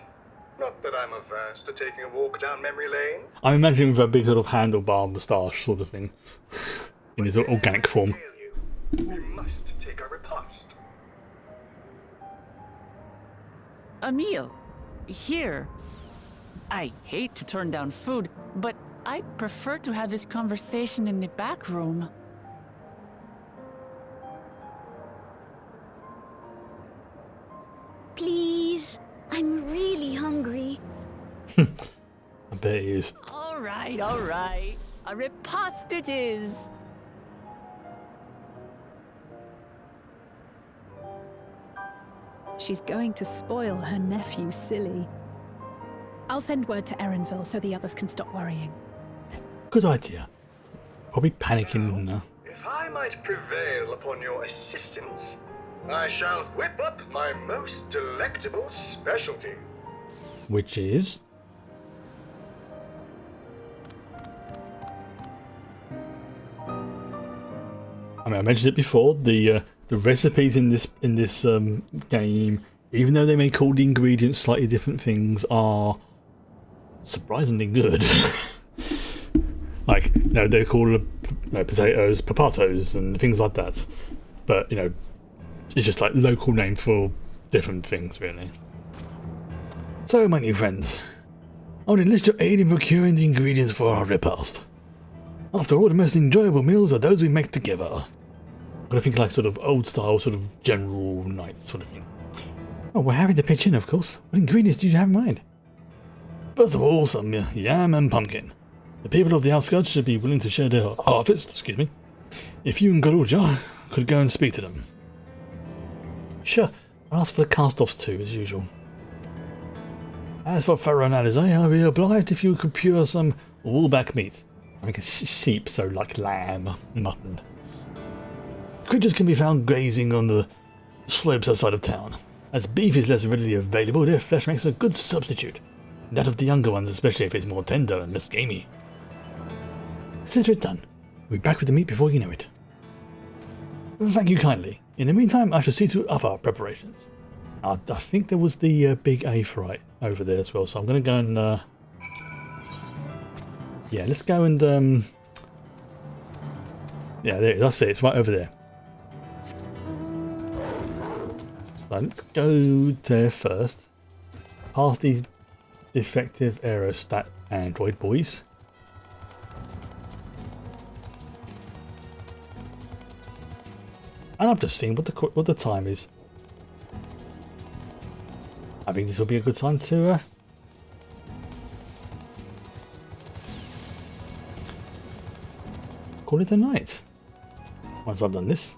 Not that I'm averse to taking a walk down memory lane. I'm imagining with a big sort of handlebar moustache sort of thing. In his organic form. We must take a repast. A meal? Here? I hate to turn down food, but I'd prefer to have this conversation in the back room. Please, I'm really hungry. I bet he is. All right, all right. A repast it is. She's going to spoil her nephew silly. I'll send word to Erenville so the others can stop worrying. Good idea. Probably panicking now. If I might prevail upon your assistance, I shall whip up my most delectable specialty. Which is? I mean, I mentioned it before. The recipes in this game, even though they may call the ingredients slightly different things, are surprisingly good. Like, you know, they're called potatoes, papatos, and things like that. But you know, it's just like local name for different things, really. So, my new friends, I would enlist your aid in procuring the ingredients for our repast. After all, the most enjoyable meals are those we make together. But I think like sort of old style, sort of general night sort of thing. Oh, we're happy to pitch in, of course. What ingredients do you have in mind? First of all, some yam and pumpkin. The people of the outskirts should be willing to share their harvest, if you and Garuja could go and speak to them. Sure, I'll ask for the cast-offs too, as usual. As for Pharaoh and Alizé, I'll be obliged if you could procure some woolback meat. I mean, sheep, so like lamb, mutton. Creatures can be found grazing on the slopes outside of town. As beef is less readily available, their flesh makes a good substitute. That of the younger ones, especially if it's more tender and less gamey. Consider it done. We'll be back with the meat before you know it. Thank you kindly. In the meantime, I shall see to other preparations. I think there was the big aphorite over there as well, so I'm going to go and... yeah, let's go and... yeah, there it is. That's it. It's right over there. So let's go there first. Past these defective aerostat android boys. And I've just seen what the time is. I think this will be a good time to call it a night. Once I've done this.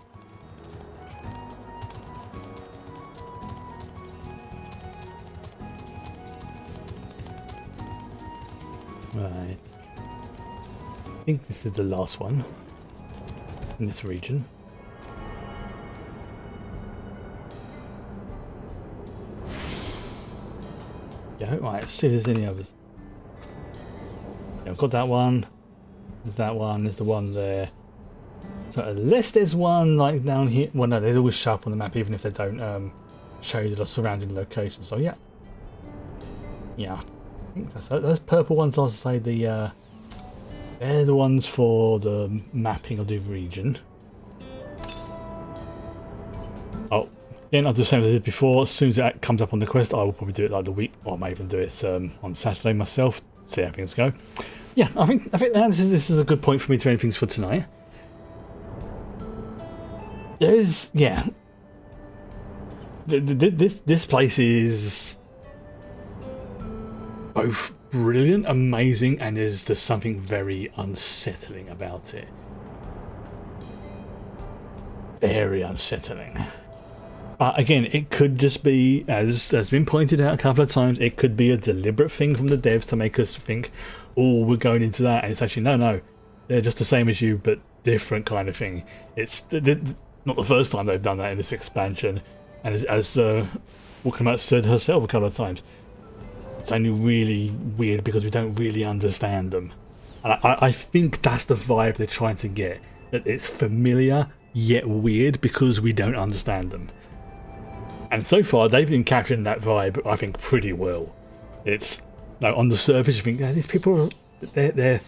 Right. I think this is the last one in this region. Yeah, right, let's see if there's any others. Yeah, I've got that one. There's that one, there's the one there. So unless there's one like down here, well no, they always show up on the map even if they don't show you the surrounding locations. So yeah. Yeah, I think that's those purple ones, I'll say they're the ones for the mapping of the region. Oh, again, I'll do the same as I did before. As soon as it comes up on the quest, I will probably do it like the week, or I may even do it on Saturday myself. See how things go. Yeah, I think now this is a good point for me to end things for tonight. there's, yeah. This place is both brilliant, amazing, and there's something very unsettling about it. Very unsettling. But again, it could just be, as has been pointed out a couple of times, it could be a deliberate thing from the devs to make us think, oh, we're going into that, and it's actually, no, they're just the same as you, but different kind of thing. It's not the first time they've done that in this expansion, and as Walkabout said herself a couple of times, it's only really weird because we don't really understand them. And I think that's the vibe they're trying to get, that it's familiar yet weird because we don't understand them. And so far they've been capturing that vibe, I think, pretty well. It's on the surface you think, yeah, these people, they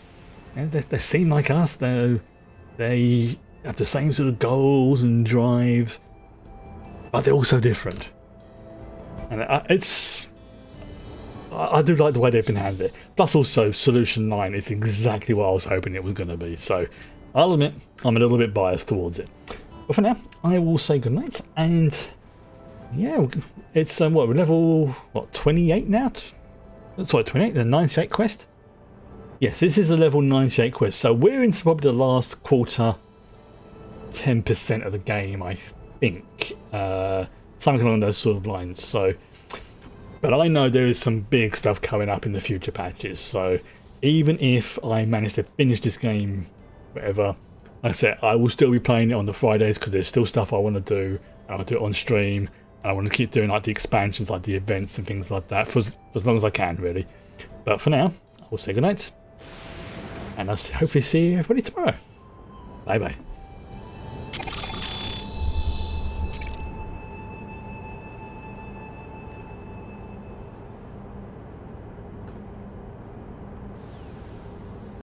seem like us. They have the same sort of goals and drives, but they're also different. And I do like the way they've been handled. Plus, also Solution 9 is exactly what I was hoping it was going to be. So I'll admit I'm a little bit biased towards it. But for now, I will say goodnight. And yeah, it's we're level 28 now. Sorry, 28. The 98 quest. Yes, this is a level 98 quest. So we're into probably the last quarter, 10% of the game, I think. Something along those sort of lines. So, but I know there is some big stuff coming up in the future patches. So even if I manage to finish this game, whatever, like I said, I will still be playing it on the Fridays because there's still stuff I want to do. And I'll do it on stream. And I want to keep doing like the expansions, like the events and things like that for as long as I can, really. But for now, I will say goodnight. And I'll hopefully see everybody tomorrow. Bye bye.